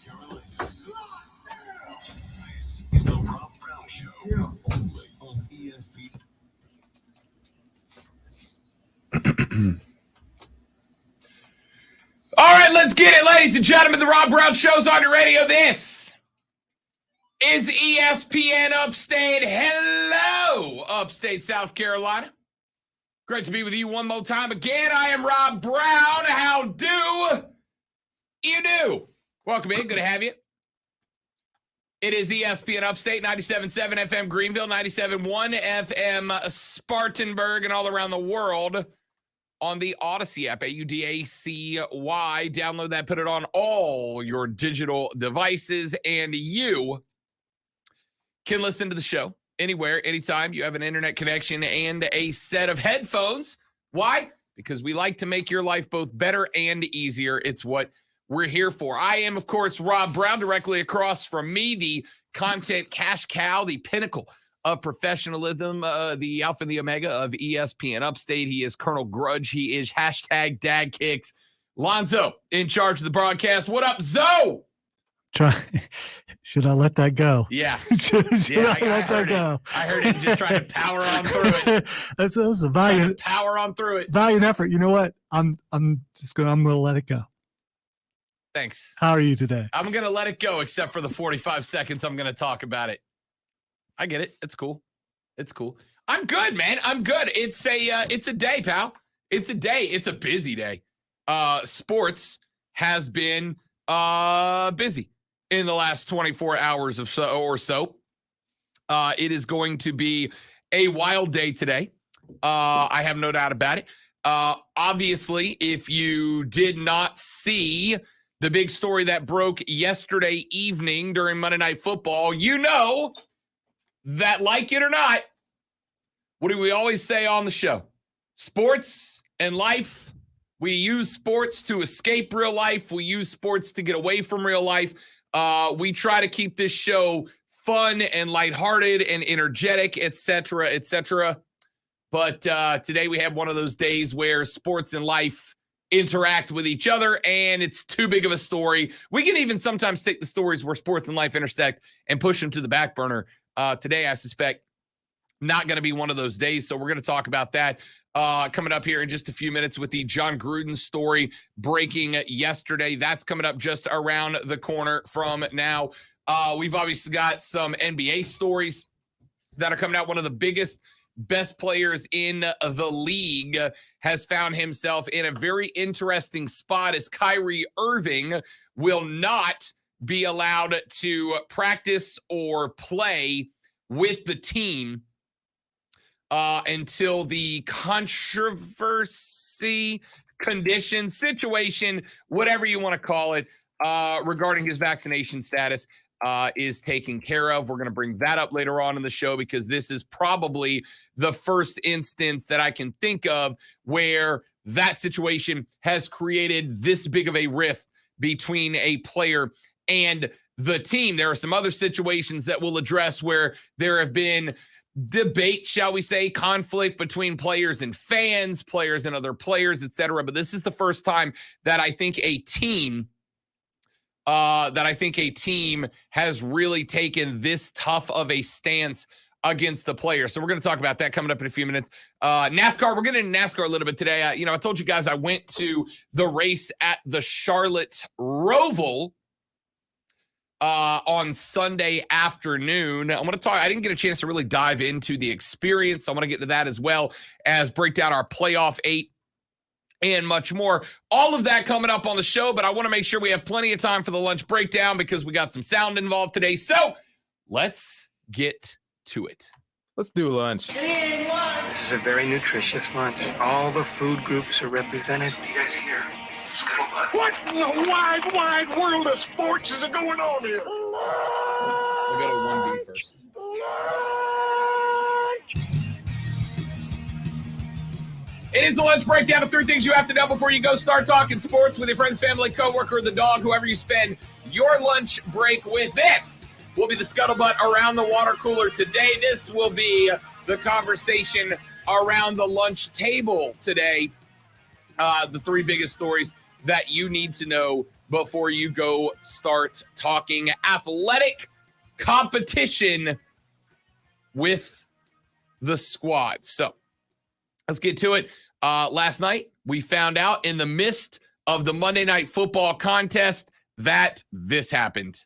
Carolinas. This is the Rob Brown Show, only on ESPN. All right, let's get it, ladies and gentlemen. The Rob Brown Show's on your radio. This is ESPN Upstate. Hello, Upstate South Carolina. Great to be with you one more time. Again, I am Rob Brown. How do you do? Welcome in. Good to have you. It is ESPN Upstate, 97.7 FM Greenville, 97.1 FM Spartanburg, and all around the world on the Odyssey app, AUDACY. Download that, put it on all your digital devices, and you can listen to the show anywhere, anytime you have an internet connection and a set of headphones. Why? Because we like to make your life both better and easier. It's what we're here for. I am, of course, Rob Brown. Directly across from me, the content cash cow, the pinnacle of professionalism, the alpha and the omega of ESPN Upstate. He is Colonel Grudge. He is hashtag Dad Kicks. Lonzo in charge of the broadcast. What up, Zoe? Should I let that go? Yeah. Should I let that go? I heard him just trying to power on through it. That's a valiant Power on through it. valiant effort. You know what? I'm gonna let it go. Thanks. How are you today? I'm going to let it go, except for the 45 seconds I'm going to talk about it. I get it. It's cool. It's cool. I'm good, man. I'm good. It's a day, pal. It's a day. It's a busy day. Sports has been busy in the last 24 hours or so. It is going to be a wild day today. I have no doubt about it. Obviously, if you did not see the big story that broke yesterday evening during Monday Night Football, you know that, like it or not, what do we always say on the show? Sports and life. We use sports to escape real life. We use sports to get away from real life. We try to keep this show fun and lighthearted and energetic, etc., etc. But today we have one of those days where sports and life interact with each other, and it's too big of a story. We can even sometimes take the stories where sports and life intersect and push them to the back burner. Today, I suspect, not going to be one of those days, so we're going to talk about that coming up here in just a few minutes with the Jon Gruden story breaking yesterday. That's coming up just around the corner from now. We've obviously got some NBA stories that are coming out. One of the biggest, best players in the league has found himself in a very interesting spot as Kyrie Irving will not be allowed to practice or play with the team until the controversy, condition, situation, whatever you want to call it, regarding his vaccination status is taken care of. We're going to bring that up later on in the show because this is probably the first instance that I can think of where that situation has created this big of a rift between a player and the team. There are some other situations that we'll address where there have been debate, shall we say, conflict between players and fans, players and other players, etc. But this is the first time that I think a team has really taken this tough of a stance against the player. So we're going to talk about that coming up in a few minutes. NASCAR, we're getting into NASCAR a little bit today. I told you guys I went to the race at the Charlotte Roval on Sunday afternoon. I want to talk. I didn't get a chance to really dive into the experience. I want to get to that as well as break down our playoff 8 and much more. All of that coming up on the show, but I want to make sure we have plenty of time for the lunch breakdown because we got some sound involved today. So let's get to it. Let's do lunch. This is a very nutritious lunch. All the food groups are represented. You guys are here. What in the wide, wide world of sports is going on here? We'll go to 1B first. It is a lunch breakdown of 3 things you have to know before you go start talking sports with your friends, family, coworker, the dog, whoever you spend your lunch break with. This will be the scuttlebutt around the water cooler today. This will be the conversation around the lunch table today. The 3 biggest stories that you need to know before you go start talking athletic competition with the squad. So let's get to it. Last night, we found out in the midst of the Monday Night Football contest that this happened.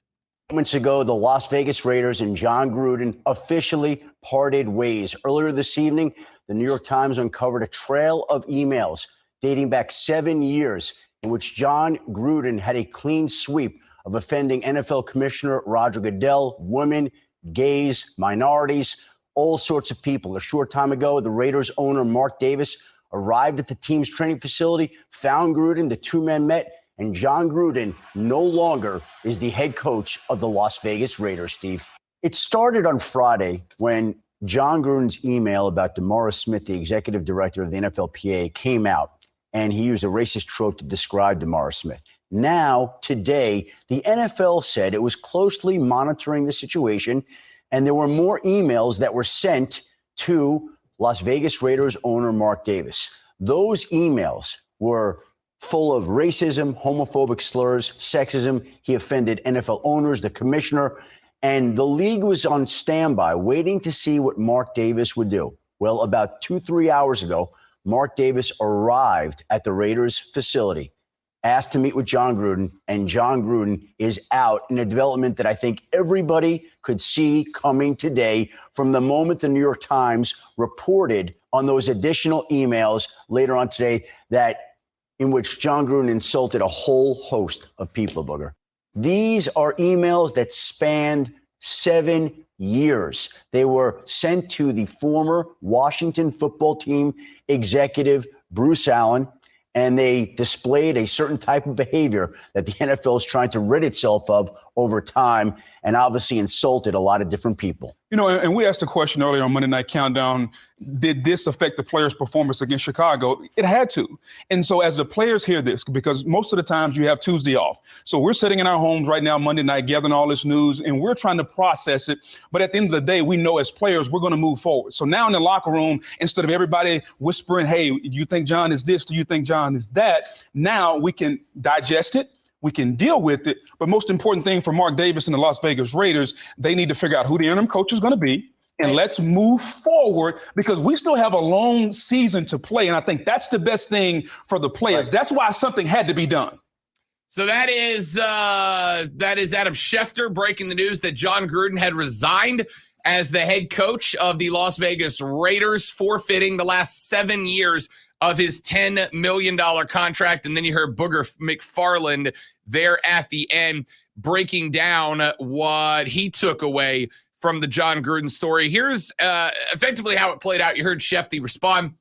Moments ago, the Las Vegas Raiders and Jon Gruden officially parted ways. Earlier this evening, the New York Times uncovered a trail of emails dating back 7 years in which Jon Gruden had a clean sweep of offending NFL Commissioner Roger Goodell, women, gays, minorities, all sorts of people. A short time ago, the Raiders owner Mark Davis arrived at the team's training facility, found Gruden, the two men met, and Jon Gruden no longer is the head coach of the Las Vegas Raiders, Steve. It started on Friday when Jon Gruden's email about DeMaurice Smith, the executive director of the NFLPA, came out, and he used a racist trope to describe DeMaurice Smith. Now, today, the NFL said it was closely monitoring the situation, and there were more emails that were sent to Las Vegas Raiders owner Mark Davis. Those emails were full of racism, homophobic slurs, sexism. He offended NFL owners, the commissioner, and the league was on standby waiting to see what Mark Davis would do. Well, about 2-3 hours ago, Mark Davis arrived at the Raiders facility, asked to meet with Jon Gruden, and Jon Gruden is out in a development that I think everybody could see coming today from the moment the New York Times reported on those additional emails later on today in which Jon Gruden insulted a whole host of people, Booger. These are emails that spanned 7 years. They were sent to the former Washington football team executive, Bruce Allen, and they displayed a certain type of behavior that the NFL is trying to rid itself of over time, and obviously insulted a lot of different people. You know, and we asked a question earlier on Monday Night Countdown, did this affect the players' performance against Chicago? It had to. And so as the players hear this, because most of the times you have Tuesday off. So we're sitting in our homes right now, Monday night, gathering all this news, and we're trying to process it. But at the end of the day, we know as players, we're going to move forward. So now in the locker room, instead of everybody whispering, hey, do you think Jon is this? Do you think Jon is that? Now we can digest it. We can deal with it. But most important thing for Mark Davis and the Las Vegas Raiders, they need to figure out who the interim coach is going to be. And let's move forward because we still have a long season to play. And I think that's the best thing for the players. That's why something had to be done. So that is Adam Schefter breaking the news that Jon Gruden had resigned as the head coach of the Las Vegas Raiders, forfeiting the last 7 years of his $10 million contract. And then you heard Booger McFarland there at the end breaking down what he took away from the Jon Gruden story. Here's effectively how it played out. You heard Schefter respond,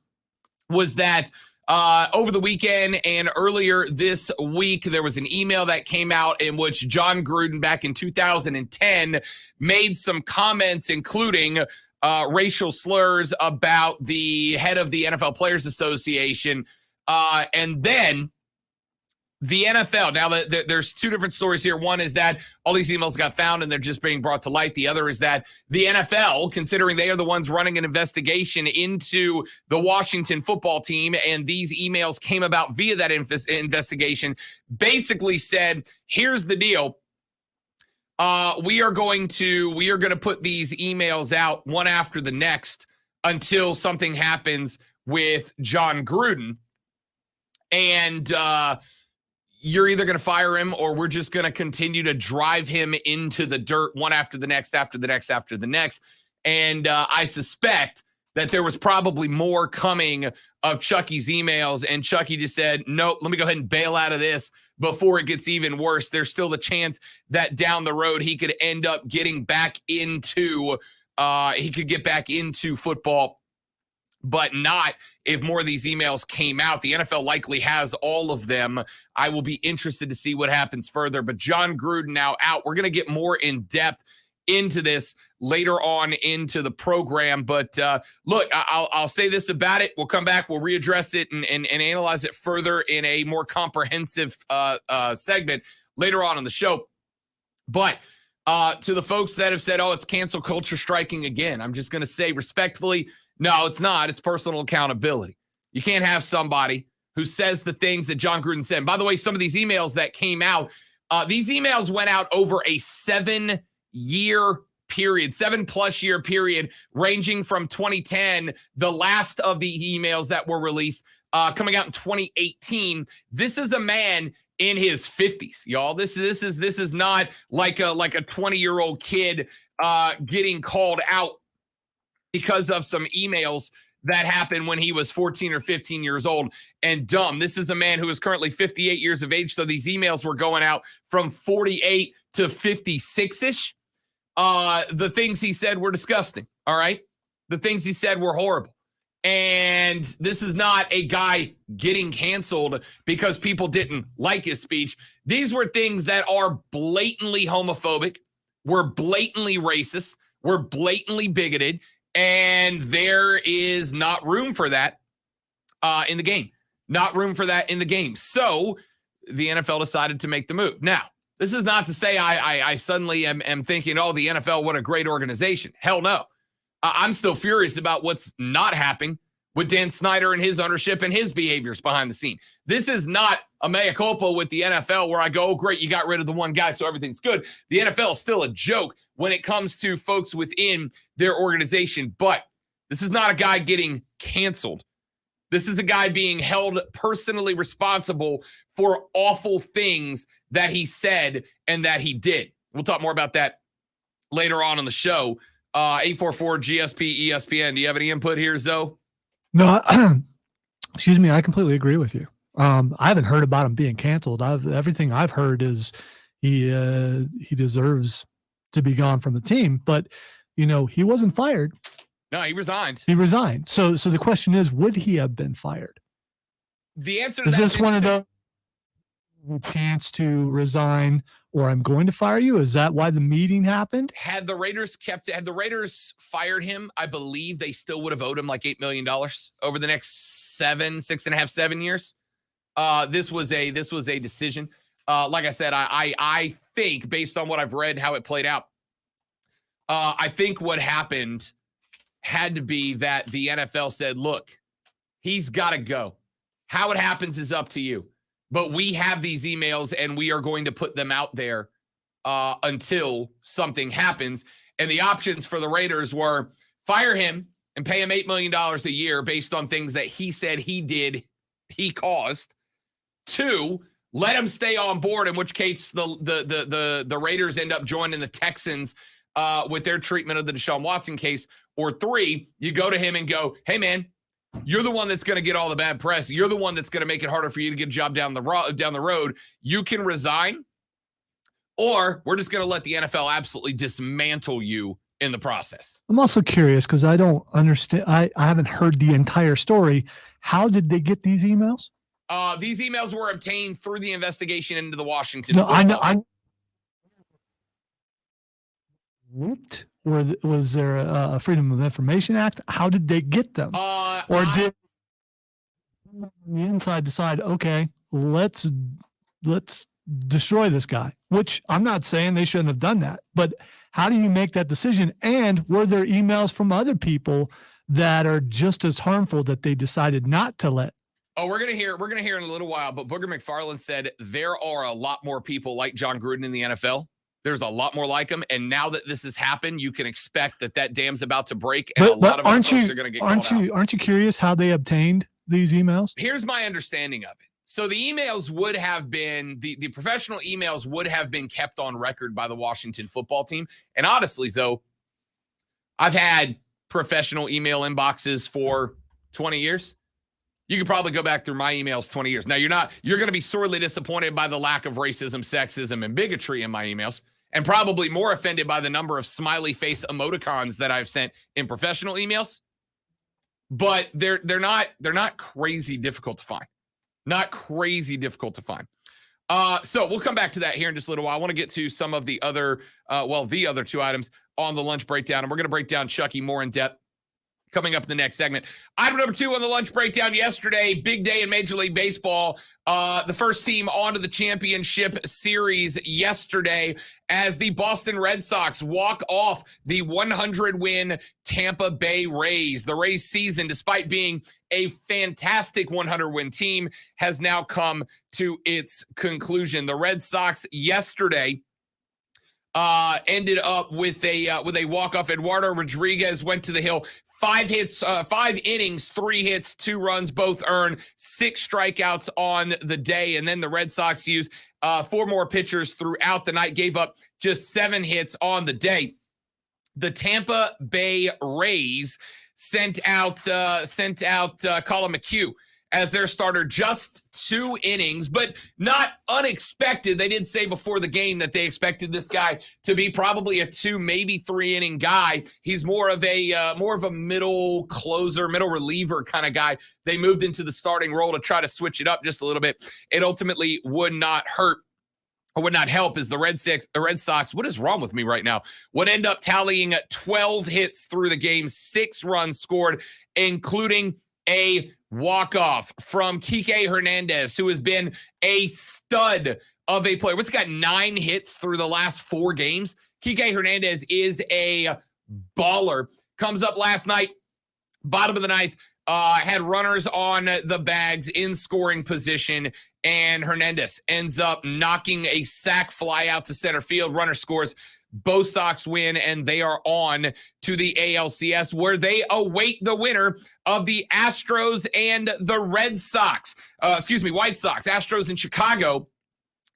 was that over the weekend and earlier this week, there was an email that came out in which Jon Gruden back in 2010 made some comments, including racial slurs about the head of the NFL Players Association. And then the NFL, now there's two different stories here. One is that all these emails got found and they're just being brought to light. The other is that the NFL, considering they are the ones running an investigation into the Washington football team, and these emails came about via that investigation, basically said, here's the deal. We are going to put these emails out one after the next until something happens with Jon Gruden. And you're either going to fire him or we're just going to continue to drive him into the dirt one after the next, after the next, after the next. And I suspect that there was probably more coming of Chucky's emails, and Chucky just said, nope, let me go ahead and bail out of this before it gets even worse. There's still the chance that down the road he could end up getting back into football, but not if more of these emails came out. The NFL likely has all of them. I will be interested to see what happens further. But Jon Gruden now out. We're going to get more in depth into this later on into the program. But look, I'll say this about it. We'll come back. We'll readdress it and analyze it further in a more comprehensive segment later on the show. But to the folks that have said, oh, it's cancel culture striking again, I'm just going to say respectfully, no, it's not. It's personal accountability. You can't have somebody who says the things that John Gruden said. And by the way, some of these emails that came out, these emails went out over a 7-year period, 7+ year period, ranging from 2010, the last of the emails that were released, coming out in 2018. This is a man in his 50s, y'all. This is not like a 20-year-old kid getting called out because of some emails that happened when he was 14 or 15 years old and dumb. This is a man who is currently 58 years of age. So these emails were going out from 48 to 56-ish. The things he said were disgusting. All right. The things he said were horrible. And this is not a guy getting canceled because people didn't like his speech. These were things that are blatantly homophobic, were blatantly racist, were blatantly bigoted, and there is not room for that in the game. Not room for that in the game. So the NFL decided to make the move. Now, this is not to say I suddenly am thinking, oh, the NFL, what a great organization. Hell no. I'm still furious about what's not happening with Dan Snyder and his ownership and his behaviors behind the scene. This is not a mea culpa with the NFL where I go, oh, great, you got rid of the one guy, so everything's good. The NFL is still a joke when it comes to folks within their organization. But this is not a guy getting canceled. This is a guy being held personally responsible for awful things that he said and that he did. We'll talk more about that later on the show. 844-GSP ESPN. Do you have any input here, Zoe? No, excuse me. I completely agree with you. I haven't heard about him being canceled. Everything I've heard is he deserves to be gone from the team. But he wasn't fired. No, he resigned. He resigned. So the question is, would he have been fired? The answer to is that this one of the chance to resign, or I'm going to fire you? Is that why the meeting happened? Had the Raiders fired him, I believe they still would have owed him like $8 million over the next 7 years. This was a decision. Like I said, I think based on what I've read, how it played out, I think what happened had to be that the NFL said, look, he's got to go. How it happens is up to you. But we have these emails and we are going to put them out there until something happens. And the options for the Raiders were fire him and pay him $8 million a year based on things that he said he did, he caused. 2, let him stay on board, in which case the Raiders end up joining the Texans with their treatment of the Deshaun Watson case. Or 3, you go to him and go, hey, man, you're the one that's going to get all the bad press. You're the one that's going to make it harder for you to get a job down the road. You can resign, or we're just going to let the NFL absolutely dismantle you in the process. I'm also curious because I don't understand. I haven't heard the entire story. How did they get these emails? These emails were obtained through the investigation into the Washington. No, football. I know. What? Was there a Freedom of Information Act? How did they get them? Did the inside decide, okay, let's destroy this guy? Which I'm not saying they shouldn't have done that, but how do you make that decision? And were there emails from other people that are just as harmful that they decided not to let? Oh, we're gonna hear in a little while. But Booger McFarland said there are a lot more people like John Gruden in the NFL. There's a lot more like him, and now that this has happened, you can expect that dam's about to break, and a lot of folks are going to get called out. Aren't you curious how they obtained these emails? Here's my understanding of it. So the emails would have been the professional emails would have been kept on record by the Washington football team. And honestly, Zoe, I've had professional email inboxes for 20 years. You could probably go back through my emails 20 years. Now you're going to be sorely disappointed by the lack of racism, sexism, and bigotry in my emails. And probably more offended by the number of smiley face emoticons that I've sent in professional emails. But they're not crazy difficult to find. Not crazy difficult to find. So we'll come back to that here in just a little while. I want to get to some of the other, the other 2 items on the lunch breakdown. And we're going to break down Chucky more in depth coming up in the next segment. Item number 2 on the lunch breakdown yesterday, big day in Major League Baseball. The first team onto the championship series yesterday as the Boston Red Sox walk off the 100-win Tampa Bay Rays. The Rays season, despite being a fantastic 100-win team, has now come to its conclusion. The Red Sox yesterday ended up with a walk-off. Eduardo Rodriguez went to the hill. 5 hits, 5 innings, 3 hits, 2 runs, both earned, 6 strikeouts on the day. And then the Red Sox used 4 more pitchers throughout the night, gave up just 7 hits on the day. The Tampa Bay Rays sent out Colin McHugh as their starter, just 2 innings, but not unexpected. They did say before the game that they expected this guy to be probably a 2, maybe 3 inning guy. He's more of a middle closer, middle reliever kind of guy. They moved into the starting role to try to switch it up just a little bit. It ultimately would not hurt or would not help, as the Red Sox, what is wrong with me right now, would end up tallying 12 hits through the game, 6 runs scored, including a walk-off from Kike Hernandez, who has been a stud of a player. What's got 9 hits through the last 4 games? Kike Hernandez is a baller. Comes up last night, bottom of the ninth, had runners on the bags in scoring position, and Hernandez ends up knocking a sac fly out to center field. Runner scores. Both Sox win, and they are on to the ALCS, where they await the winner of the Astros and the White Sox. Astros in Chicago.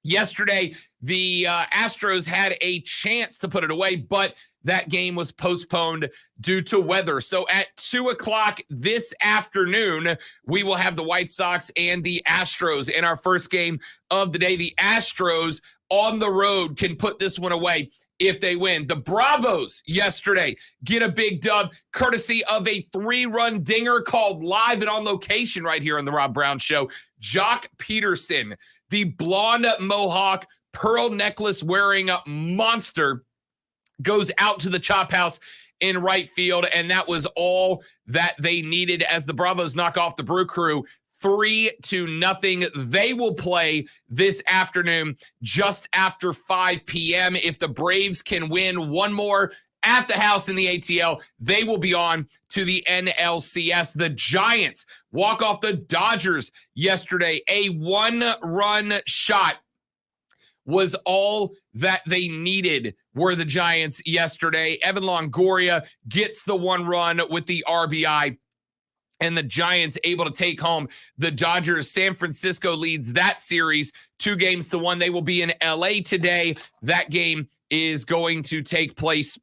Yesterday, the Astros had a chance to put it away, but that game was postponed due to weather. So at 2 o'clock this afternoon, we will have the White Sox and the Astros in our first game of the day. The Astros on the road can put this one away if they win. The Bravos yesterday get a big dub courtesy of a 3-run dinger called live and on location right here on the Rob Brown Show. Jock Peterson, the blonde mohawk, pearl necklace wearing monster, goes out to the chop house in right field, and that was all that they needed as the Bravos knock off the Brew Crew 3-0. They will play this afternoon just after 5 p.m. If the Braves can win one more at the house in the ATL, they will be on to the NLCS. The Giants walk off the Dodgers yesterday. A 1-run shot was all that they needed, were the Giants yesterday. Evan Longoria gets the 1 run with the RBI, and the Giants able to take home the Dodgers. San Francisco leads that series 2-1. They will be in LA today. That game is going to take place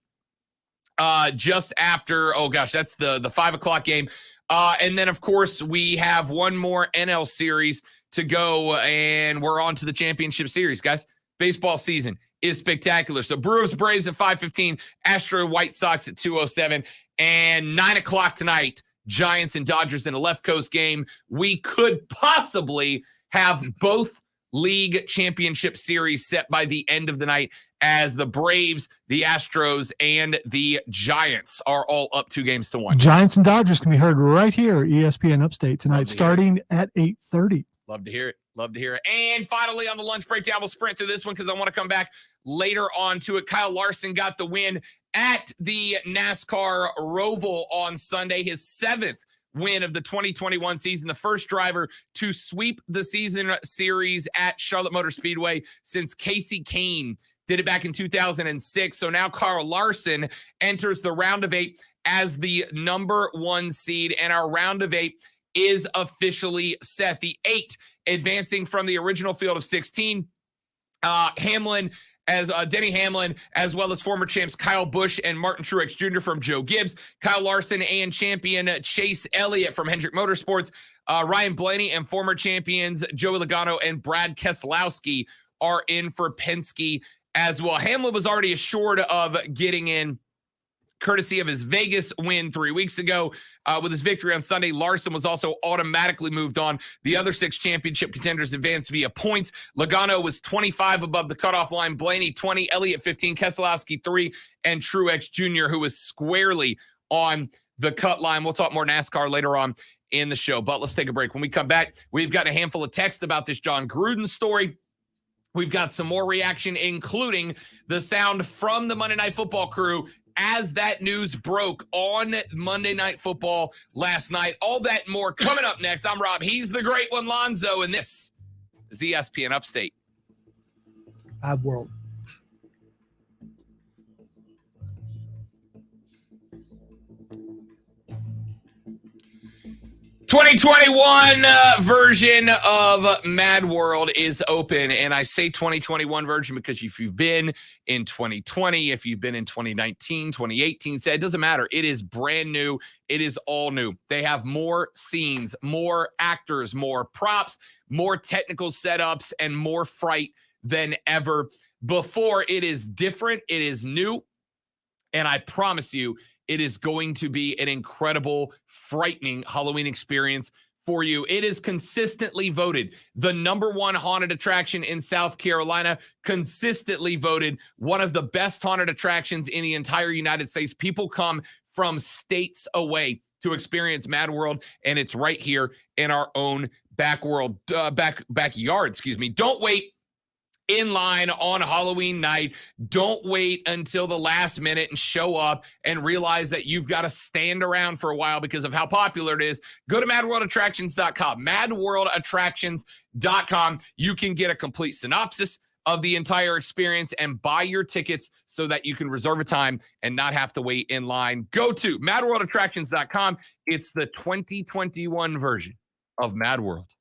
just after, that's the 5 o'clock game. And then, of course, we have one more NL series to go, and we're on to the championship series, guys. Baseball season is spectacular. So Brewers, Braves at 5:15, Astro, White Sox at 2:07, and 9 o'clock tonight, Giants and Dodgers in a left coast game. We could possibly have both league championship series set by the end of the night, as the Braves, the Astros, and the Giants are all up 2-1. Giants and Dodgers can be heard right here, ESPN Upstate tonight, starting at 8:30. Love to hear it. Love to hear it. And finally, on the lunch breakdown, we'll sprint through this one because I want to come back later on to it. Kyle Larson got the win at the NASCAR Roval on Sunday, his 7th win of the 2021 season, the first driver to sweep the season series at Charlotte Motor Speedway since Casey Kane did it back in 2006. So now Kyle Larson enters the round of 8 as the number 1 seed, and our round of 8 is officially set. The 8 advancing from the original field of 16. Hamlin, as Denny Hamlin, as well as former champs Kyle Busch and Martin Truex Jr. from Joe Gibbs, Kyle Larson and champion Chase Elliott from Hendrick Motorsports, Ryan Blaney and former champions Joey Logano and Brad Keselowski are in for Penske as well. Hamlin was already assured of getting in courtesy of his Vegas win 3 weeks ago. With his victory on Sunday, Larson was also automatically moved on. The other 6 championship contenders advanced via points. Logano was 25 above the cutoff line, Blaney 20, Elliott 15, Keselowski 3, and Truex Jr., who was squarely on the cut line. We'll talk more NASCAR later on in the show, but let's take a break. When we come back, we've got a handful of texts about this John Gruden story. We've got some more reaction, including the sound from the Monday Night Football crew as that news broke on Monday Night Football last night. All that and more coming up next. I'm Rob. He's the great one, Lonzo, and this is ESPN Upstate. Bad world. 2021 version of Mad World is open, and I say 2021 version because if you've been in 2020, if you've been in 2019, 2018, it doesn't matter. It is brand new. It is all new. They have more scenes, more actors, more props, more technical setups, and more fright than ever before. It is different. It is new, and I promise you, it is going to be an incredible, frightening Halloween experience for you. It is consistently voted the #1 haunted attraction in South Carolina, consistently voted one of the best haunted attractions in the entire United States. People come from states away to experience Mad World, and it's right here in our own backyard. Don't wait in line on Halloween night. Don't wait until the last minute and show up and realize that you've got to stand around for a while because of how popular it is. Go to madworldattractions.com. Madworldattractions.com. You can get a complete synopsis of the entire experience and buy your tickets so that you can reserve a time and not have to wait in line. Go to madworldattractions.com. It's the 2021 version of Mad World.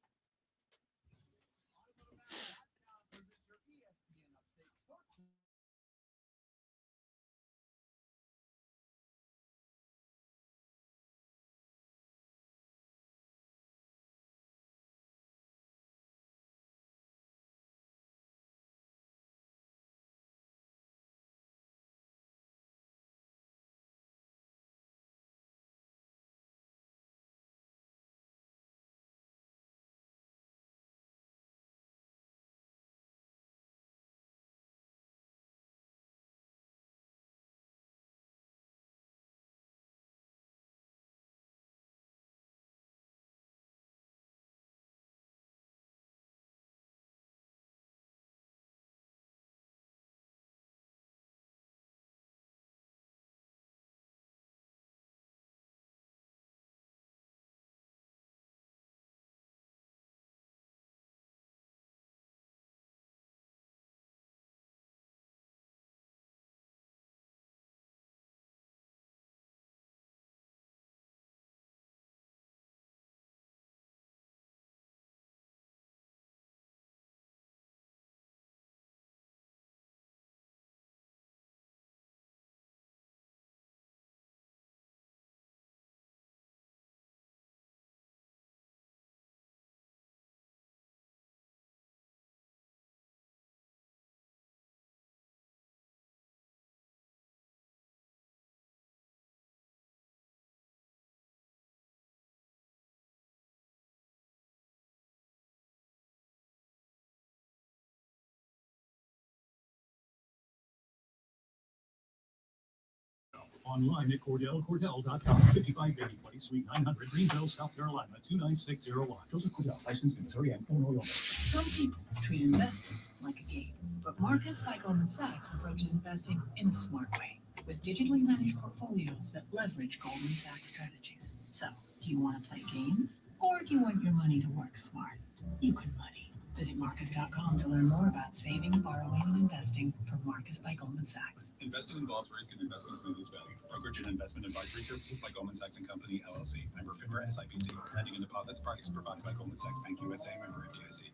Online at CordellCordell.com. 558020 Suite 900, Greenville, South Carolina, 29601. Joseph Cordell, licensed in Missouri and Illinois. Some people treat investing like a game, but Marcus by Goldman Sachs approaches investing in a smart way with digitally managed portfolios that leverage Goldman Sachs strategies. So, do you want to play games or do you want your money to work smart? You can money. Visit Marcus.com to learn more about saving, borrowing, and investing from Marcus by Goldman Sachs. Investing involves risk and investments may lose value. Brokerage and investment advisory services by Goldman Sachs and Company, LLC. Member FINRA SIPC. Lending and deposits products provided by Goldman Sachs Bank USA. Member FDIC.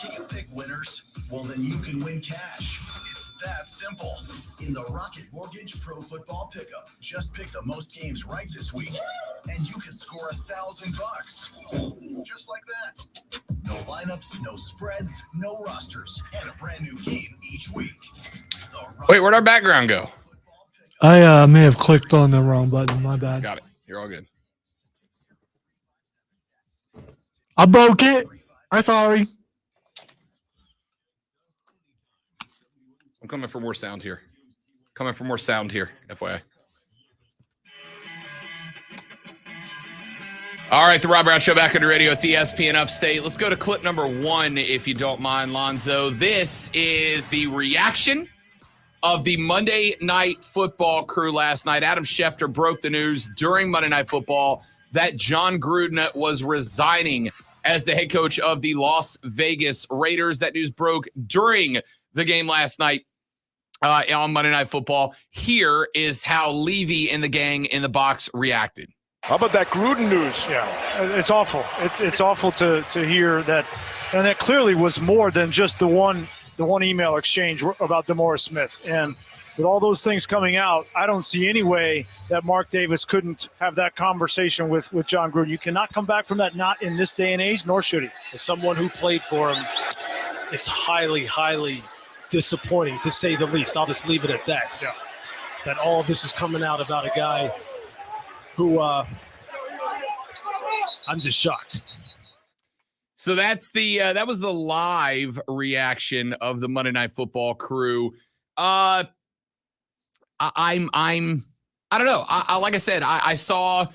Can you pick winners? Well, then you can win cash. It's that simple. In the Rocket Mortgage Pro Football Pickup, just pick the most games right this week, and you can score $1,000. Just like that. No lineups, no spreads, no rosters, and a brand new game each week. Wait, where'd our background go? I may have clicked on the wrong button. My bad. Got it. You're all good. I broke it. I'm sorry. I'm coming for more sound here. FYI. All right, the Rob Brown Show back on the radio. It's ESPN Upstate. Let's go to clip number 1, if you don't mind, Lonzo. This is the reaction of the Monday Night Football crew last night. Adam Schefter broke the news during Monday Night Football that John Gruden was resigning as the head coach of the Las Vegas Raiders. That news broke during the game last night on Monday Night Football. Here is how Levy and the gang in the box reacted. How about that Gruden news? Yeah, it's awful. It's awful to hear that, and that clearly was more than just the one email exchange about DeMaurice Smith. And with all those things coming out, I don't see any way that Mark Davis couldn't have that conversation with John Gruden. You cannot come back from that, not in this day and age, nor should he. As someone who played for him, it's highly, highly disappointing, to say the least. I'll just leave it at that. Yeah. That all of this is coming out about a guy who I'm just shocked. So that's that was the live reaction of the Monday Night Football crew. I don't know. Like I said, I saw,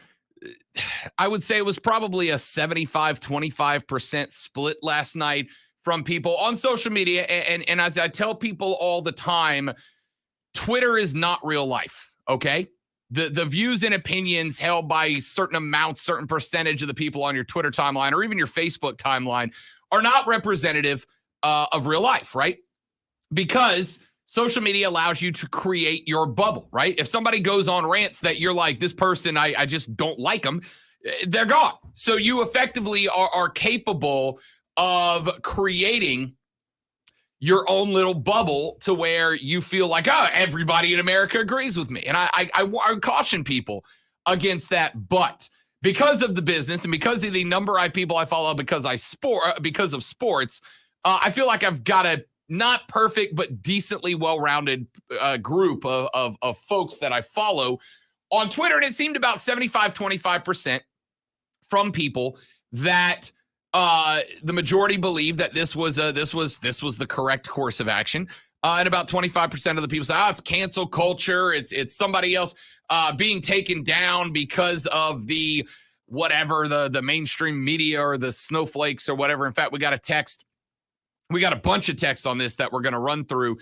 I would say it was probably a 75-25% split last night from people on social media. And as I tell people all the time, Twitter is not real life. Okay. The views and opinions held by certain amounts, certain percentage of the people on your Twitter timeline or even your Facebook timeline are not representative of real life, right? Because social media allows you to create your bubble, right? If somebody goes on rants that you're like, this person, I just don't like them, they're gone. So you effectively are capable of creating your own little bubble to where you feel like, oh, everybody in America agrees with me. And I caution people against that. But because of the business and because of the number of people I follow, because of sports, I feel like I've got a not perfect, but decently well-rounded group of folks that I follow on Twitter. And it seemed about 75-25% from people that the majority believe that this was the correct course of action. And about 25% of the people say, it's cancel culture. It's somebody else being taken down because of the whatever, the mainstream media or the snowflakes or whatever. In fact, we got a bunch of texts on this that we're going to run through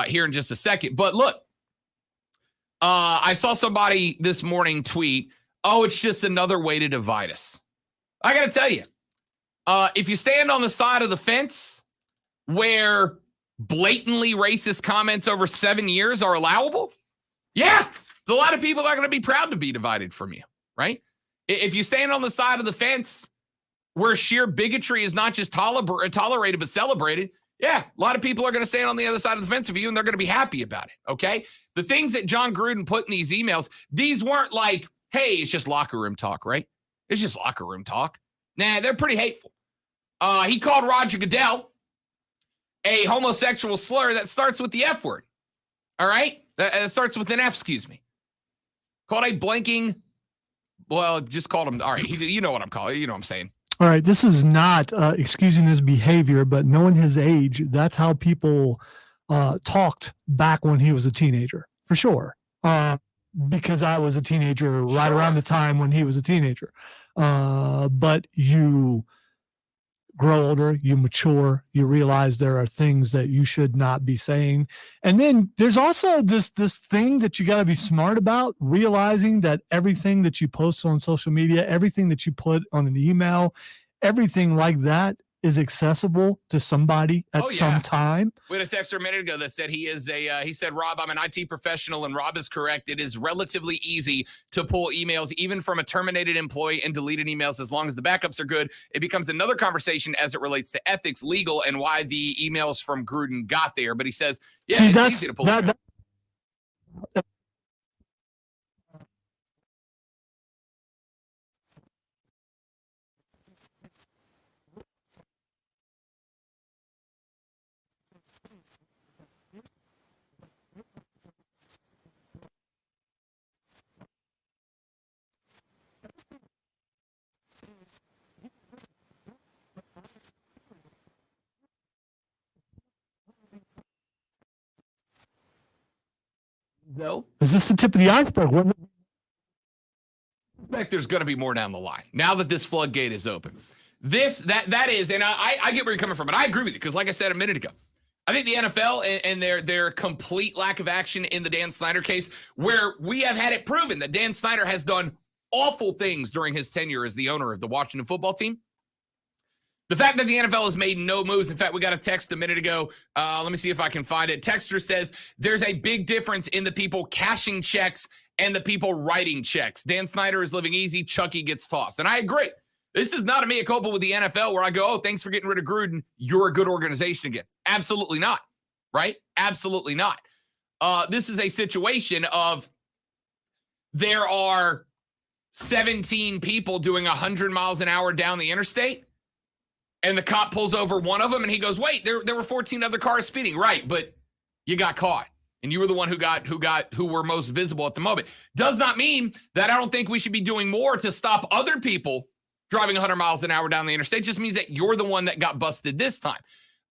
here in just a second. But look, I saw somebody this morning tweet, it's just another way to divide us. I got to tell you, if you stand on the side of the fence where blatantly racist comments over 7 years are allowable, yeah, there's a lot of people that are going to be proud to be divided from you, right? If you stand on the side of the fence where sheer bigotry is not just tolerated, but celebrated, yeah, a lot of people are going to stand on the other side of the fence of you, and they're going to be happy about it, okay? The things that John Gruden put in these emails, these weren't like, hey, it's just locker room talk, right? It's just locker room talk. Nah, they're pretty hateful. He called Roger Goodell a homosexual slur that starts with the F word. All right? That starts with an F, excuse me. Called a blanking, just called him, all right, you know what I'm calling, you know what I'm saying. All right, this is not excusing his behavior, but knowing his age, that's how people talked back when he was a teenager, for sure. Because I was a teenager right around the time when he was a teenager. But you grow older, you mature, you realize there are things that you should not be saying. And then there's also this thing that you got to be smart about, realizing that everything that you post on social media, everything that you put on an email, everything like that is accessible to somebody at some time. We had a texter a minute ago that said he said, Rob, I'm an IT professional, and Rob is correct. It is relatively easy to pull emails, even from a terminated employee, and deleted emails as long as the backups are good. It becomes another conversation as it relates to ethics, legal, and why the emails from Gruden got there. But he says, it's easy to pull emails. Is this the tip of the iceberg? suspect there's going to be more down the line now that this floodgate is open. That is, and I get where you're coming from, but I agree with you because, like I said a minute ago, I think the NFL and their complete lack of action in the Dan Snyder case, where we have had it proven that Dan Snyder has done awful things during his tenure as the owner of the Washington football team. The fact that the NFL has made no moves. In fact, we got a text a minute ago. Let me see if I can find it. Texter says there's a big difference in the people cashing checks and the people writing checks. Dan Snyder is living easy. Chucky gets tossed. And I agree. This is not a mea culpa with the NFL where I go, oh, thanks for getting rid of Gruden. You're a good organization again. Absolutely not. Right? Absolutely not. This is a situation of there are 17 people doing 100 miles an hour down the interstate. And the cop pulls over one of them and he goes, wait, there were 14 other cars speeding. Right. But you got caught and you were the one who were most visible at the moment. Does not mean that I don't think we should be doing more to stop other people driving 100 miles an hour down the interstate. It just means that you're the one that got busted this time.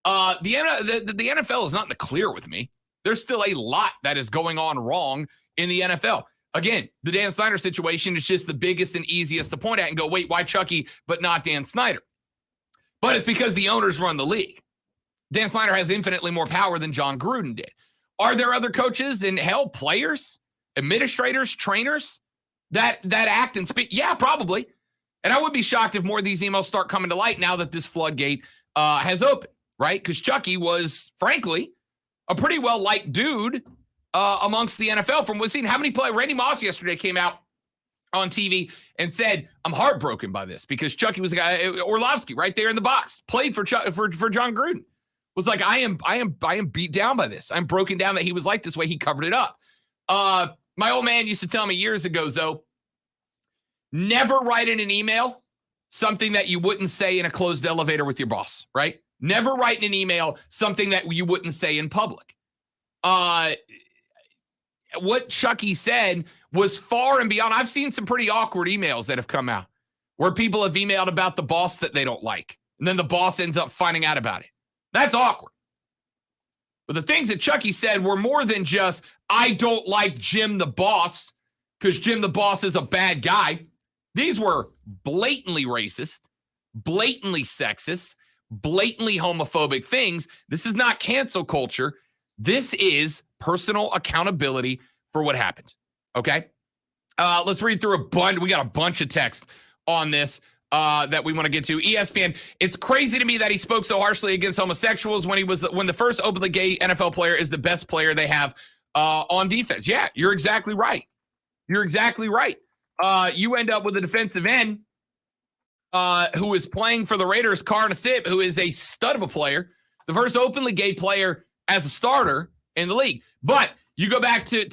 The NFL is not in the clear with me. There's still a lot that is going on wrong in the NFL. Again, the Dan Snyder situation is just the biggest and easiest to point at and go, wait, why Chucky, but not Dan Snyder? But it's because the owners run the league. Dan Snyder has infinitely more power than John Gruden did. Are there other coaches and players, administrators, trainers that act and speak? Yeah, probably. And I would be shocked if more of these emails start coming to light now that this floodgate has opened, right? Because Chucky was, frankly, a pretty well-liked dude amongst the NFL from what we've seen. How many players? Randy Moss yesterday came out on TV and said, I'm heartbroken by this because Chucky was a guy, Orlovsky right there in the box, played for John Gruden, was like, I am beat down by this. I'm broken down that he was like this way. He covered it up. My old man used to tell me years ago, Zoe, never write in an email something that you wouldn't say in a closed elevator with your boss, right? Never write in an email something that you wouldn't say in public. What Chucky said was far and beyond. I've seen some pretty awkward emails that have come out where people have emailed about the boss that they don't like. And then the boss ends up finding out about it. That's awkward. But the things that Chucky said were more than just, I don't like Jim the boss because Jim the boss is a bad guy. These were blatantly racist, blatantly sexist, blatantly homophobic things. This is not cancel culture. This is personal accountability for what happened. Okay. Let's read through a bunch. We got a bunch of text on this that we want to get to. ESPN. It's crazy to me that he spoke so harshly against homosexuals when the first openly gay NFL player is the best player they have on defense. Yeah, you're exactly right. You're exactly right. You end up with a defensive end who is playing for the Raiders, Karn Asip, who is a stud of a player, the first openly gay player as a starter in the league. But you go back to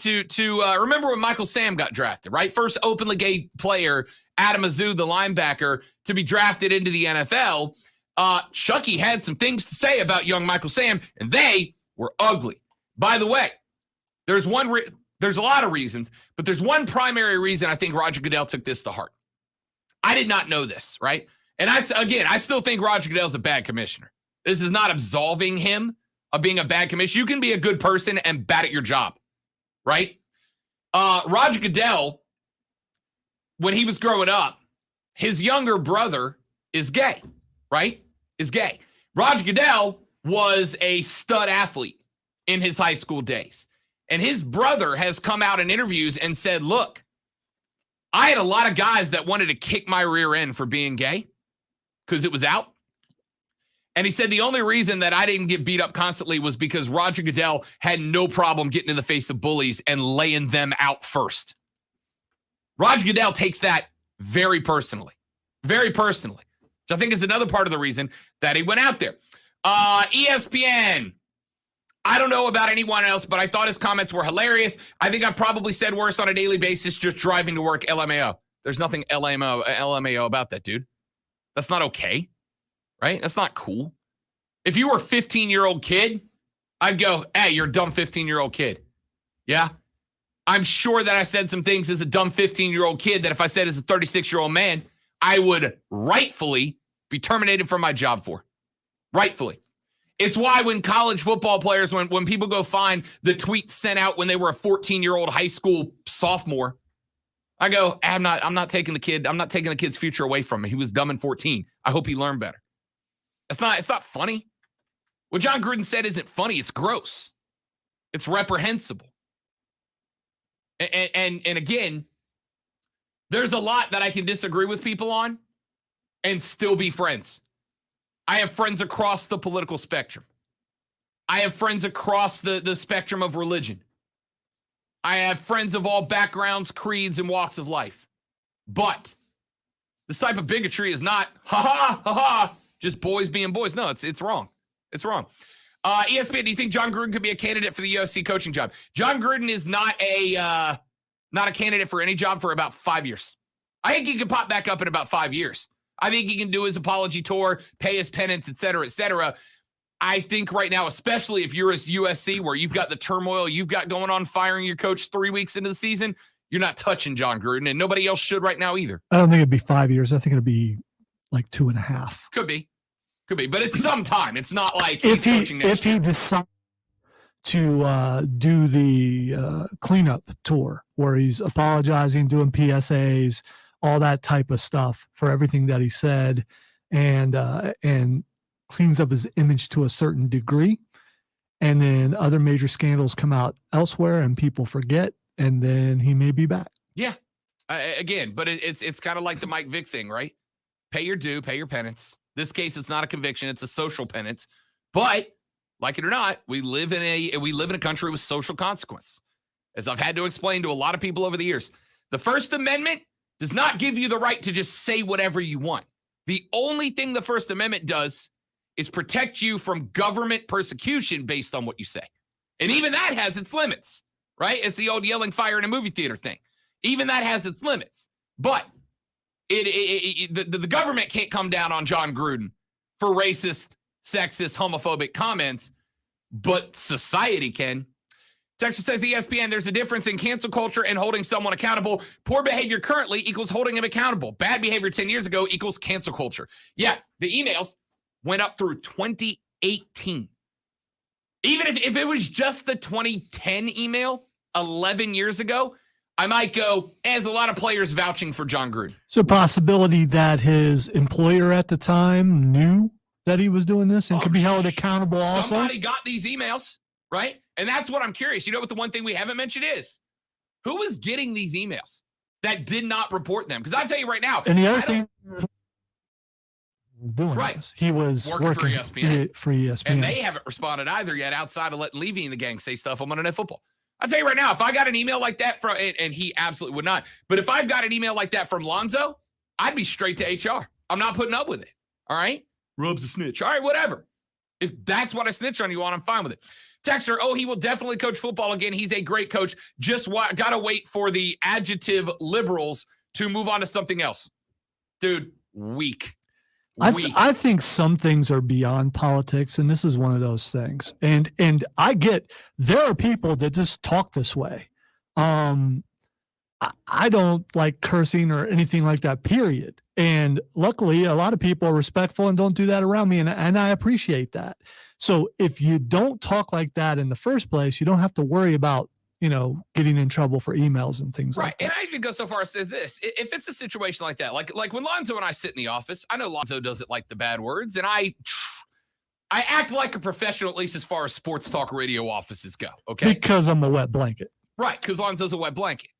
remember when Michael Sam got drafted, right? First openly gay player, Adam Azou, the linebacker, to be drafted into the NFL. Chucky had some things to say about young Michael Sam, and they were ugly. By the way, there's a lot of reasons, but there's one primary reason I think Roger Goodell took this to heart. I did not know this, right? And I still think Roger Goodell's a bad commissioner. This is not absolving him of being a bad commissioner. You can be a good person and bad at your job, right? Roger Goodell, when he was growing up, his younger brother is gay, right? Is gay. Roger Goodell was a stud athlete in his high school days. And his brother has come out in interviews and said, look, I had a lot of guys that wanted to kick my rear end for being gay because it was out. And he said the only reason that I didn't get beat up constantly was because Roger Goodell had no problem getting in the face of bullies and laying them out first. Roger Goodell takes that very personally, which I think is another part of the reason that he went out there. ESPN. I don't know about anyone else, but I thought his comments were hilarious. I think I've probably said worse on a daily basis just driving to work, LMAO. There's nothing LMAO about that, dude. That's not okay, right? That's not cool. If you were a 15-year-old kid, I'd go, hey, you're a dumb 15-year-old kid. Yeah? I'm sure that I said some things as a dumb 15-year-old kid that if I said as a 36-year-old man, I would rightfully be terminated from my job for. Rightfully. It's why when college football players, when people go find the tweets sent out when they were a 14-year-old high school sophomore, I go, I'm not taking the kid's future away from him. He was dumb in 14. I hope he learned better. It's not funny. What John Gruden said isn't funny. It's gross. It's reprehensible. And again, there's a lot that I can disagree with people on and still be friends. I have friends across the political spectrum. I have friends across the spectrum of religion. I have friends of all backgrounds, creeds, and walks of life. But this type of bigotry is not, just boys being boys. No, it's wrong. It's wrong. ESPN, do you think John Gruden could be a candidate for the USC coaching job? John Gruden is not a candidate for any job for about 5 years. I think he can pop back up in about 5 years. I think he can do his apology tour, pay his penance, et cetera, et cetera. I think right now, especially if you're as USC, where you've got the turmoil you've got going on, firing your coach 3 weeks into the season, you're not touching John Gruden, and nobody else should right now either. I don't think it'd be 5 years. I think it'd be like 2.5. Could be, but it's some time. It's not like he's coaching next year. If he decides to do the cleanup tour, where he's apologizing, doing PSAs, all that type of stuff for everything that he said, and cleans up his image to a certain degree, and then other major scandals come out elsewhere and people forget, and then he may be back. Yeah. Again, but it's kind of like the Mike Vick thing, right? Pay your due, pay your penance. This case, it's not a conviction, it's a social penance. But like it or not, we live in a country with social consequences. As I've had to explain to a lot of people over the years, the First Amendment does not give you the right to just say whatever you want. The only thing the First Amendment does is protect you from government persecution based on what you say. And even that has its limits, right? It's the old yelling fire in a movie theater thing. Even that has its limits. But the government can't come down on John Gruden for racist, sexist, homophobic comments, but society can. Texas says ESPN, there's a difference in cancel culture and holding someone accountable. Poor behavior currently equals holding him accountable. Bad behavior 10 years ago equals cancel culture. Yeah, the emails went up through 2018. Even if it was just the 2010 email 11 years ago, I might go, as a lot of players vouching for John Gruden. So a possibility that his employer at the time knew that he was doing this and could be held accountable also? Somebody got these emails, right? And that's what I'm curious. You know what the one thing we haven't mentioned is? Who was getting these emails that did not report them? Because I'll tell you right now. And the other thing doing right. this. He was working for ESPN. For ESPN. And they haven't responded either yet outside of letting Levy and the gang say stuff on Monday Night Football. I'll tell you right now, if I got an email like that from, and he absolutely would not, but if I've got an email like that from Lonzo, I'd be straight to HR. I'm not putting up with it. All right? Rub's a snitch. All right, whatever. If that's what I snitch on you on, I'm fine with it. Texter, he will definitely coach football again. He's a great coach. Just got to wait for the adjective liberals to move on to something else. Dude, weak. I think some things are beyond politics, and this is one of those things. And I get there are people that just talk this way. I don't like cursing or anything like that, period. And luckily, a lot of people are respectful and don't do that around me, and I appreciate that. So if you don't talk like that in the first place, you don't have to worry about, getting in trouble for emails and things like that. And I even go so far as to say this. If it's a situation like that, like when Lonzo and I sit in the office, I know Lonzo doesn't like the bad words, and I act like a professional, at least as far as sports talk radio offices go, okay? Because I'm a wet blanket. Right, because Lonzo's a wet blanket.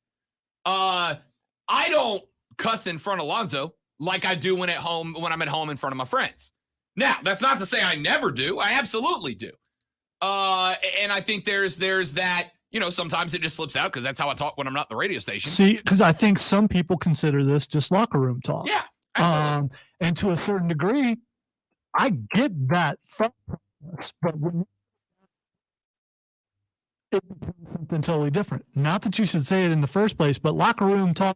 I don't cuss in front of Lonzo like I do when I'm at home in front of my friends. Now, that's not to say I never do. I absolutely do. And I think there's that, sometimes it just slips out because that's how I talk when I'm not at the radio station. See, because I think some people consider this just locker room talk. Yeah, absolutely. And to a certain degree, I get that thought process, but when it becomes something totally different. Not that you should say it in the first place, but locker room talk.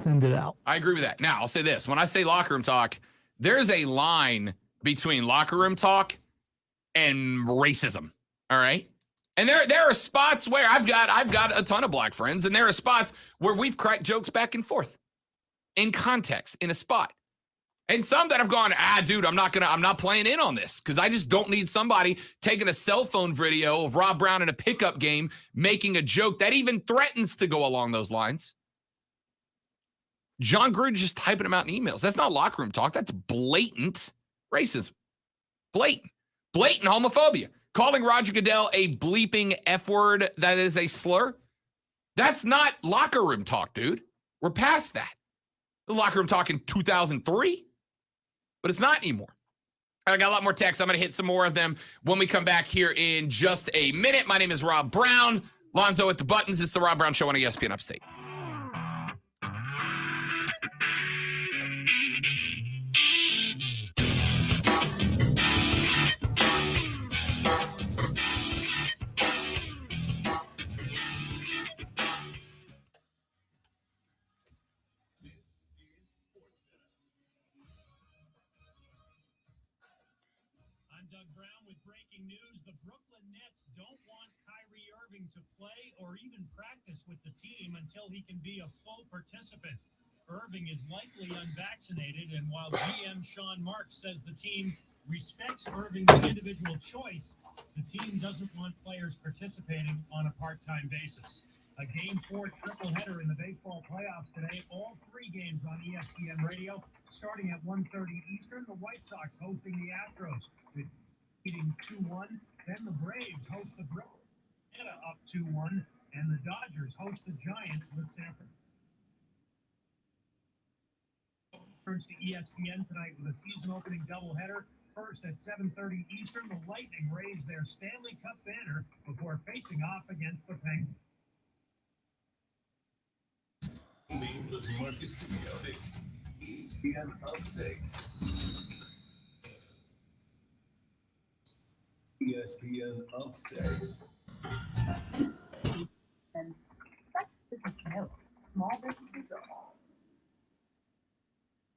Send it out. I agree with that. Now, I'll say this. When I say locker room talk, there's a line between locker room talk and racism. All right. And there are spots where I've got a ton of black friends, and there are spots where we've cracked jokes back and forth in context, in a spot. And some that have gone, dude, I'm not playing in on this because I just don't need somebody taking a cell phone video of Rob Brown in a pickup game, making a joke that even threatens to go along those lines. John Gruden just typing them out in emails. That's not locker room talk. That's blatant racism. Blatant homophobia. Calling Roger Goodell a bleeping F word that is a slur. That's not locker room talk, dude. We're past that. The locker room talk in 2003. But it's not anymore. I got a lot more texts. I'm going to hit some more of them when we come back here in just a minute. My name is Rob Brown. Lonzo at the buttons. It's the Rob Brown Show on ESPN Upstate. To play or even practice with the team until he can be a full participant. Irving is likely unvaccinated, and while GM Sean Marks says the team respects Irving's individual choice, the team doesn't want players participating on a part-time basis. A Game 4 triple-header in the baseball playoffs today. All 3 games on ESPN Radio, starting at 1:30 Eastern. The White Sox hosting the Astros, beating 2-1. Then the Braves host the Brewers. Up 2-1, and the Dodgers host the Giants with Sanford. Turns to ESPN tonight with a season-opening doubleheader. First at 7:30 Eastern, the Lightning raise their Stanley Cup banner before facing off against the Penguins. With Market Studios, ESPN Upstate. ESPN Upstate. And expect business knows small businesses are all.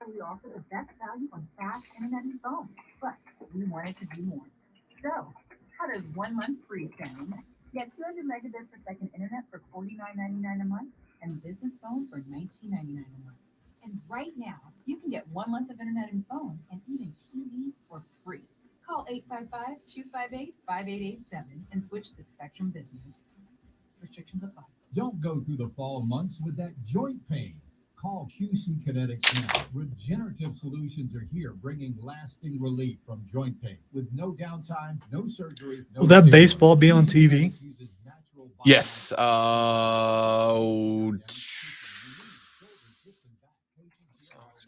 We offer the best value on fast internet and phone, but we wanted to do more. So, how does 1 month free sound? Get 200 megabit per second internet for $49.99 a month and business phone for $19.99 a month. And right now, you can get 1 month of internet and phone and even TV for free. Call 855-258-5887 and switch to Spectrum Business. Restrictions apply. Don't go through the fall months with that joint pain. Call QC Kinetics now. Regenerative solutions are here, bringing lasting relief from joint pain with no downtime, no surgery. No Will that baseball be on TV? Yes. I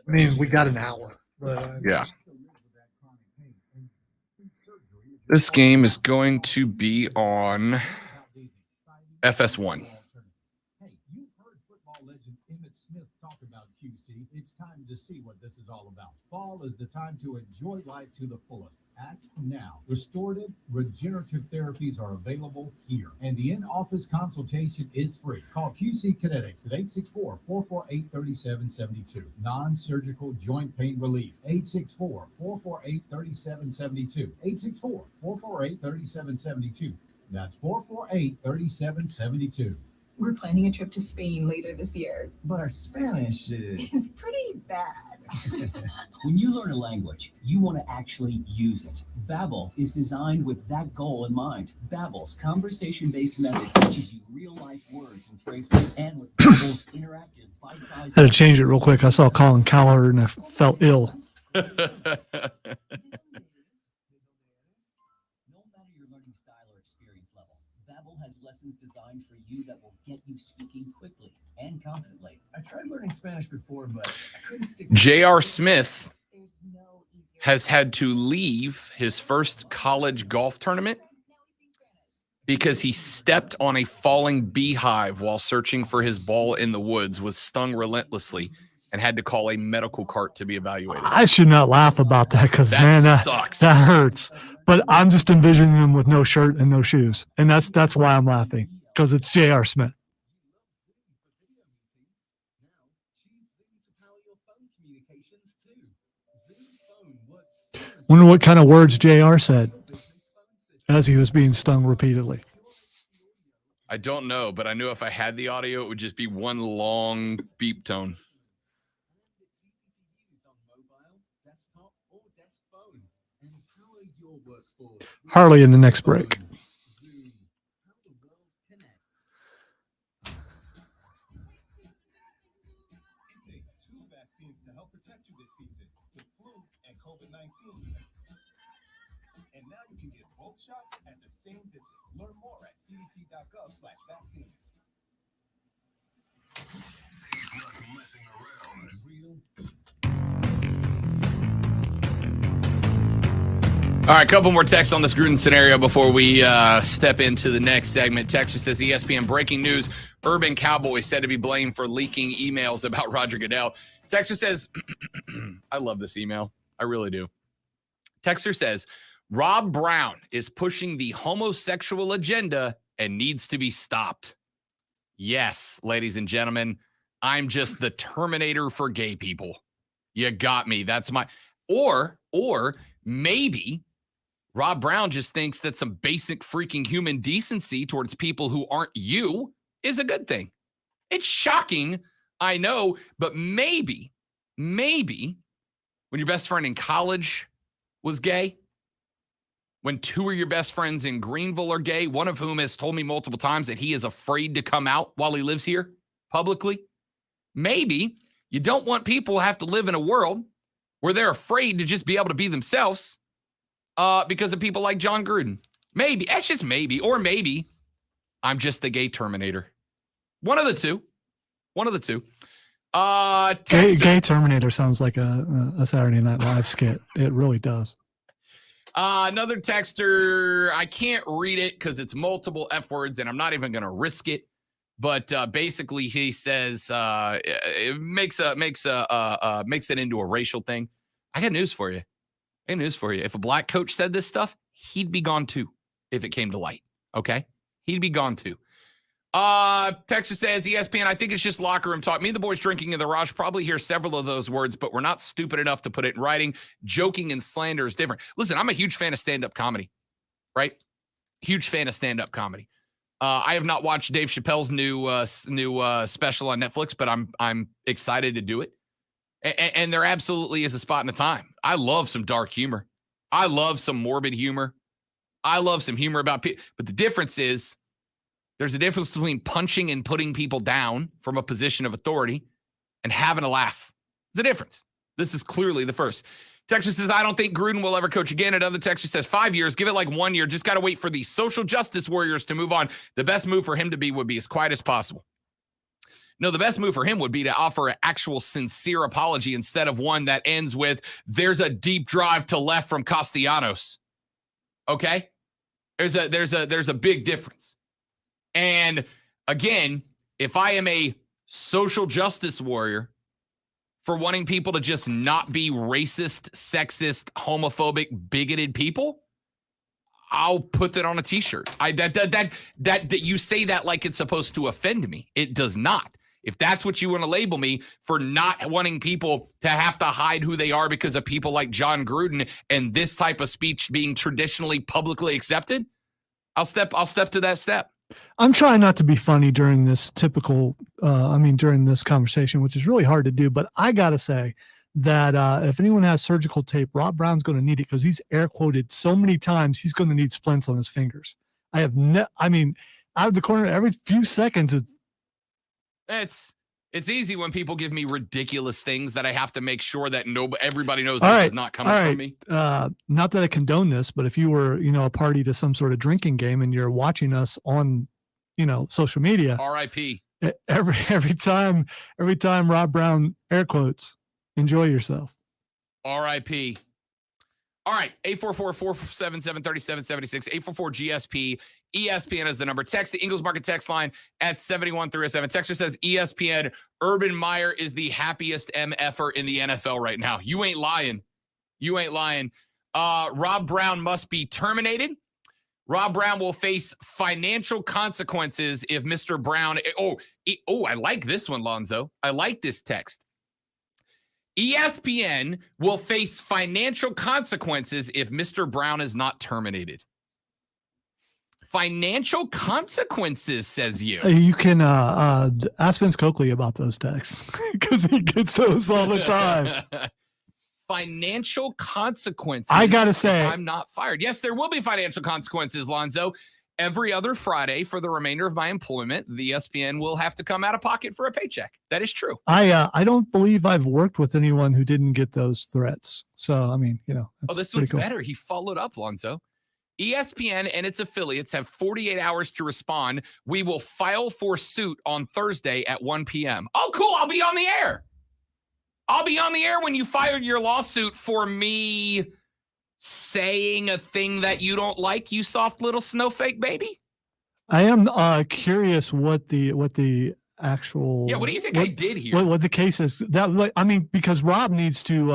mean, we got an hour. But Yeah. This game is going to be on FS1. QC, it's time to see what this is all about. Fall is the time to enjoy life to the fullest. Act now. Restorative, regenerative therapies are available here, and the in-office consultation is free. Call QC Kinetics at 864-448-3772. Non-surgical joint pain relief. 864-448-3772. 864-448-3772. That's 448-3772. We're planning a trip to Spain later this year. But our Spanish is pretty bad. When you learn a language, you want to actually use it. Babbel is designed with that goal in mind. Babbel's conversation-based method teaches you real-life words and phrases, and with Babbel's interactive, bite-sized... I had to change it real quick. I saw Colin Cowherd and I felt ill. No matter your learning style or experience level, Babbel has lessons designed for you that will get you speaking quickly and confidently. I tried learning Spanish before, but I couldn't stick. J.R. Smith has had to leave his first college golf tournament because he stepped on a falling beehive while searching for his ball in the woods, was stung relentlessly, and had to call a medical cart to be evaluated. I should not laugh about that because, man, that sucks. That hurts. But I'm just envisioning him with no shirt and no shoes. And that's why I'm laughing, because it's J.R. Smith. Wonder what kind of words JR said as he was being stung repeatedly. I don't know, but I knew if I had the audio, it would just be one long beep tone. Harley in the next break. And now you can get both shots at the same visit. Learn more at cdc.gov/vaccines. He's not messing around. All right, a couple more texts on this Gruden scenario before we step into the next segment. Texture says ESPN breaking news: Urban Cowboy said to be blamed for leaking emails about Roger Goodell. Texture says, I love this email. I really do. Texture says, Rob Brown is pushing the homosexual agenda and needs to be stopped. Yes, ladies and gentlemen, I'm just the Terminator for gay people. You got me. That's my, or maybe Rob Brown just thinks that some basic freaking human decency towards people who aren't you is a good thing. It's shocking, I know, but maybe when your best friend in college was gay, when two of your best friends in Greenville are gay, one of whom has told me multiple times that he is afraid to come out while he lives here publicly, maybe you don't want people to have to live in a world where they're afraid to just be able to be themselves because of people like John Gruden. Maybe. That's just maybe. Or maybe I'm just the gay Terminator. One of the two. Gay Terminator sounds like a Saturday Night Live skit. It really does. Another texter, I can't read it because it's multiple F words, and I'm not even going to risk it. But basically, he says it makes it into a racial thing. I got news for you. If a black coach said this stuff, he'd be gone too. If it came to light, okay, he'd be gone too. Texas says ESPN, I think it's just locker room talk. Me and the boys drinking in the Raj probably hear several of those words, but we're not stupid enough to put it in writing. Joking and slander is different. Listen, I'm a huge fan of stand-up comedy, right? Huge fan of stand-up comedy. I have not watched Dave Chappelle's new special on Netflix, but I'm excited to do it. And there absolutely is a spot in a time. I love some dark humor. I love some morbid humor. I love some humor about people. But the difference is, there's a difference between punching and putting people down from a position of authority and having a laugh. There's a difference. This is clearly the first. Texas says, I don't think Gruden will ever coach again. Another Texas says 5 years. Give it like 1 year. Just got to wait for the social justice warriors to move on. The best move for him would be as quiet as possible. No, the best move for him would be to offer an actual sincere apology instead of one that ends with, there's a deep drive to left from Castellanos. Okay? There's a big difference. And again, if I am a social justice warrior for wanting people to just not be racist, sexist, homophobic, bigoted people, I'll put that on a t-shirt. That you say that like it's supposed to offend me. It does not. If that's what you want to label me for, not wanting people to have to hide who they are because of people like John Gruden and this type of speech being traditionally publicly accepted, I'll step to that step. I'm trying not to be funny during this during this conversation, which is really hard to do. But I got to say that if anyone has surgical tape, Rob Brown's going to need it because he's air quoted so many times he's going to need splints on his fingers. Out of the corner every few seconds. It's easy when people give me ridiculous things that I have to make sure that everybody knows this is not coming from me. Not that I condone this, but if you were, a party to some sort of drinking game and you're watching us on, social media, R.I.P. Every time Rob Brown air quotes, enjoy yourself. R.I.P. All right, 844-477-3776, 844-GSP. ESPN is the number. Text the Ingles Market text line at 71307. Texter says ESPN, Urban Meyer is the happiest MFer in the NFL right now. You ain't lying. Rob Brown must be terminated. Rob Brown will face financial consequences if Mr. Brown. I like this one, Lonzo. I like this text. ESPN will face financial consequences if Mr. Brown is not terminated. Financial consequences, says you. You can ask Vince Coakley about those texts because he gets those all the time. financial consequences. I gotta say, if I'm not fired. Yes, there will be financial consequences, Lonzo. Every other Friday for the remainder of my employment, the ESPN will have to come out of pocket for a paycheck. That is true. I don't believe I've worked with anyone who didn't get those threats. So, I mean, that's this pretty one's cool. better. He followed up, Lonzo. ESPN and its affiliates have 48 hours to respond. We will file for suit on Thursday at 1 p.m. Oh, cool. I'll be on the air. I'll be on the air when you filed your lawsuit for me saying a thing that you don't like, you soft little snowflake baby. I am curious what the actual what do you think I did here? What the case is? Because Rob needs to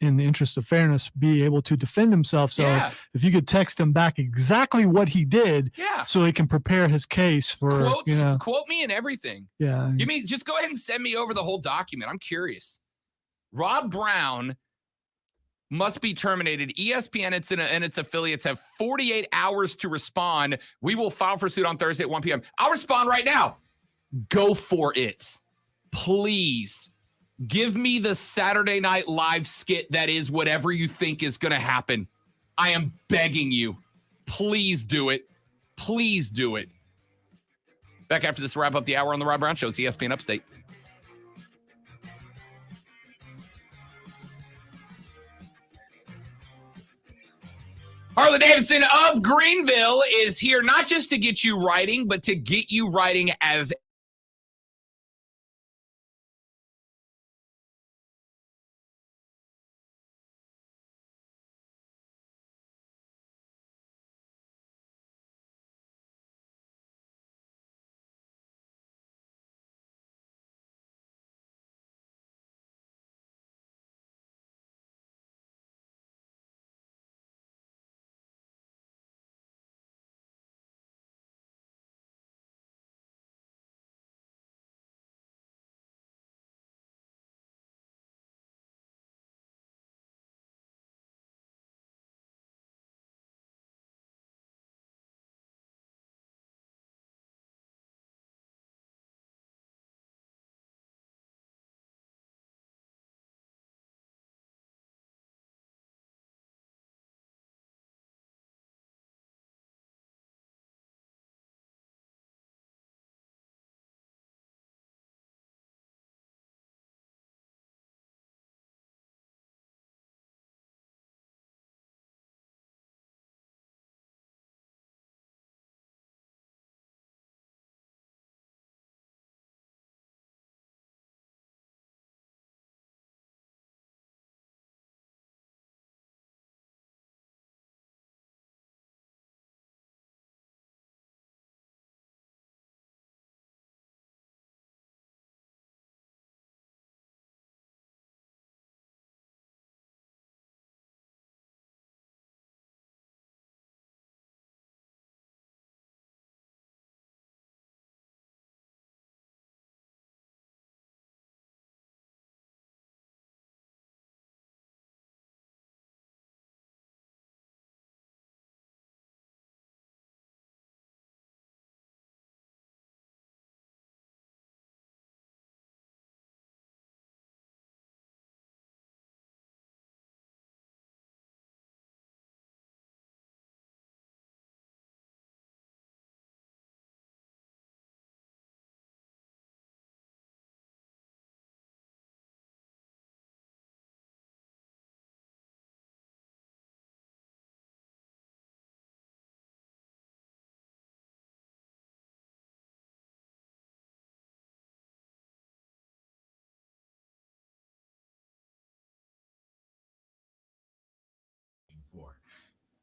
in the interest of fairness, be able to defend himself. So if you could text him back exactly what he did, so he can prepare his case for quote me and everything. Yeah. Just go ahead and send me over the whole document. I'm curious. Rob Brown must be terminated. ESPN and its affiliates have 48 hours to respond. We will file for suit on Thursday at 1 p.m. I'll respond right now. Go for it. Please give me the Saturday Night Live skit that is whatever you think is going to happen. I am begging you. Please do it. Please do it. Back after this, wrap up the hour on the Rob Brown Show. It's ESPN Upstate. Harley Davidson of Greenville is here not just to get you writing, but to get you writing as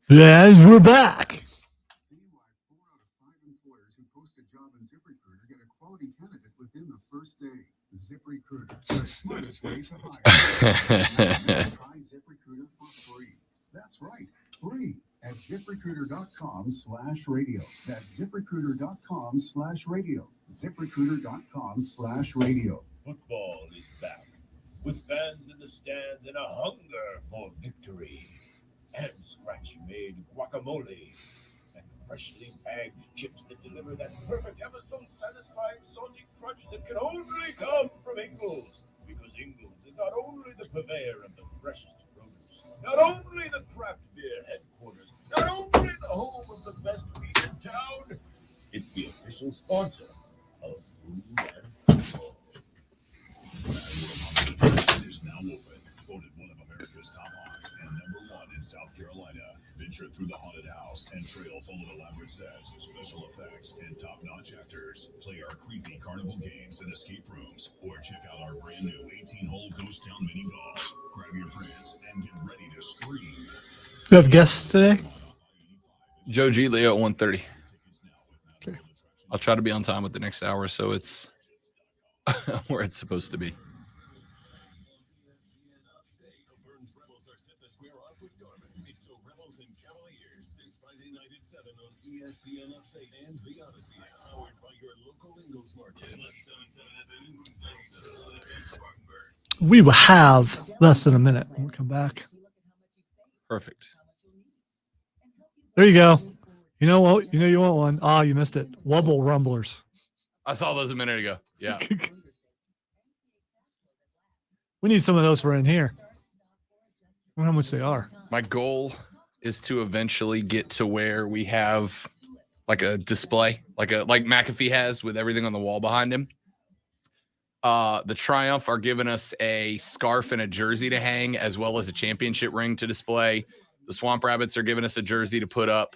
Yes, we're back. See why 4 out of 5 employers who post a job in ZipRecruiter get a quality candidate within the first day. ZipRecruiter, the smartest way to hire. Try ZipRecruiter for free. That's right, free at ZipRecruiter.com/radio. That's ZipRecruiter.com/radio. ZipRecruiter.com/radio. Football is back, with fans in the stands and a hunger for victory. And scratch-made guacamole and freshly bagged chips that deliver that perfect, ever so satisfying salty crunch that can only come from Ingles. Because Ingles is not only the purveyor of the freshest produce. Not only the craft beer headquarters, not only the home of the best beer in town, it's the official sponsor of Food and People. Is now open. Voted one of America's top haunts and #1 in South Carolina. Venture through the haunted house and trail full of elaborate sets, special effects, and top-notch actors. Play our creepy carnival games and escape rooms, or check out our brand new 18-hole Ghost Town mini golf. Grab your friends and get ready to scream. You have guests today? Joe G. Leo at 1:30. Okay. I'll try to be on time with the next hour, so it's where it's supposed to be. ESPN Upstate and the Odyssey, powered by your local Ingles Market. We will have less than a minute when we come back. Perfect. There you go. You know what? You know you want one. Oh, you missed it. Wubble Rumblers. I saw those a minute ago. Yeah. We need some of those for in here. I wonder how much they are. My goal is to eventually get to where we have like a display, like McAfee has with everything on the wall behind him. The Triumph are giving us a scarf and a jersey to hang, as well as a championship ring to display. The Swamp Rabbits are giving us a jersey to put up.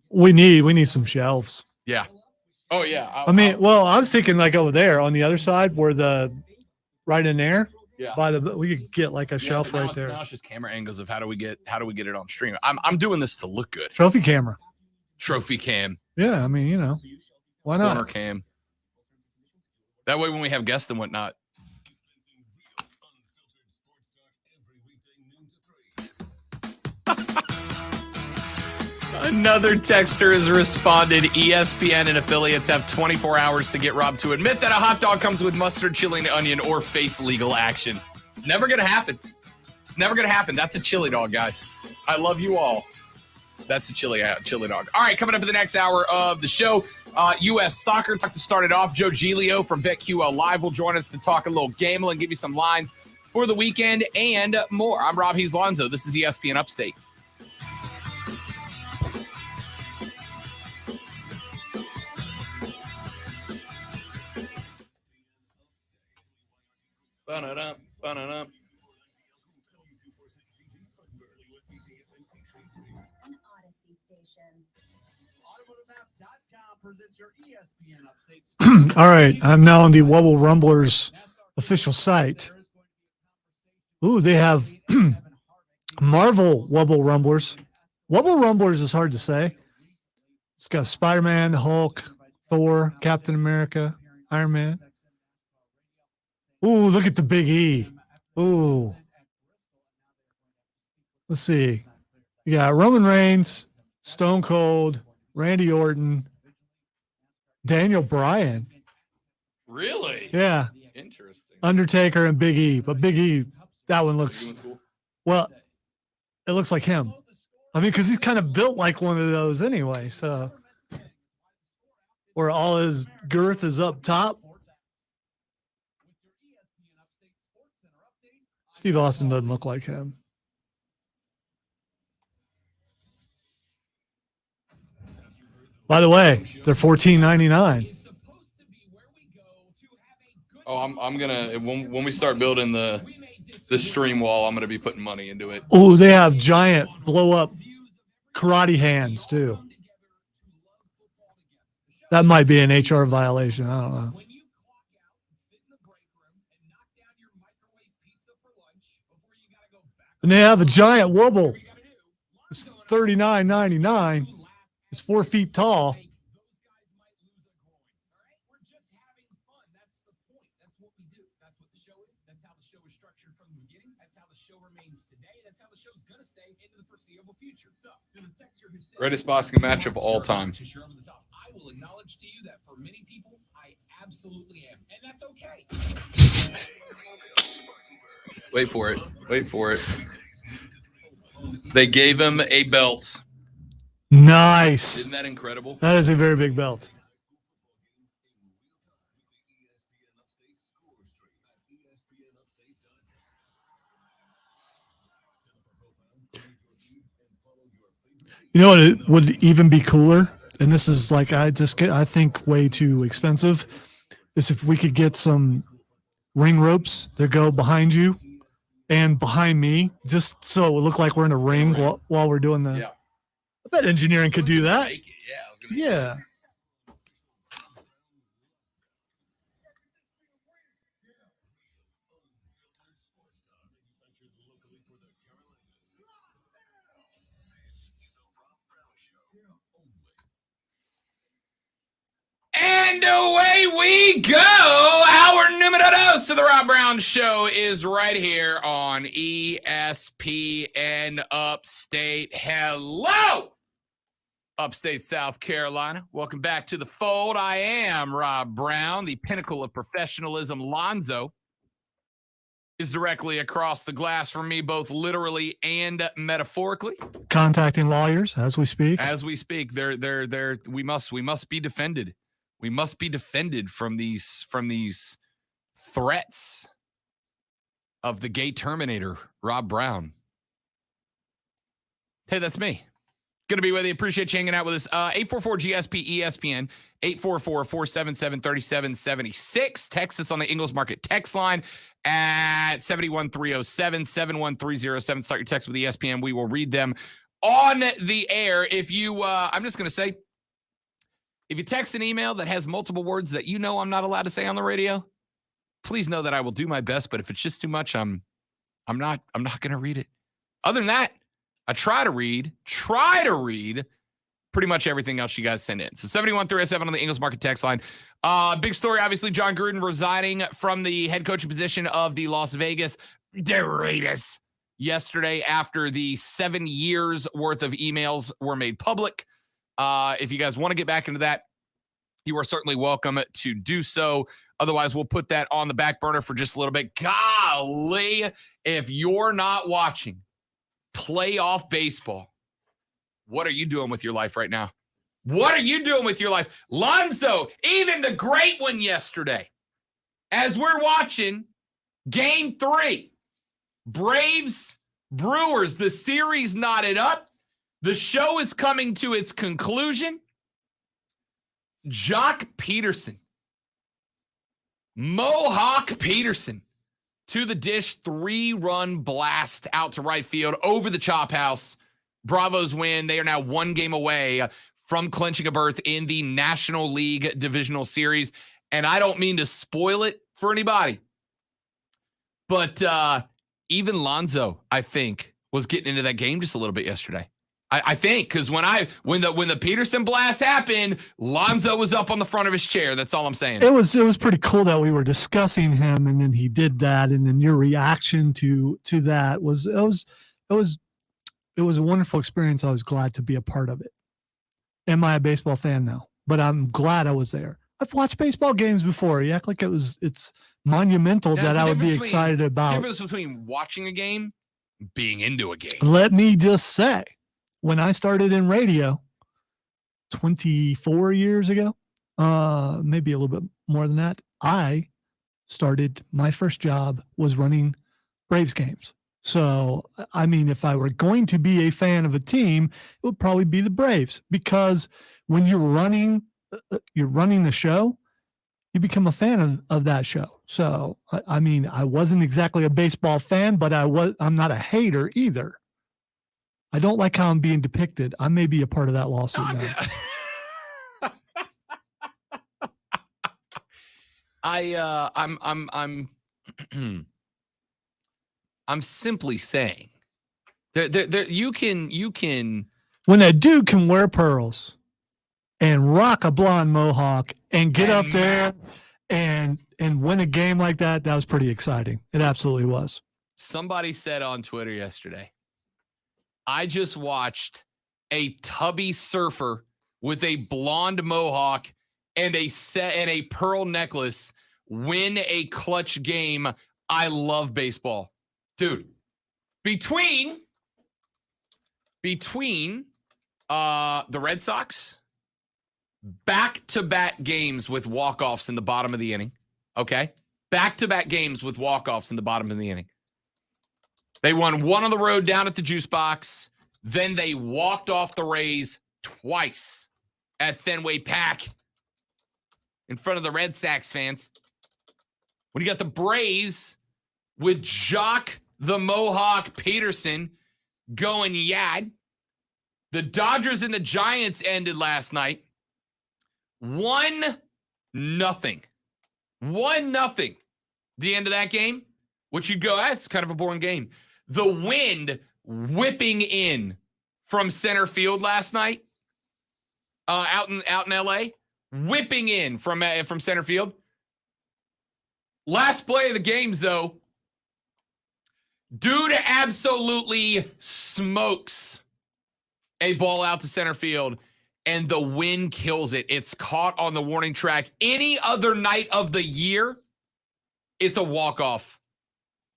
We need some shelves. Yeah. Oh yeah. I was thinking like over there on the other side where right in there. Yeah. We could get like a shelf right there. Now it's just camera angles of how do we get it on stream. I'm doing this to look good. Trophy camera. Trophy cam. Yeah, I mean, why not? Corner cam. That way when we have guests and whatnot. Another texter has responded. ESPN and affiliates have 24 hours to get Rob to admit that a hot dog comes with mustard, chili, and onion or face legal action. It's never going to happen. It's never going to happen. That's a chili dog, guys. I love you all. That's a chili dog. All right, coming up in the next hour of the show, U.S. soccer. To start it off, Joe Giglio from BetQL Live will join us to talk a little gambling, give you some lines for the weekend and more. I'm Rob Lonzo. This is ESPN Upstate. Ba-da-da, ba-da-da. An Odyssey station. All right, I'm now on the Wubble Rumblers official site. Ooh, they have Marvel Wubble Rumblers. Wubble Rumblers is hard to say. It's got Spider-Man, Hulk, Thor, Captain America, Iron Man. Ooh, look at the Big E. Ooh. Let's see. You got Roman Reigns, Stone Cold, Randy Orton, Daniel Bryan. Really? Yeah. Interesting. Undertaker and Big E. But Big E, that one looks, well, it looks like him. I mean, because he's kind of built like one of those anyway. So, where all his girth is up top. Steve Austin doesn't look like him. By the way, they're $14.99. Oh, I'm gonna when we start building the stream wall, I'm gonna be putting money into it. Oh, they have giant blow up karate hands too. That might be an HR violation. I don't know. And they have a giant Wubble. It's $39.99. It's 4 feet tall. Greatest boxing match of all time. I will acknowledge to you that for many people, I absolutely am. And that's okay. Wait for it. Wait for it. They gave him a belt. Nice. Isn't that incredible? That is a very big belt. You know what? It would even be cooler, and this is like I think way too expensive. Is if we could get some ring ropes that go behind you and behind me, just so it would look like we're in a ring while we're doing the. Yeah. I bet engineering could do that. Yeah. And away we go. Our numero dos of the Rob Brown Show is right here on ESPN Upstate. Hello, Upstate South Carolina. Welcome back to the fold. I am Rob Brown, the pinnacle of professionalism. Lonzo is directly across the glass from me, both literally and metaphorically. Contacting lawyers as we speak. As we speak, we must be defended. We must be defended from these threats of the gay Terminator, Rob Brown. Hey, that's me. Good to be with you. Appreciate you hanging out with us. 844-GSP-ESPN, 844-477-3776. Text us on the Ingles Market text line at 71307, 71307. Start your text with ESPN. We will read them on the air. If you, I'm just going to say, if you text an email that has multiple words that you know I'm not allowed to say on the radio, please know that I will do my best. But if it's just too much, I'm not going to read it. Other than that, I try to read pretty much everything else you guys send in. So 71307 on the Ingles Market text line. Big story, obviously, John Gruden resigning from the head coaching position of the Las Vegas Raiders yesterday after the 7 years worth of emails were made public. If you guys want to get back into that, you are certainly welcome to do so. Otherwise, we'll put that on the back burner for just a little bit. Golly, if you're not watching playoff baseball, what are you doing with your life right now? What are you doing with your life? Lonzo, even the great one yesterday, as we're watching Game 3, Braves, Brewers, the series knotted up. The show is coming to its conclusion. Jock Peterson, Mohawk Peterson, to the dish, 3-run blast out to right field over the chop house. Bravos win. They are now 1 game away from clinching a berth in the National League Divisional Series. And I don't mean to spoil it for anybody, but even Lonzo, I think, was getting into that game just a little bit yesterday. I think because when the Peterson blast happened, Lonzo was up on the front of his chair. That's all I'm saying. It was pretty cool that we were discussing him, and then he did that, and then your reaction to that was a wonderful experience. I was glad to be a part of it. Am I a baseball fan now? But I'm glad I was there. I've watched baseball games before. You act like it's monumental that I would be excited about. Difference between watching a game, being into a game. Let me just say, when I started in radio 24 years ago, maybe a little bit more than that, my first job was running Braves games. So, I mean, if I were going to be a fan of a team, it would probably be the Braves, because when you're running the show, you become a fan of that show. So, I mean, I wasn't exactly a baseball fan, but I'm not a hater either. I don't like how I'm being depicted. I may be a part of that lawsuit now. I'm simply saying there you can when a dude can wear pearls and rock a blonde mohawk and get up there and win a game like that, that was pretty exciting. It absolutely was. Somebody said on Twitter yesterday, I just watched a tubby surfer with a blonde mohawk and a pearl necklace win a clutch game. I love baseball. Dude, between the Red Sox, back-to-back games with walk-offs in the bottom of the inning, okay? Back-to-back games with walk-offs in the bottom of the inning. They won one on the road down at the Juice Box, Then they walked off the Rays twice at Fenway Park in front of the Red Sox fans. When you got the Braves with Jock the Mohawk Peterson going yad. The Dodgers and the Giants ended last night. 1-0. 1-0. The end of that game, which you'd go, that's kind of a boring game. The wind whipping in from center field last night, out in LA, whipping in from center field. Last play of the game, though, dude absolutely smokes a ball out to center field, and the wind kills it. It's caught on the warning track. Any other night of the year, it's a walk-off.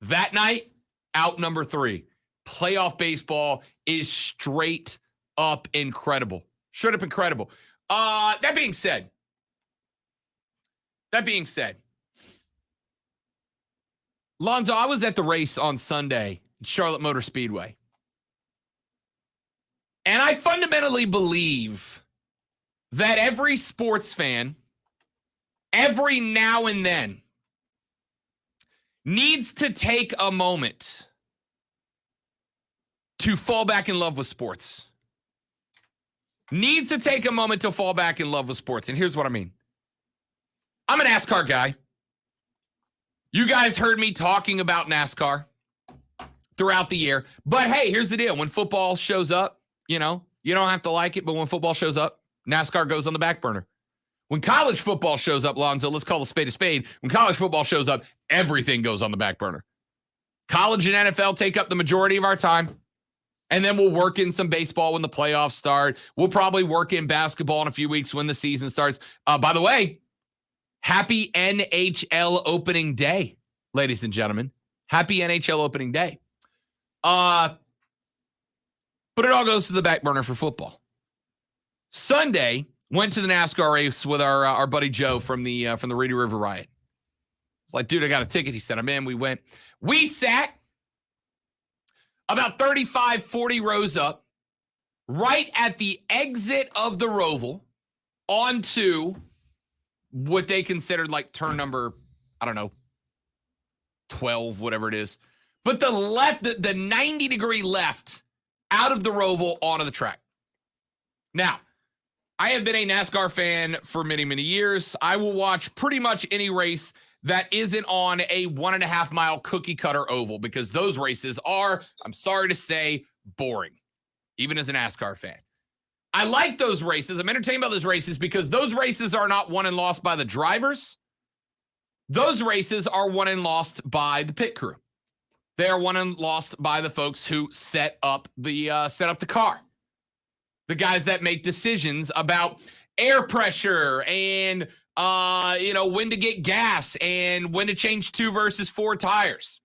That night, out number 3. Playoff baseball is straight up incredible. Straight up incredible. That being said, Lonzo, I was at the race on Sunday at Charlotte Motor Speedway. And I fundamentally believe that every sports fan, every now and then, needs to take a moment to fall back in love with sports. Needs to take a moment to fall back in love with sports. And here's what I mean. I'm a NASCAR guy. You guys heard me talking about NASCAR throughout the year. But hey, here's the deal. When football shows up, you know, you don't have to like it, but when football shows up, NASCAR goes on the back burner. When college football shows up, Lonzo, let's call a spade a spade. When college football shows up, everything goes on the back burner. College and NFL take up the majority of our time. And then we'll work in some baseball when the playoffs start. We'll probably work in basketball in a few weeks when the season starts. By the way, happy NHL opening day, ladies and gentlemen. Happy NHL opening day. But it all goes to the back burner for football. Sunday, went to the NASCAR race with our buddy Joe from the Reedy River Riot. It's like, dude, I got a ticket. He said, I'm in. We went. We sat about 35, 40 rows up, right at the exit of the Roval, onto what they considered like turn number, I don't know, 12, whatever it is. But the left, the 90-degree left out of the Roval onto the track. Now, I have been a NASCAR fan for many, many years. I will watch pretty much any race that isn't on a 1.5-mile cookie cutter oval, because those races are, I'm sorry to say, boring, even as a NASCAR fan. I like those races. I'm entertained by those races because those races are not won and lost by the drivers. Those races are won and lost by the pit crew. They are won and lost by the folks who set up the car. The guys that make decisions about air pressure and when to get gas and when to change 2 versus 4 tires.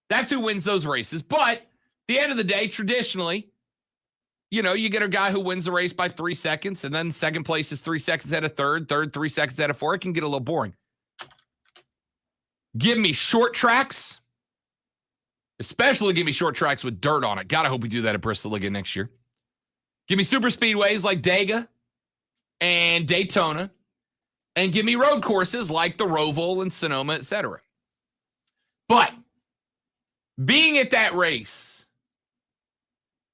That's who wins those races. But at the end of the day, traditionally, you get a guy who wins the race by 3 seconds, and then second place is 3 seconds at a third 3 seconds at a 4. It can get a little boring. Give me short tracks, especially give me short tracks with dirt on it. God, I hope we do that at Bristol again next year. Give me super speedways like Dega and Daytona, and give me road courses like the Roval and Sonoma, etc. But being at that race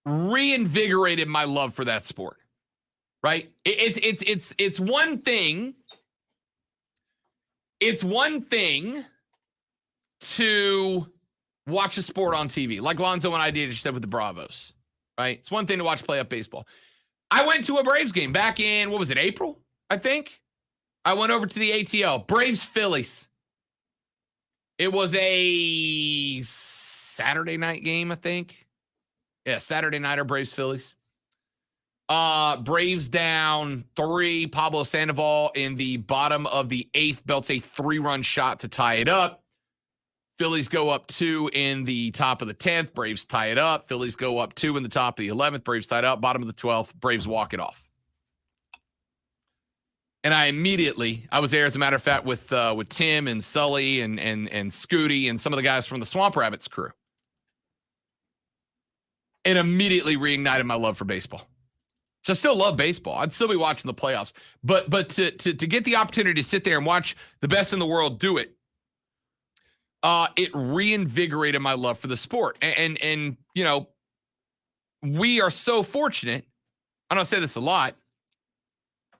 reinvigorated my love for that sport, right? It's one thing. It's one thing to watch a sport on TV, like Lonzo and I did just said with the Bravos, right? It's one thing to watch playoff baseball. I went to a Braves game back in, April, I think? I went over to the ATL, Braves-Phillies. It was a Saturday night game, I think. Yeah, Saturday nighter, Braves-Phillies. Braves down 3. Pablo Sandoval in the bottom of the 8th belts a 3-run shot to tie it up. Phillies go up 2 in the top of the 10th. Braves tie it up. Phillies go up 2 in the top of the 11th. Braves tie it up. Bottom of the 12th. Braves walk it off. And I was there, as a matter of fact, with Tim and Sully and Scooty and some of the guys from the Swamp Rabbits crew. and immediately reignited my love for baseball. So I still love baseball. I'd still be watching the playoffs. But to get the opportunity to sit there and watch the best in the world do it, it reinvigorated my love for the sport. And you know, we are so fortunate. I don't say this a lot.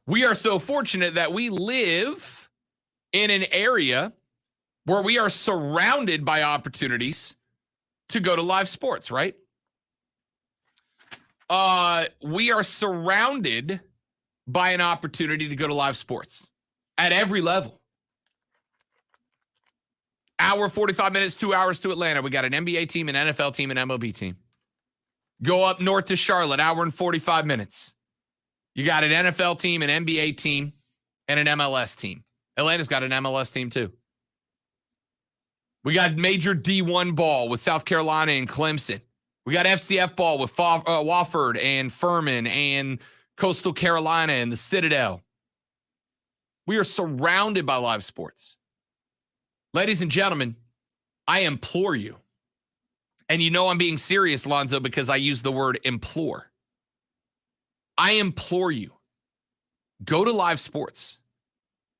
We are so fortunate that we live in an area where we are surrounded by opportunities to go to live sports, right? We are surrounded by an opportunity to go to live sports at every level. Hour, 45 minutes, 2 hours to Atlanta. We got an NBA team, an NFL team, an MLB team. Go up north to Charlotte, hour and 45 minutes. You got an NFL team, an NBA team, and an MLS team. Atlanta's got an MLS team too. We got major D1 ball with South Carolina and Clemson. We got FCF ball with Wofford and Furman and Coastal Carolina and the Citadel. We are surrounded by live sports. Ladies and gentlemen, I implore you, and you know I'm being serious, Lonzo, because I use the word implore. I implore you, go to live sports.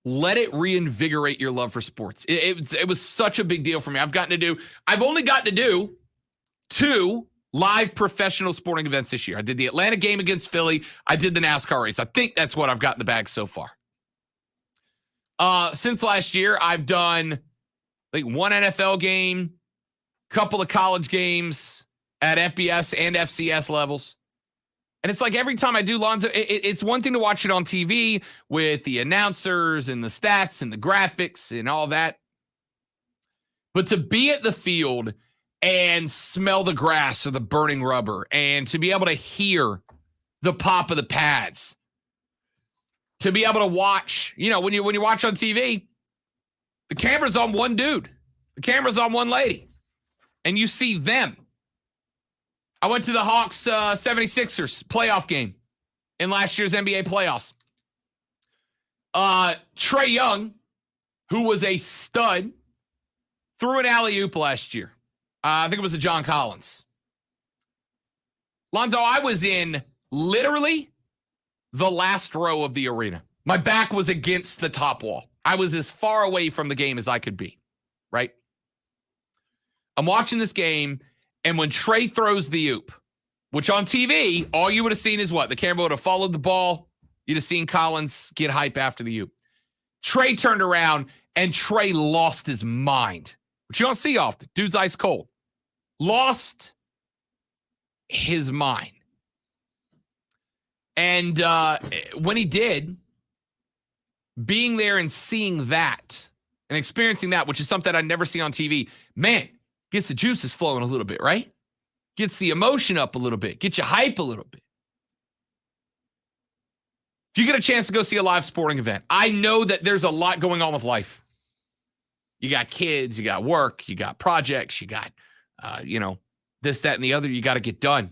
Let it reinvigorate your love for sports. It was such a big deal for me. I've only gotten to do 2 live professional sporting events this year. I did the Atlanta game against Philly. I did the NASCAR race. I think that's what I've got in the bag so far. Since last year, I've done like 1 NFL game, couple of college games at FBS and FCS levels. And it's like every time I do, Lonzo, it's one thing to watch it on TV with the announcers and the stats and the graphics and all that. But to be at the field and smell the grass or the burning rubber and to be able to hear the pop of the pads, to be able to watch, you know, when you watch on TV, the camera's on one dude, the camera's on one lady, and you see them. I went to the Hawks 76ers playoff game in last year's NBA playoffs. Trae Young, who was a stud, threw an alley-oop last year. I think it was a John Collins. Lonzo, I was in literally the last row of the arena. My back was against the top wall. I was as far away from the game as I could be, right? I'm watching this game, and when Trae throws the oop, which on TV, all you would have seen is what? The camera would have followed the ball. You'd have seen Collins get hype after the oop. Trae turned around, and Trae lost his mind, which you don't see often. Dude's ice cold. Lost his mind. And when he did, being there and seeing that and experiencing that, which is something I never see on TV, man, gets the juices flowing a little bit, right? Gets the emotion up a little bit. Gets you hype a little bit. If you get a chance to go see a live sporting event, I know that there's a lot going on with life. You got kids, you got work, you got projects, you got, this, that, and the other you got to get done.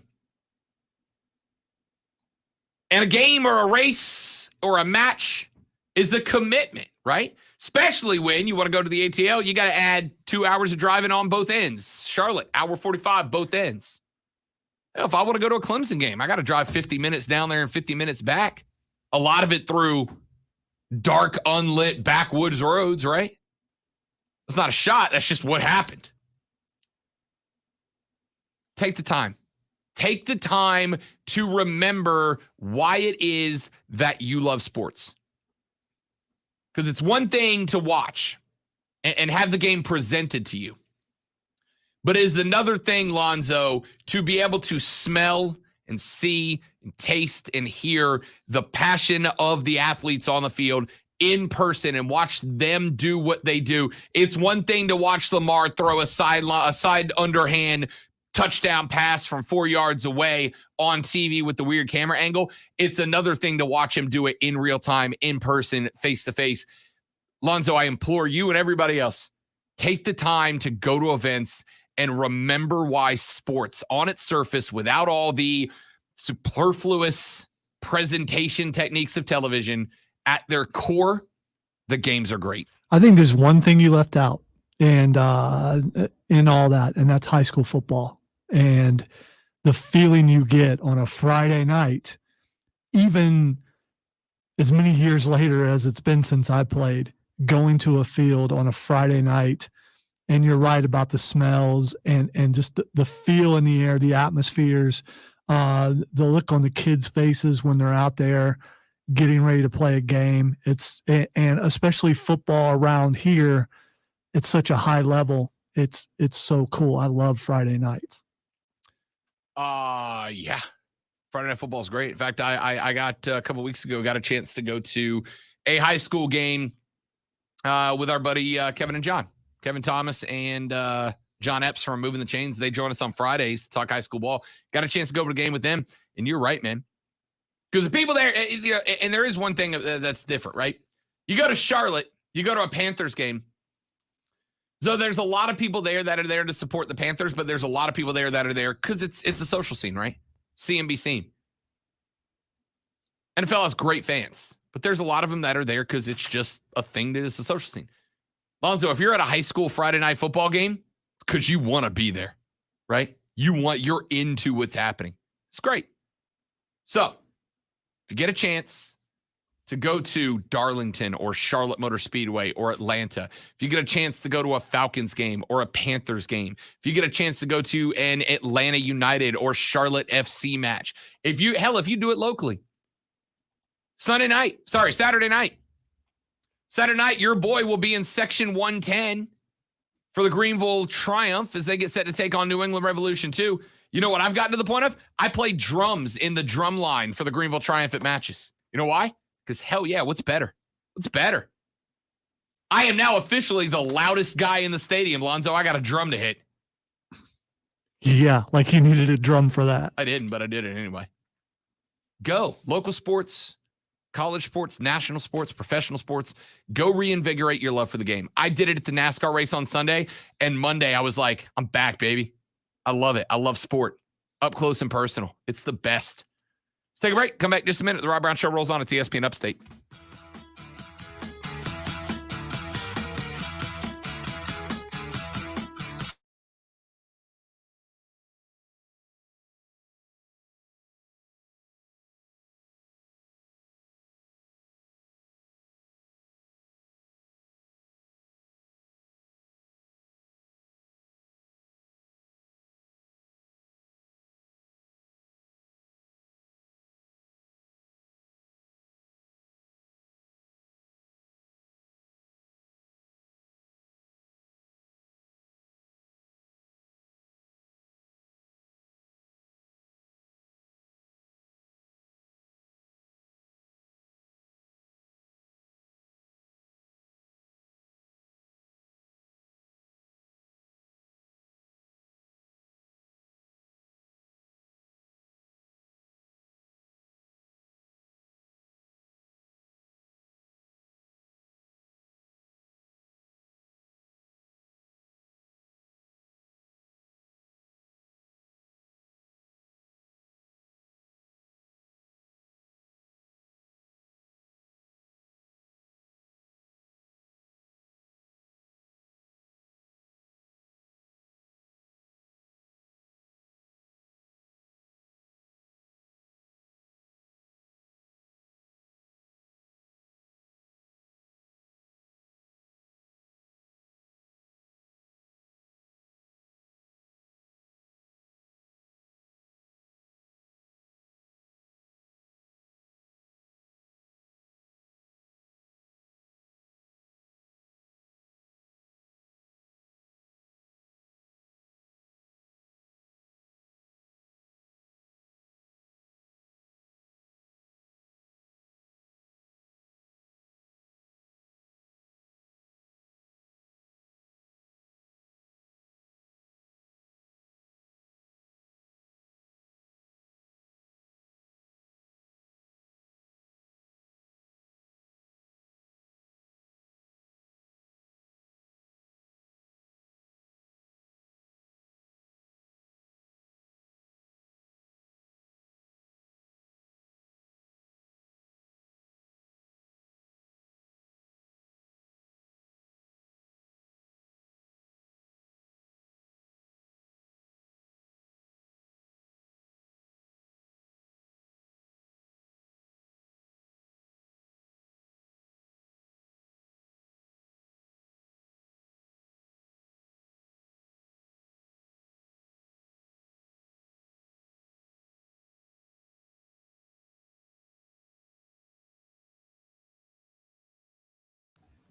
And a game or a race or a match is a commitment, right? Especially when you want to go to the ATL, you got to add 2 hours of driving on both ends. Charlotte, hour 45, both ends. Hell, if I want to go to a Clemson game, I got to drive 50 minutes down there and 50 minutes back. A lot of it through dark, unlit backwoods roads, right? It's not a shot. That's just what happened. Take the time. Take the time to remember why it is that you love sports. Because it's one thing to watch and have the game presented to you. But it is another thing, Lonzo, to be able to smell and see and taste and hear the passion of the athletes on the field in person and watch them do what they do. It's one thing to watch Lamar throw a side underhand touchdown pass from 4 yards away on TV with the weird camera angle. It's another thing to watch him do it in real time, in person, face to face. Lonzo, I implore you and everybody else, take the time to go to events and remember why sports on its surface, without all the superfluous presentation techniques of television, at their core, the games are great. I think there's one thing you left out and in all that, and that's high school football. And the feeling you get on a Friday night, even as many years later as it's been since I played, going to a field on a Friday night, and you're right about the smells and just the feel in the air, the atmospheres, the look on the kids' faces when they're out there getting ready to play a game. And especially football around here, it's such a high level. It's so cool. I love Friday nights. Yeah. Friday Night Football is great. In fact, I got a couple weeks ago, got a chance to go to a high school game with our buddy Kevin and John. Kevin Thomas and John Epps from Moving the Chains. They joined us on Fridays to talk high school ball. Got a chance to go to a game with them. And you're right, man. Because the people there, and there is one thing that's different, right? You go to Charlotte, you go to a Panthers game. So there's a lot of people there that are there to support the Panthers, but there's a lot of people there that are there because it's a social scene, right? See and be seen. NFL has great fans, but there's a lot of them that are there because it's just a thing that is a social scene. Lonzo, if you're at a high school Friday night football game, it's because you want to be there, right? You're into what's happening. It's great. So if you get a chance to go to Darlington or Charlotte Motor Speedway or Atlanta, if you get a chance to go to a Falcons game or a Panthers game, if you get a chance to go to an Atlanta United or Charlotte FC match, if you do it locally, Saturday night, your boy will be in section 110 for the Greenville Triumph as they get set to take on New England Revolution 2. You know what I've gotten to the point of? I play drums in the drum line for the Greenville Triumph at matches. You know why? Because hell yeah, what's better? What's better? I am now officially the loudest guy in the stadium, Lonzo. I got a drum to hit. Yeah, like you needed a drum for that. I didn't, but I did it anyway. Go. Local sports, college sports, national sports, professional sports. Go reinvigorate your love for the game. I did it at the NASCAR race on Sunday, and Monday I was like, I'm back, baby. I love it. I love sport. Up close and personal. It's the best. Let's take a break. Come back just a minute. The Rob Brown Show rolls on at ESPN Upstate.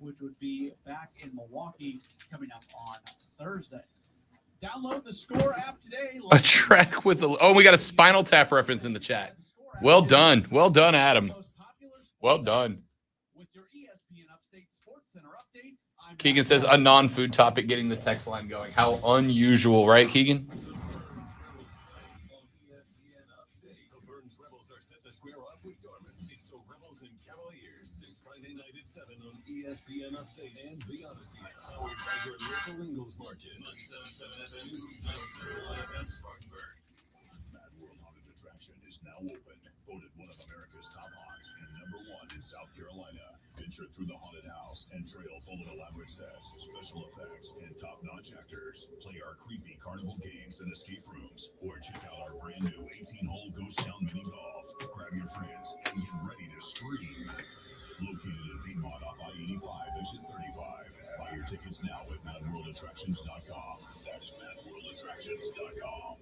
which would be back in Milwaukee coming up on Thursday. Download the Score app today. A track with a... Oh, we got a Spinal Tap reference in the chat. Well done. Well done, Adam. Well done. Keegan says a non-food topic getting the text line going. How unusual, right, Keegan? The Burns Rebels are set to square off with Dortmund. It's the Rebels and Cavaliers this Friday night at 7 on ESPN Upstate and the Odyssey. Powered by your local Ingles Market. Spartanburg. Mad World Haunted Attraction is now open. Voted one of America's top haunts and #1 in South Carolina. Venture through the haunted house and trail full of elaborate sets, special effects, and top-notch actors. Play our creepy carnival games and escape rooms, or check out our brand new 18-hole Ghost Town mini golf. Grab your friends and get ready to scream. Located in Piedmont off I-85, exit 35. Buy your tickets now at madworldattractions.com. That's madworldattractions.com.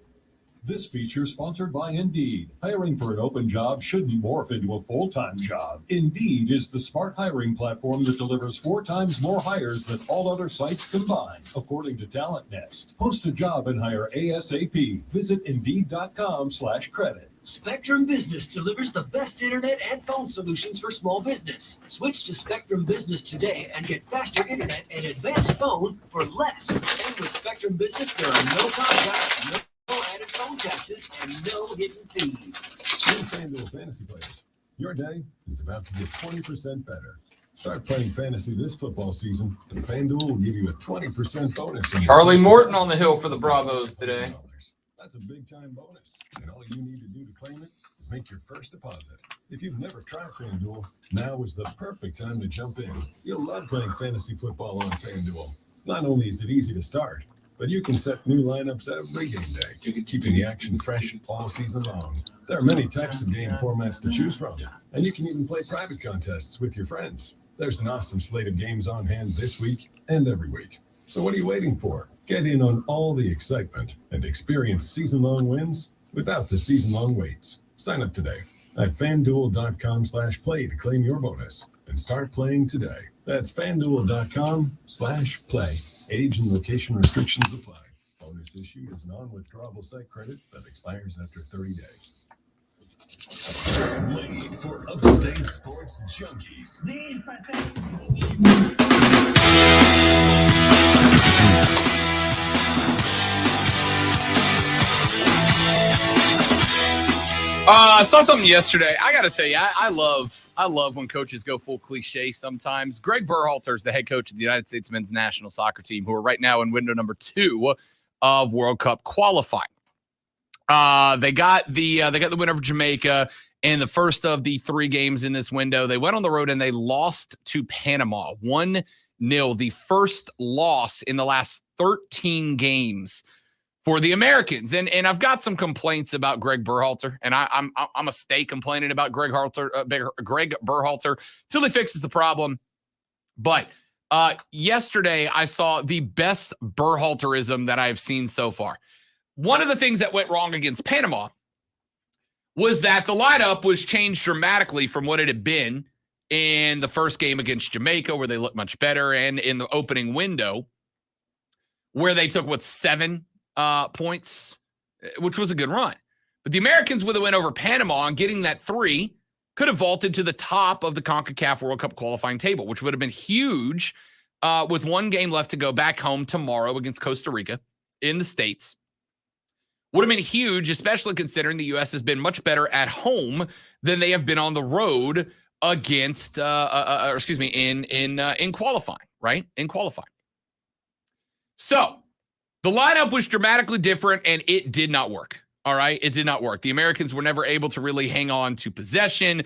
This feature sponsored by Indeed. Hiring for an open job shouldn't morph into a full-time job. Indeed is the smart hiring platform that delivers 4 times more hires than all other sites combined, according to Talent Nest. Post a job and hire ASAP. Visit Indeed.com/credit. Spectrum Business delivers the best internet and phone solutions for small business. Switch to Spectrum Business today and get faster internet and advanced phone for less. And with Spectrum Business, there are no contracts, no added phone taxes, and no hidden fees. New FanDuel fantasy players, your day is about to get 20% better. Start playing fantasy this football season, and FanDuel will give you a 20% bonus. Charlie Morton on the hill for the Bravos today. That's a big-time bonus, and all you need to do to claim it is make your first deposit. If you've never tried FanDuel, now is the perfect time to jump in. You'll love playing fantasy football on FanDuel. Not only is it easy to start, but you can set new lineups every game day, keeping the action fresh all season long. There are many types of game formats to choose from, and you can even play private contests with your friends. There's an awesome slate of games on hand this week and every week. So what are you waiting for? Get in on all the excitement and experience season-long wins without the season-long waits. Sign up today at FanDuel.com/play to claim your bonus and start playing today. That's FanDuel.com/play. Age and location restrictions apply. Bonus issued is non-withdrawable site credit that expires after 30 days. Play for upstate sports junkies. I saw something yesterday. I got to tell you, I love when coaches go full cliche sometimes. Greg Berhalter is the head coach of the United States men's national soccer team, who are right now in window number 2 of World Cup qualifying. They got the win over Jamaica in the first of the 3 games in this window. They went on the road and they lost to Panama 1-0, the first loss in the last 13 games for the Americans. And I've got some complaints about Greg Berhalter, and I'm a stay complaining about Greg Berhalter till he fixes the problem. But yesterday I saw the best Berhalterism that I've seen so far. One of the things that went wrong against Panama was that the lineup was changed dramatically from what it had been in the first game against Jamaica, where they looked much better, and in the opening window, where they took, 7 points, which was a good run. But the Americans, with a win over Panama and getting that 3, could have vaulted to the top of the CONCACAF World Cup qualifying table, which would have been huge with 1 game left to go back home tomorrow against Costa Rica in the States. Would have been huge, especially considering the U.S. has been much better at home than they have been on the road against, in qualifying, right? In qualifying. So the lineup was dramatically different, and it did not work. All right, it did not work. The Americans were never able to really hang on to possession.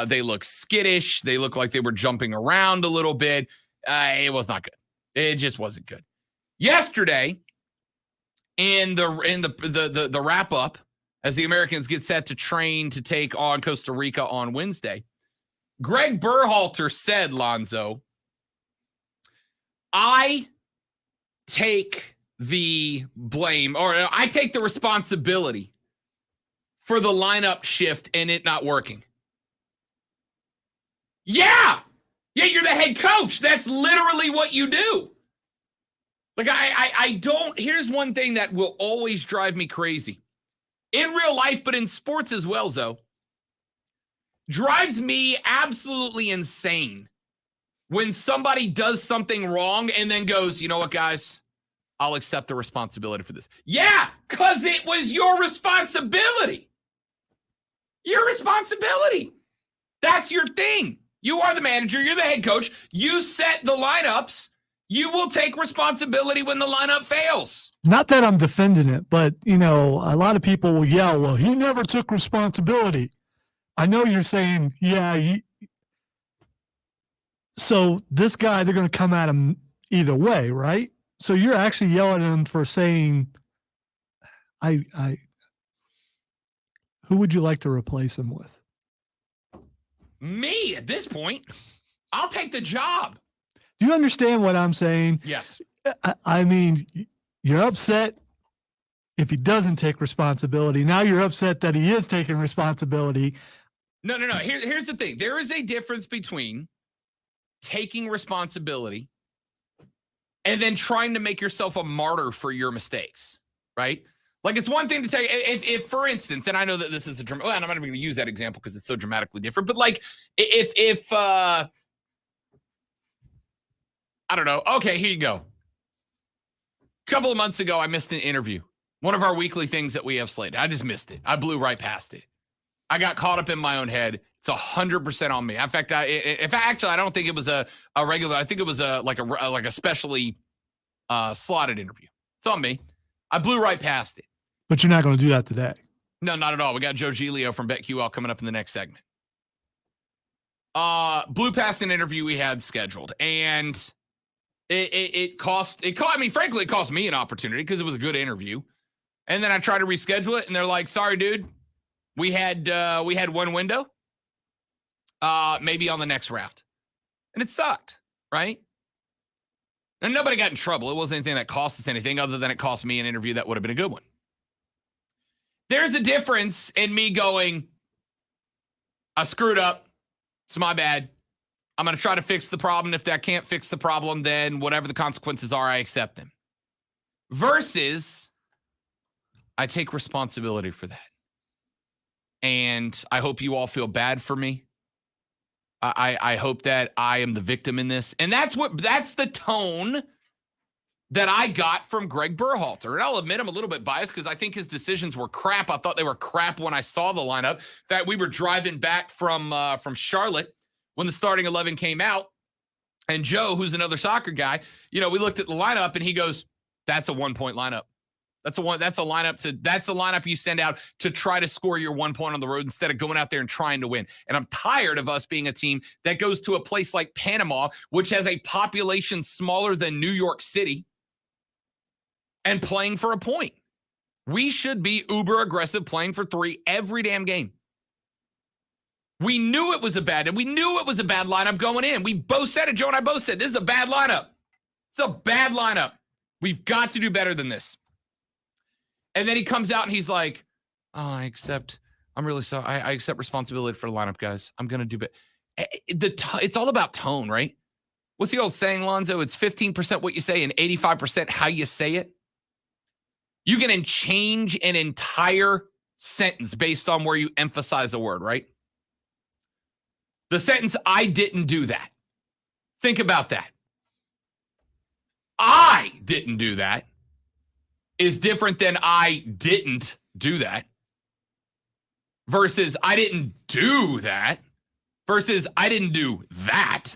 They looked skittish. They looked like they were jumping around a little bit. It was not good. It just wasn't good. Yesterday, in the wrap up, as the Americans get set to train to take on Costa Rica on Wednesday, Greg Berhalter said, Lonzo, I take the blame, or I take the responsibility for the lineup shift and it not working. Yeah, Yeah, you're the head coach. That's literally what you do. Like, I don't. Here's one thing that will always drive me crazy. In real life, but in sports as well, Zoe. Drives me absolutely insane when somebody does something wrong and then goes, you know what, guys? I'll accept the responsibility for this. Yeah, because it was your responsibility. Your responsibility. That's your thing. You are the manager. You're the head coach. You set the lineups. You will take responsibility when the lineup fails. Not that I'm defending it, but, a lot of people will yell, well, he never took responsibility. I know you're saying, yeah. So this guy, they're going to come at him either way, right? So you're actually yelling at him for saying, who would you like to replace him with? Me, at this point, I'll take the job. Do you understand what I'm saying? Yes. I mean, you're upset if he doesn't take responsibility. Now you're upset that he is taking responsibility. No. Here's the thing. There is a difference between taking responsibility and then trying to make yourself a martyr for your mistakes, right? Like, it's one thing to take, if for instance, and I know that this is I'm not even going to use that example because it's so dramatically different, but like, if I don't know. Okay, here you go. A couple of months ago, I missed an interview. One of our weekly things that we have slated. I just missed it. I blew right past it. I got caught up in my own head. It's 100% on me. In fact, I don't think it was a regular. I think it was like a specially slotted interview. It's on me. I blew right past it. But you're not going to do that today. No, not at all. We got Joe Giglio from BetQL coming up in the next segment. Blew past an interview we had scheduled, and it cost me an opportunity because it was a good interview. And then I tried to reschedule it, and they're like, "Sorry, dude, we had one window. Maybe on the next round," and it sucked, right? And nobody got in trouble. It wasn't anything that cost us anything other than it cost me an interview that would have been a good one. There's a difference in me going, I screwed up. It's my bad. I'm going to try to fix the problem. If I can't fix the problem, then whatever the consequences are, I accept them. Versus, I take responsibility for that. And I hope you all feel bad for me. I hope that I am the victim in this. And that's the tone that I got from Greg Berhalter. And I'll admit I'm a little bit biased because I think his decisions were crap. I thought they were crap when I saw the lineup. In fact, we were driving back from Charlotte when the starting 11 came out. And Joe, who's another soccer guy, we looked at the lineup and he goes, that's a 1-point lineup. That's a lineup you send out to try to score your 1 point on the road instead of going out there and trying to win. And I'm tired of us being a team that goes to a place like Panama, which has a population smaller than New York City, and playing for a point. We should be uber aggressive, playing for 3 every damn game. We knew it was a bad lineup going in. We both said it. Joe and I both said, this is a bad lineup. It's a bad lineup. We've got to do better than this. And then he comes out and he's like, I'm really sorry. I accept responsibility for the lineup, guys. I'm going to do better. It's all about tone, right? What's the old saying, Lonzo? It's 15% what you say and 85% how you say it. You can change an entire sentence based on where you emphasize a word, right? The sentence, I didn't do that. Think about that. I didn't do that is different than I didn't do that versus I didn't do that versus I didn't do that.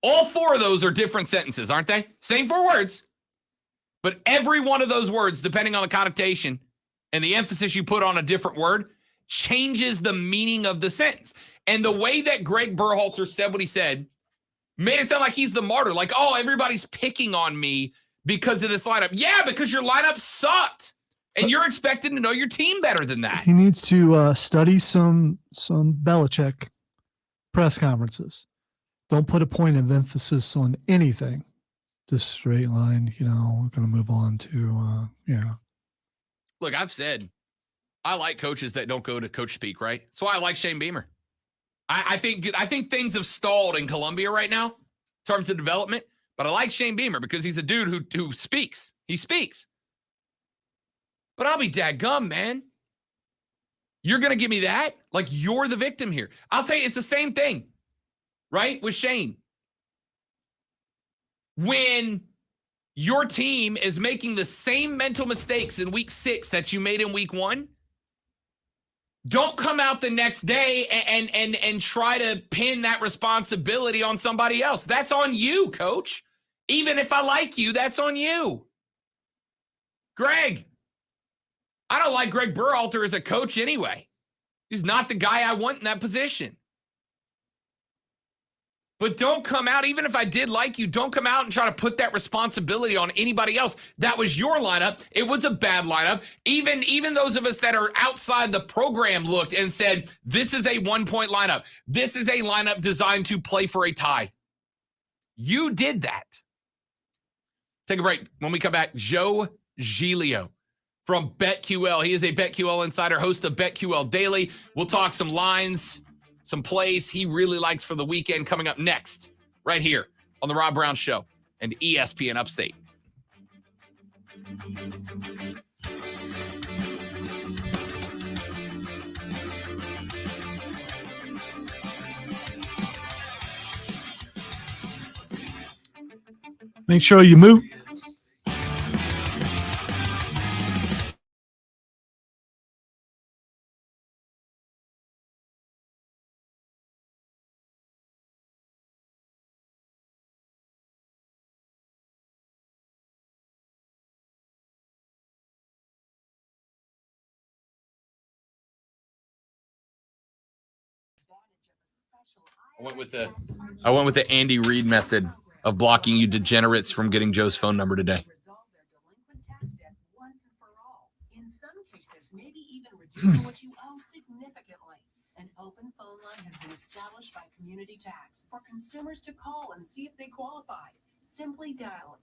All 4 of those are different sentences, aren't they? Same 4 words. But every one of those words, depending on the connotation and the emphasis you put on a different word, changes the meaning of the sentence. And the way that Greg Berhalter said what he said made it sound like he's the martyr. Like, oh, everybody's picking on me because of this lineup. Yeah, because your lineup sucked. And you're expected to know your team better than that. He needs to study some Belichick press conferences. Don't put a point of emphasis on anything. Just straight line, we're going to move on to, Look, I've said I like coaches that don't go to coach speak, right? That's why I like Shane Beamer. I think things have stalled in Columbia right now in terms of development. But I like Shane Beamer because he's a dude who speaks. He speaks. But I'll be dadgum, man. You're going to give me that? Like, you're the victim here. I'll tell you, it's the same thing, right, with Shane. When your team is making the same mental mistakes in week 6 that you made in week 1, don't come out the next day and try to pin that responsibility on somebody else. That's on you, coach. Even if I like you, that's on you. Greg. I don't like Greg Berhalter as a coach anyway. He's not the guy I want in that position. But don't come out, even if I did like you, don't come out and try to put that responsibility on anybody else. That was your lineup. It was a bad lineup. Even those of us that are outside the program looked and said, this is a 1-point lineup. This is a lineup designed to play for a tie. You did that. Take a break. When we come back, Joe Giglio from BetQL. He is a BetQL insider, host of BetQL Daily. We'll talk some lines, some plays he really likes for the weekend coming up next, right here on The Rob Brown Show and ESPN Upstate. Make sure you move. I went with the Andy Reid method of blocking you degenerates from getting Joe's phone number today. In some cases, maybe even reducing what you owe significantly. An open phone line has been established by Community Tax for consumers to call and see if they qualify. Simply dial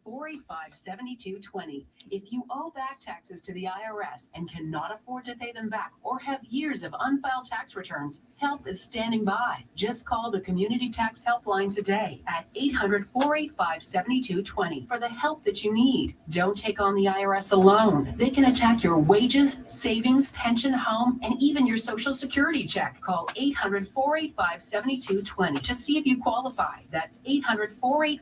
800-485-7220. If you owe back taxes to the IRS and cannot afford to pay them back or have years of unfiled tax returns, help is standing by. Just call the Community Tax Helpline today at 800-485-7220 for the help that you need. Don't take on the IRS alone. They can attack your wages, savings, pension, home, and even your Social Security check. Call 800-485-7220 to see if you qualify. That's 800-485-7220.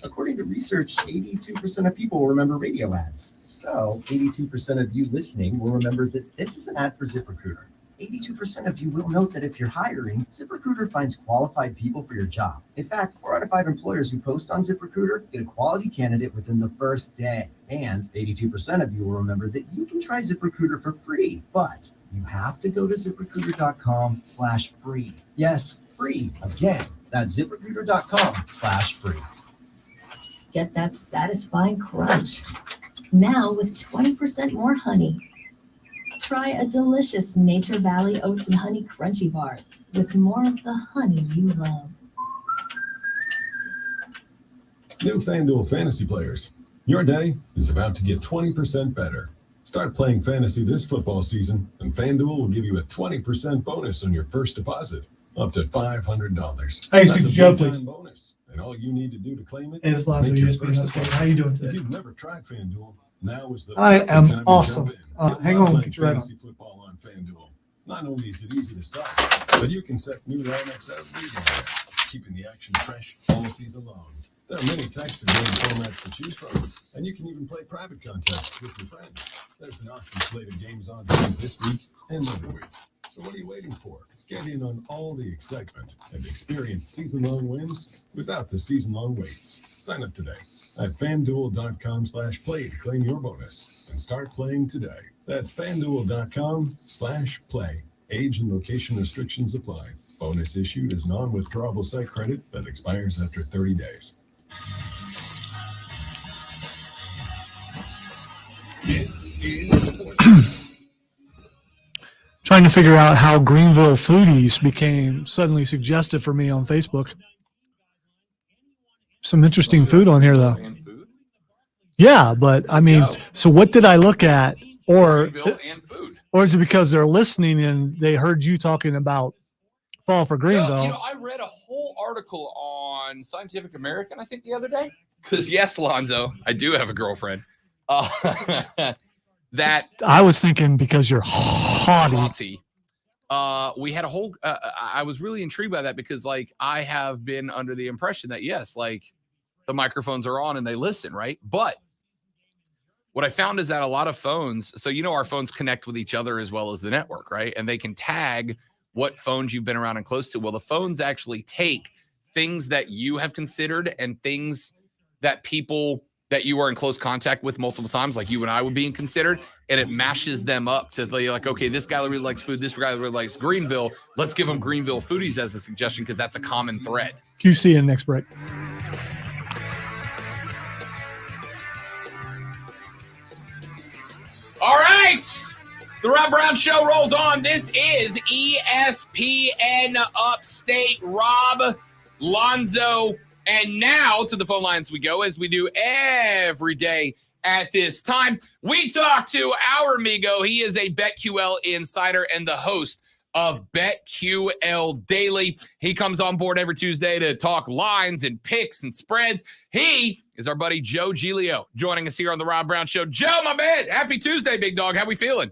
According to research, 82% of people will remember radio ads. So 82% of you listening will remember that this is an ad for ZipRecruiter. 82% of you will note that if you're hiring, ZipRecruiter finds qualified people for your job. In fact, 4 out of 5 employers who post on ZipRecruiter get a quality candidate within the first day. And 82% of you will remember that you can try ZipRecruiter for free, but you have to go to ZipRecruiter.com/free. Yes, free. Again, that's ZipRecruiter.com/free. Get that satisfying crunch. Now with 20% more honey. Try a delicious Nature Valley Oats and Honey Crunchy Bar with more of the honey you love. New FanDuel fantasy players, your day is about to get 20% better. Start playing fantasy this football season, and FanDuel will give you a 20% bonus on your first deposit, up to $500. Hey, That's a Joe, big-time please. bonus, and all you need to do to claim it Hey, this is is Lazo, make your ESPN first Upstate. deposit. How you doing If today? you've never tried FanDuel, now is the I perfect am time to awesome. jump in. Hang You'll on, love get playing you right on. fantasy football on FanDuel. Not only is it easy to start, but you can set new lineups every day, keeping the action fresh all season long. There are many types of game formats to choose from, and you can even play private contests with your friends. There's an awesome slate of games on TV this week and every week. So what are you waiting for? Get in on all the excitement and experience season-long wins without the season-long waits. Sign up today at FanDuel.com/play to claim your bonus and start playing today. That's FanDuel.com/play. Age and location restrictions apply. Bonus issued as non-withdrawable site credit that expires after 30 days. This is Trying to figure out how Greenville foodies became suddenly suggested for me on Facebook. Some interesting food on here, though. Yeah, but I mean, so what did I look at? Or Greenville and food. Or is it because they're listening and they heard you talking about fall for Greenville? I read a whole article on Scientific American, I think, the other day. Because, yes, Lonzo, I do have a girlfriend. That I was thinking because you're haughty. We had a whole I was really intrigued by that because, like, I have been under the impression that, yes, like, the microphones are on and they listen, right? But what I found is that a lot of phones, so our phones connect with each other as well as the network, right? And they can tag what phones you've been around and close to. Well, the phones actually take things that you have considered and things that people that you are in close contact with multiple times, like you and I, would being considered, and it mashes them up to like, okay, this guy really likes food, this guy really likes Greenville. Let's give him Greenville foodies as a suggestion because that's a common thread. QC in next break. All right. The Rob Brown Show rolls on. This is ESPN Upstate. Rob, Lonzo, and now to the phone lines we go, as we do every day at this time. We talk to our amigo. He is a BetQL insider and the host of BetQL Daily. He comes on board every Tuesday to talk lines and picks and spreads. He is our buddy Joe Giglio, joining us here on the Rob Brown Show. Joe, my man, happy Tuesday, big dog. How we feeling?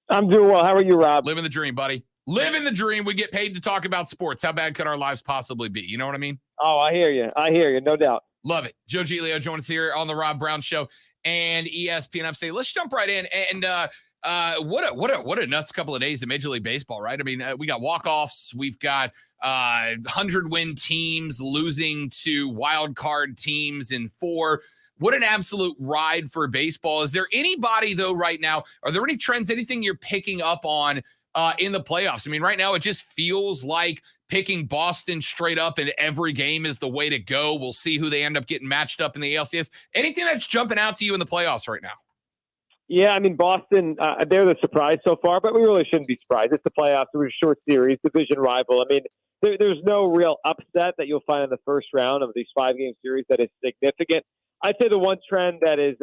I'm doing well. How are you, Rob? Living the dream, buddy. Living the dream. We get paid to talk about sports. How bad could our lives possibly be? You know what I mean? Oh, I hear you. No doubt. Love it. Joe Giglio joins us here on the Rob Brown Show and ESPN Upstate. Let's jump right in. And what a nuts couple of days in Major League Baseball, right? I mean, we got walk-offs. We've got 100-win teams losing to wild card teams in 4. What an absolute ride for baseball. Is there anybody, though, right now, are there any trends, anything you're picking up on in the playoffs? I mean, right now it just feels like picking Boston straight up in every game is the way to go. We'll see who they end up getting matched up in the ALCS. Anything that's jumping out to you in the playoffs right now? Yeah, I mean, Boston, they're the surprise so far, but we really shouldn't be surprised. It's the playoffs. It was a short series, division rival. I mean, there's no real upset that you'll find in the first round of these 5-game series that is significant. I'd say the one trend that is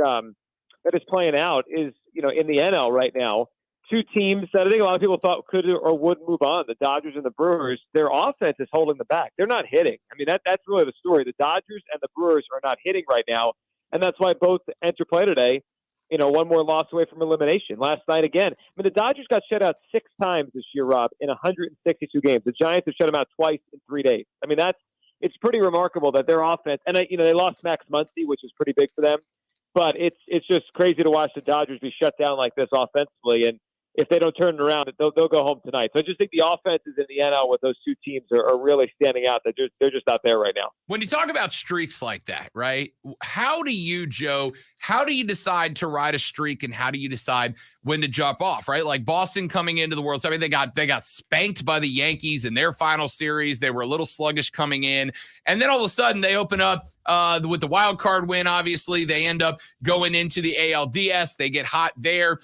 playing out is, in the NL right now, 2 teams that I think a lot of people thought could or would move on, the Dodgers and the Brewers. Their offense is holding them back. They're not hitting. I mean, that's really the story. The Dodgers and the Brewers are not hitting right now, and that's why both enter play today. One more loss away from elimination. Last night again. I mean, the Dodgers got shut out 6 times this year, Rob, in 162 games. The Giants have shut them out twice in 3 days. I mean, it's pretty remarkable that their offense, and they lost Max Muncy, which is pretty big for them. But it's just crazy to watch the Dodgers be shut down like this offensively. And if they don't turn it around, they'll go home tonight. So I just think the offenses in the NL with those 2 teams are really standing out. They're just not there right now. When you talk about streaks like that, right? How do you decide to ride a streak, and how do you decide when to jump off, right? Like Boston coming into the World Series, they got spanked by the Yankees in their final series. They were a little sluggish coming in, and then all of a sudden they open up with the wild card win. Obviously, they end up going into the ALDS. They get hot there.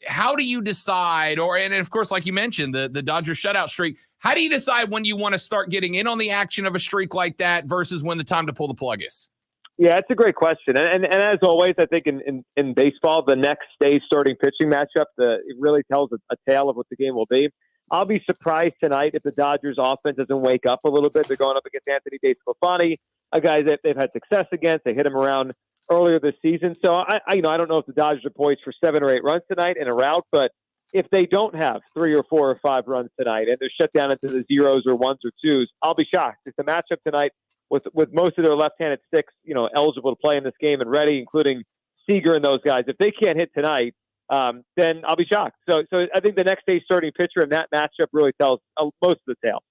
How do you decide, and of course, like you mentioned, the Dodgers shutout streak, how do you decide when you want to start getting in on the action of a streak like that versus when the time to pull the plug is? Yeah, it's a great question. And as always, I think in baseball, the next day starting pitching matchup, it really tells a tale of what the game will be. I'll be surprised tonight if the Dodgers offense doesn't wake up a little bit. They're going up against Anthony DeSclafani, a guy that they've had success against. They hit him around earlier this season. So I don't know if the Dodgers are poised for 7 or 8 runs tonight in a rout, but if they don't have 3 or 4 or 5 runs tonight and they're shut down into the 0s or 1s or 2s, I'll be shocked. It's a matchup tonight with most of their left-handed sticks, eligible to play in this game and ready, including Seager and those guys. If they can't hit tonight, then I'll be shocked. So I think the next day starting pitcher in that matchup really tells most of the tale.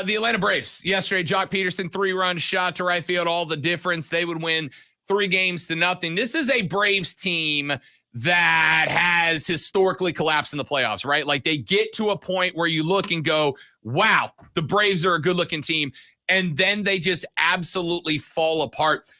The Atlanta Braves yesterday, Jock Peterson, 3-run shot to right field, all the difference. They would win 3-0. This is a Braves team that has historically collapsed in the playoffs, right? Like they get to a point where you look and go, wow, the Braves are a good looking team. And then they just absolutely fall apart.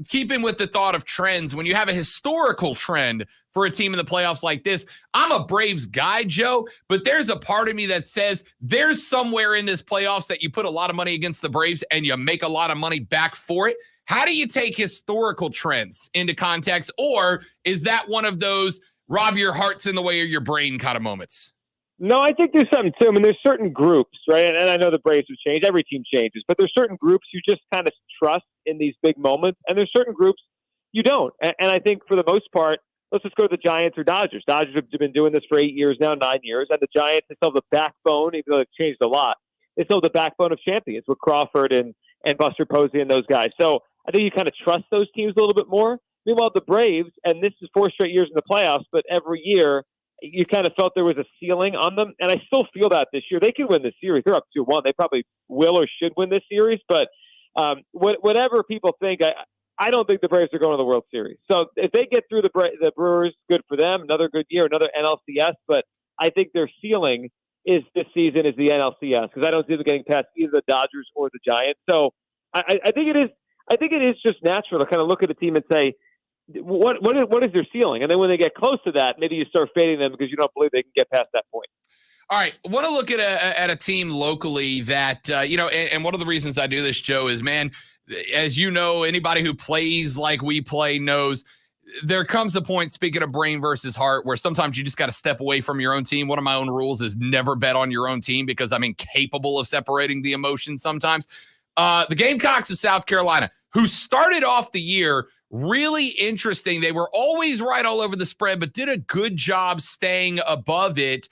Keeping with the thought of trends, when you have a historical trend for a team in the playoffs like this, I'm a Braves guy, Joe, but there's a part of me that says there's somewhere in this playoffs that you put a lot of money against the Braves and you make a lot of money back for it. How do you take historical trends into context? Or is that one of those Rob, your heart's in the way of your brain kind of moments? No, I think there's something too. I mean, there's certain groups, right? And I know the Braves have changed. Every team changes. But there's certain groups you just kind of trust in these big moments. And there's certain groups you don't. And I think for the most part, let's just go to the Giants or Dodgers. Dodgers have been doing this for 8 years now, 9 years. And the Giants, they still have the backbone, even though it's changed a lot. They still have the backbone of champions with Crawford and Buster Posey and those guys. So I think you kind of trust those teams a little bit more. Meanwhile, the Braves, and this is 4 straight years in the playoffs, but every year you kind of felt there was a ceiling on them. And I still feel that this year. They can win this series. They're up 2-1. They probably will or should win this series. But whatever people think, I don't think the Braves are going to the World Series. So if they get through the Brewers, good for them. Another good year, another NLCS. But I think their ceiling is this season is the NLCS because I don't see them getting past either the Dodgers or the Giants. So I think it is. I think it is just natural to kind of look at a team and say, what is their ceiling? And then when they get close to that, maybe you start fading them because you don't believe they can get past that point. All right. I want to look at a team locally that, and one of the reasons I do this, Joe, is, man, as you know, anybody who plays like we play knows there comes a point, speaking of brain versus heart, where sometimes you just got to step away from your own team. One of my own rules is never bet on your own team because I'm incapable of separating the emotions sometimes. The Gamecocks of South Carolina, who started off the year really interesting. They were always right all over the spread, but did a good job staying above it.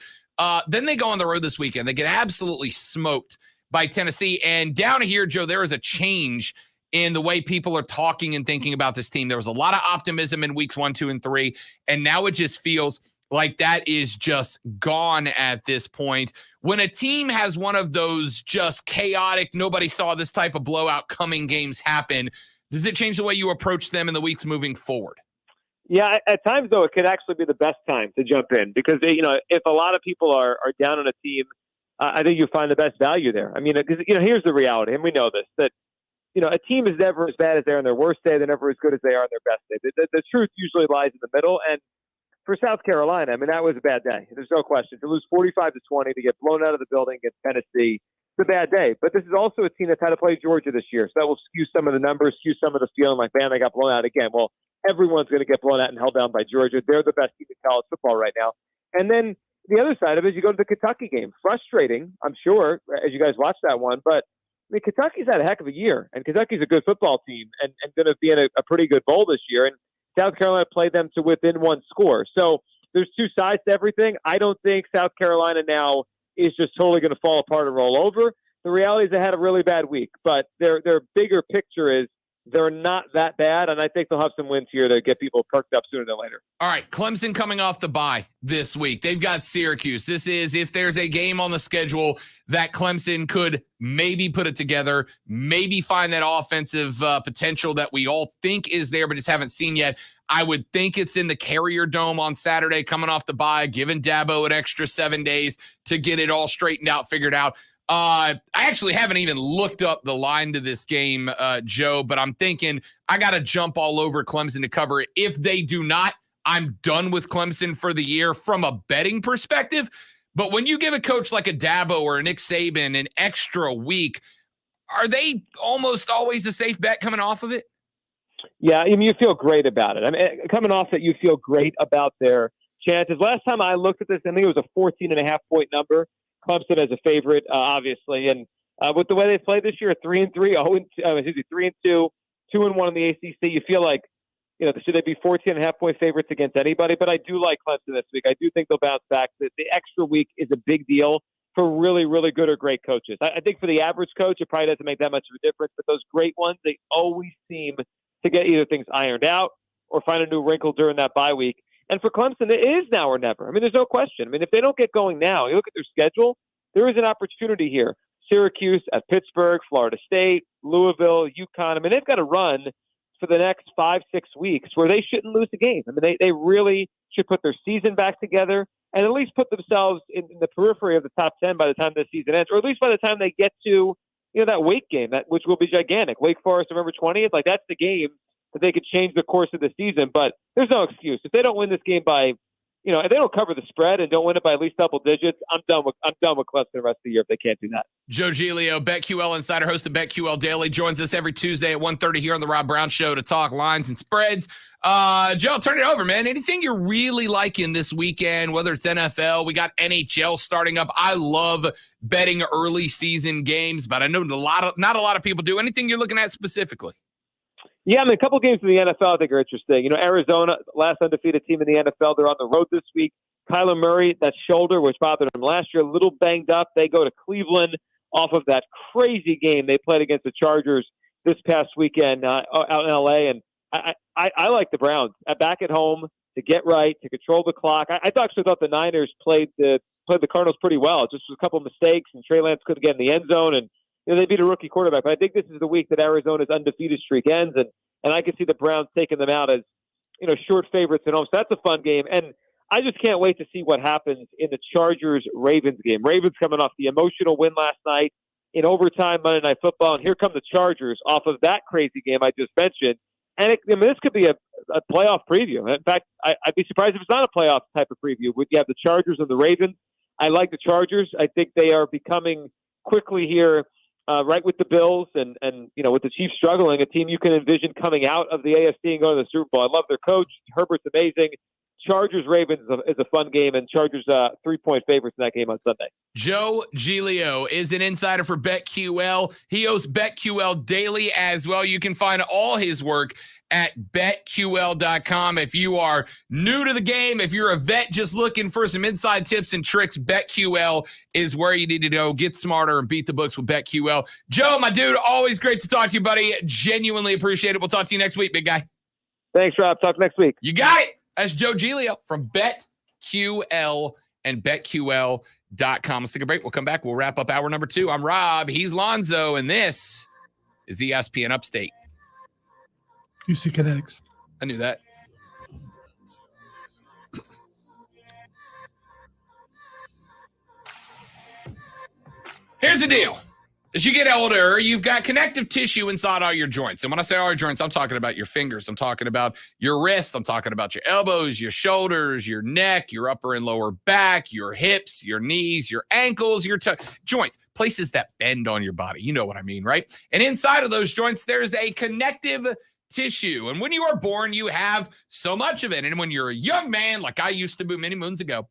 Then they go on the road this weekend. They get absolutely smoked by Tennessee. And down here, Joe, there is a change in the way people are talking and thinking about this team. There was a lot of optimism in weeks 1, 2, and 3, and now it just feels like that is just gone at this point. When a team has one of those just chaotic, nobody saw this type of blowout coming games happen, does it change the way you approach them in the weeks moving forward? Yeah, at times, though, it could actually be the best time to jump in because, if a lot of people are down on a team, I think you find the best value there. I mean, because, here's the reality, and we know this, that, a team is never as bad as they are on their worst day. They're never as good as they are on their best day. The truth usually lies in the middle. And for South Carolina, I mean, that was a bad day. There's no question. To lose 45-20, to get blown out of the building against Tennessee, it's a bad day. But this is also a team that's had to play Georgia this year. So that will skew some of the numbers, skew some of the feeling like, man, they got blown out again. Well, everyone's going to get blown out and held down by Georgia. They're the best team in college football right now. And then the other side of it is you go to the Kentucky game. Frustrating, I'm sure, as you guys watch that one. But I mean, Kentucky's had a heck of a year, and Kentucky's a good football team and going to be in a pretty good bowl this year. And South Carolina played them to within one score. So there's two sides to everything. I don't think South Carolina now is just totally going to fall apart and roll over. The reality is they had a really bad week, but their bigger picture is they're not that bad, and I think they'll have some wins here to get people perked up sooner than later. All right, Clemson coming off the bye this week. They've got Syracuse. This is if there's a game on the schedule that Clemson could maybe put it together, maybe find that offensive potential that we all think is there but just haven't seen yet. I would think it's in the Carrier Dome on Saturday coming off the bye, giving Dabo an extra 7 days to get it all straightened out, figured out. I actually haven't even looked up the line to this game, Joe, but I'm thinking I got to jump all over Clemson to cover it. If they do not, I'm done with Clemson for the year from a betting perspective. But when you give a coach like a Dabo or a Nick Saban an extra week, are they almost always a safe bet coming off of it? Yeah, I mean, you feel great about it. I mean, coming off it, you feel great about their chances. Last time I looked at this, I think it was a 14.5-point number. Clemson as a favorite, obviously, and with the way they played this year, 3-3, 3-2, 2-1 in the ACC, you feel like, should they be 14.5-point favorites against anybody? But I do like Clemson this week. I do think they'll bounce back. The extra week is a big deal for really, really good or great coaches. I think for the average coach, it probably doesn't make that much of a difference. But those great ones, they always seem to get either things ironed out or find a new wrinkle during that bye week. And for Clemson, it is now or never. I mean, there's no question. I mean, if they don't get going now, you look at their schedule, there is an opportunity here. Syracuse, at Pittsburgh, Florida State, Louisville, UConn. I mean, they've got to run for the next 5-6 weeks where they shouldn't lose a game. I mean, they really should put their season back together and at least put themselves in the periphery of the top 10 by the time the season ends, or at least by the time they get to, that Wake game, which will be gigantic. Wake Forest, November 20th, like that's the game that they could change the course of the season. But there's no excuse. If they don't win this game by if they don't cover the spread and don't win it by at least double digits, I'm done with Clemson the rest of the year if they can't do that. Joe Giglio, BetQL Insider, host of BetQL Daily, joins us every Tuesday at 1:30 here on the Rob Brown Show to talk lines and spreads. Joe, I'll turn it over, man. Anything you're really liking this weekend, whether it's NFL, we got NHL starting up. I love betting early season games, but I know not a lot of people do. Anything you're looking at specifically? Yeah, a couple games in the NFL I think are interesting. Arizona, last undefeated team in the NFL, they're on the road this week. Kyler Murray, that shoulder, which bothered him last year, a little banged up. They go to Cleveland off of that crazy game they played against the Chargers this past weekend out in L.A., and I like the Browns back at home to get right, to control the clock. I actually thought the Niners played the Cardinals pretty well. Just a couple of mistakes, and Trey Lance couldn't get in the end zone, and they beat a rookie quarterback. But I think this is the week that Arizona's undefeated streak ends, and I can see the Browns taking them out as short favorites at home. So that's a fun game, and I just can't wait to see what happens in the Chargers-Ravens game. Ravens coming off the emotional win last night in overtime Monday Night Football, and here come the Chargers off of that crazy game I just mentioned. And this could be a playoff preview. In fact, I'd be surprised if it's not a playoff type of preview. Would you have the Chargers and the Ravens? I like the Chargers. I think they are becoming quickly here, right with the Bills and with the Chiefs struggling, a team you can envision coming out of the AFC and going to the Super Bowl. I love their coach. Herbert's amazing. Chargers-Ravens is a fun game, and Chargers 3-point favorites in that game on Sunday. Joe Giglio is an insider for BetQL. He hosts BetQL Daily as well. You can find all his work at BetQL.com. If you are new to the game, if you're a vet just looking for some inside tips and tricks, BetQL is where you need to go. Get smarter and beat the books with BetQL. Joe, my dude, always great to talk to you, buddy. Genuinely appreciate it. We'll talk to you next week, big guy. Thanks, Rob. Talk next week. You got it. That's Joe Giglio from BetQL and BetQL.com. Let's take a break. We'll come back. We'll wrap up hour number 2. I'm Rob. He's Lonzo. And this is ESPN Upstate. QC Kinetics. I knew that. Here's the deal. As you get older, you've got connective tissue inside all your joints. And when I say all your joints, I'm talking about your fingers. I'm talking about your wrist. I'm talking about your elbows, your shoulders, your neck, your upper and lower back, your hips, your knees, your ankles, your joints, places that bend on your body. You know what I mean, right? And inside of those joints, there's a connective tissue. And when you are born, you have so much of it. And when you're a young man, like I used to be many moons ago,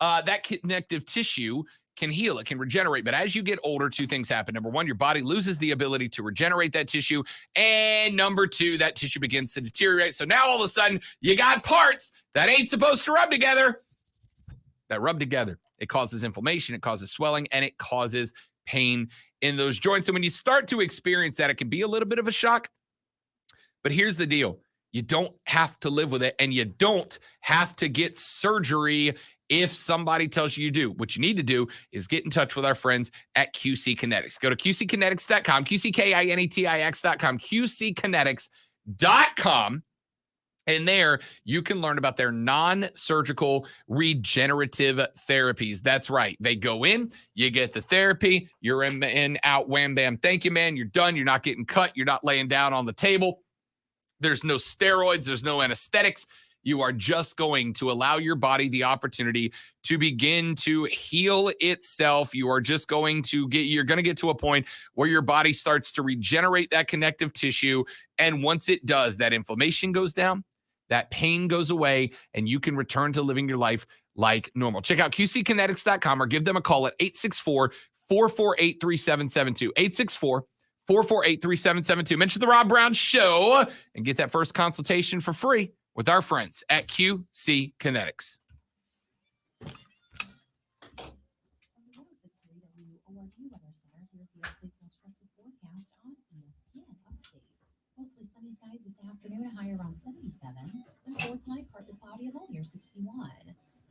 that connective tissue can heal, it can regenerate. But as you get older, 2 things happen. Number 1, your body loses the ability to regenerate that tissue. And number 2, that tissue begins to deteriorate. So now all of a sudden, you got parts that ain't supposed to rub together that rub together. It causes inflammation, it causes swelling, and it causes pain in those joints. And when you start to experience that, it can be a little bit of a shock. But here's the deal. You don't have to live with it, and you don't have to get surgery if somebody tells you do. What you need to do is get in touch with our friends at QC Kinetics. Go to QCkinetics.com, QCKINETIX.com, QCkinetics.com. And there you can learn about their non-surgical regenerative therapies. That's right. They go in, you get the therapy, you're in, out, wham, bam. Thank you, man. You're done. You're not getting cut. You're not laying down on the table. There's no steroids. There's no anesthetics. You are just going to allow your body the opportunity to begin to heal itself. You are just going to get to a point where your body starts to regenerate that connective tissue. And once it does, that inflammation goes down, that pain goes away, and you can return to living your life like normal. Check out QCkinetics.com or give them a call at 864-448-3772. 864-448-3772. Mention the Rob Brown Show and get that first consultation for free with our friends at QC Kinetics. Mostly sunny skies this afternoon, a high around 77. And for tonight, partly cloudy, a low near 61.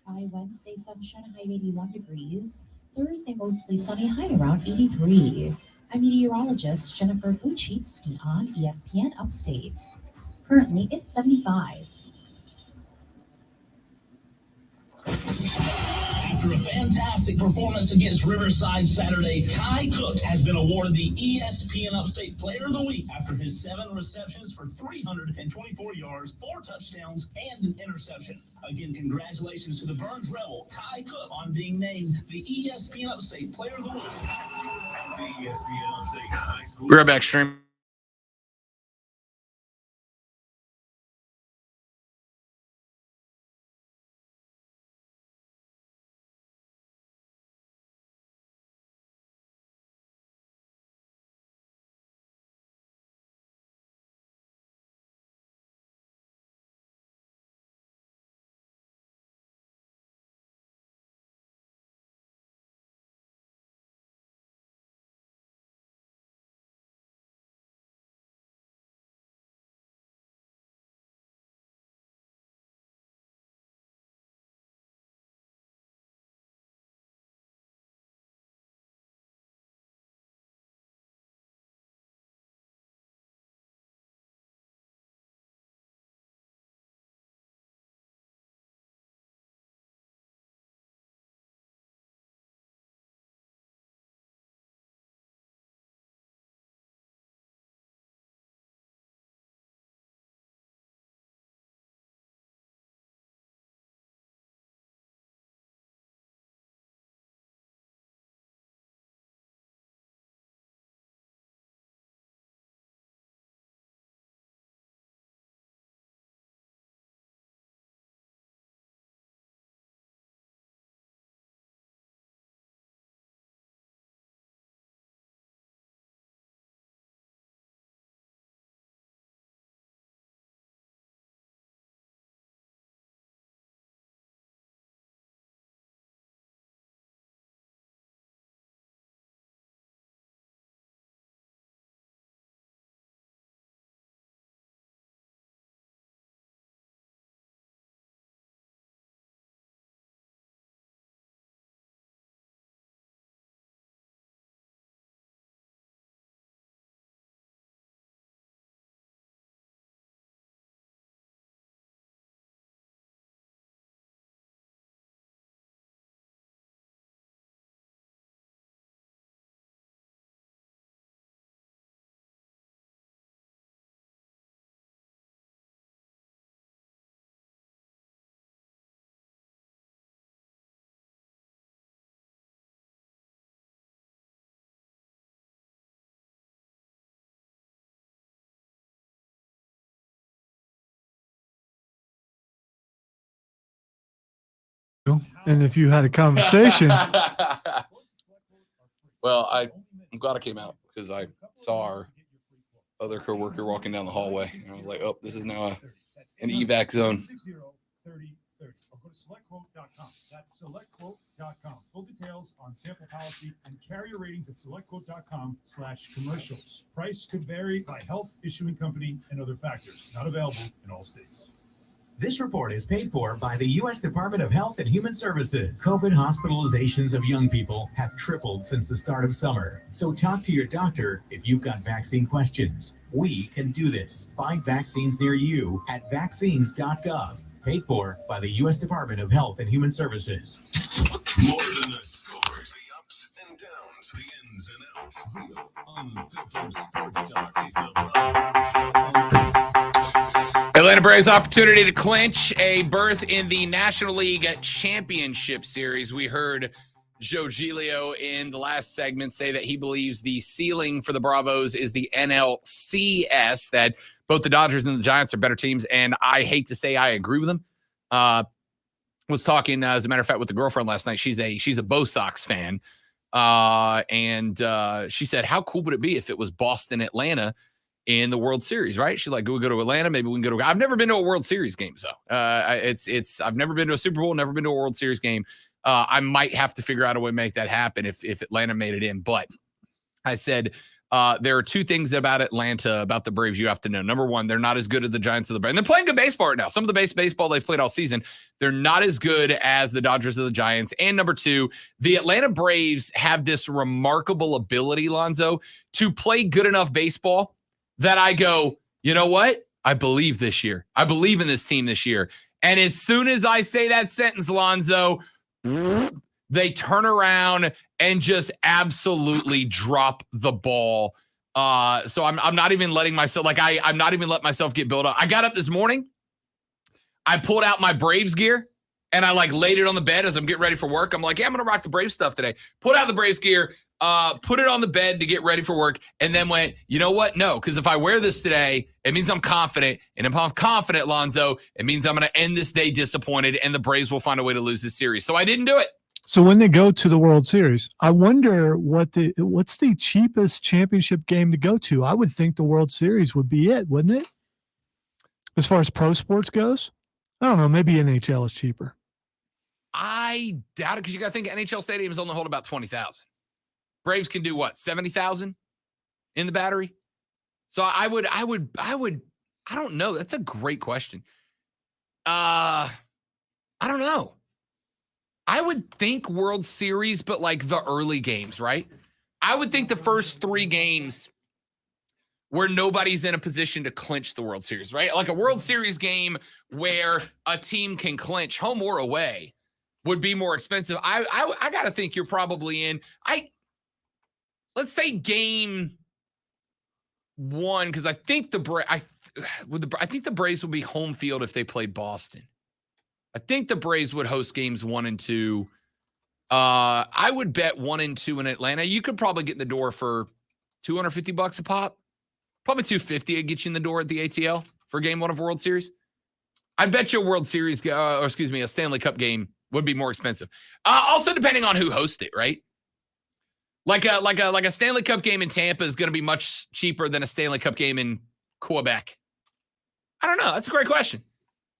By Wednesday, sunshine, a high of 81 degrees. Thursday, mostly sunny, high around 83. I'm meteorologist Jennifer Buchitsky on ESPN Upstate. Currently, it's 75. After a fantastic performance against Riverside Saturday, Kai Cook has been awarded the ESPN Upstate Player of the Week after his 7 receptions for 324 yards, 4 touchdowns, and an interception. Again, congratulations to the Burns Rebel, Kai Cook, on being named the ESPN Upstate Player of the Week. The ESPN Upstate High School. Be right back, stream. And if you had a conversation, Well, I'm glad I came out because I saw our other coworker walking down the hallway, and I was like, "Oh, this is now an evac zone." 60-30-30. Or go to selectquote.com. That's selectquote.com. Full details on sample policy and carrier ratings at selectquote.com/commercials. Price could vary by health, issuing company, and other factors. Not available in all states. This report is paid for by the U.S. Department of Health and Human Services. COVID hospitalizations of young people have tripled since the start of summer. So talk to your doctor if you've got vaccine questions. We can do this. Find vaccines near you at vaccines.gov. Paid for by the U.S. Department of Health and Human Services. More than the scores, the ups and downs, the ins and outs. Real, unfiltered sports talk is the Rob Show. Atlanta Braves opportunity to clinch a berth in the National League Championship Series. We heard Joe Giglio in the last segment say that he believes the ceiling for the Bravos is the NLCS, that both the Dodgers and the Giants are better teams, and I hate to say I agree with him. Was talking, as a matter of fact, with the girlfriend last night. She's a Bo Sox fan, and she said, how cool would it be if it was Boston, Atlanta in the World Series, right? She's like, we go to Atlanta, maybe we can go to. I've never been to a World Series game, so I've never been to a Super Bowl, never been to a World Series game. I might have to figure out a way to make that happen if Atlanta made it in. But I said there are two things about Atlanta, about the Braves, you have to know. Number one, they're not as good as the Giants or the Braves. And they're playing good baseball right now. Some of the base baseball they've played all season, they're not as good as the Dodgers or the Giants. And number two, the Atlanta Braves have this remarkable ability, Lonzo, to play good enough baseball that I go, you know what? I believe this year. I believe in this team this year. And as soon as I say that sentence, Lonzo, they turn around and just absolutely drop the ball. So I'm not even letting myself, I'm not even letting myself get built up. I got up this morning. I pulled out my Braves gear and I laid it on the bed as I'm getting ready for work. I'm like, yeah, I'm going to rock the Braves stuff today. Put out the Braves gear, put it on the bed to get ready for work, and then went, you know what? No, because if I wear this today, it means I'm confident. And if I'm confident, Lonzo, it means I'm going to end this day disappointed and the Braves will find a way to lose this series. So I didn't do it. So when they go to the World Series, I wonder what's the cheapest championship game to go to? I would think the World Series would be it, wouldn't it? As far as pro sports goes, I don't know. Maybe NHL is cheaper. I doubt it because you got to think NHL stadiums only hold about 20,000. Braves can do what, 70,000 in the Battery? So I don't know. That's a great question. I don't know. I would think World Series, but the early games, right? I would think the first 3 games where nobody's in a position to clinch the World Series, right? Like a World Series game where a team can clinch home or away would be more expensive. I got to think you're probably in, let's say game 1, because I think I think the Braves would be home field if they played Boston. I think the Braves would host games 1 and 2. I would bet 1 and 2 in Atlanta. You could probably get in the door for $250 a pop. Probably $250 to get you in the door at the ATL for game 1 of World Series. I bet you a World Series, a Stanley Cup game would be more expensive. Also, depending on who hosts it, right? Like a Stanley Cup game in Tampa is going to be much cheaper than a Stanley Cup game in Quebec. I don't know. That's a great question.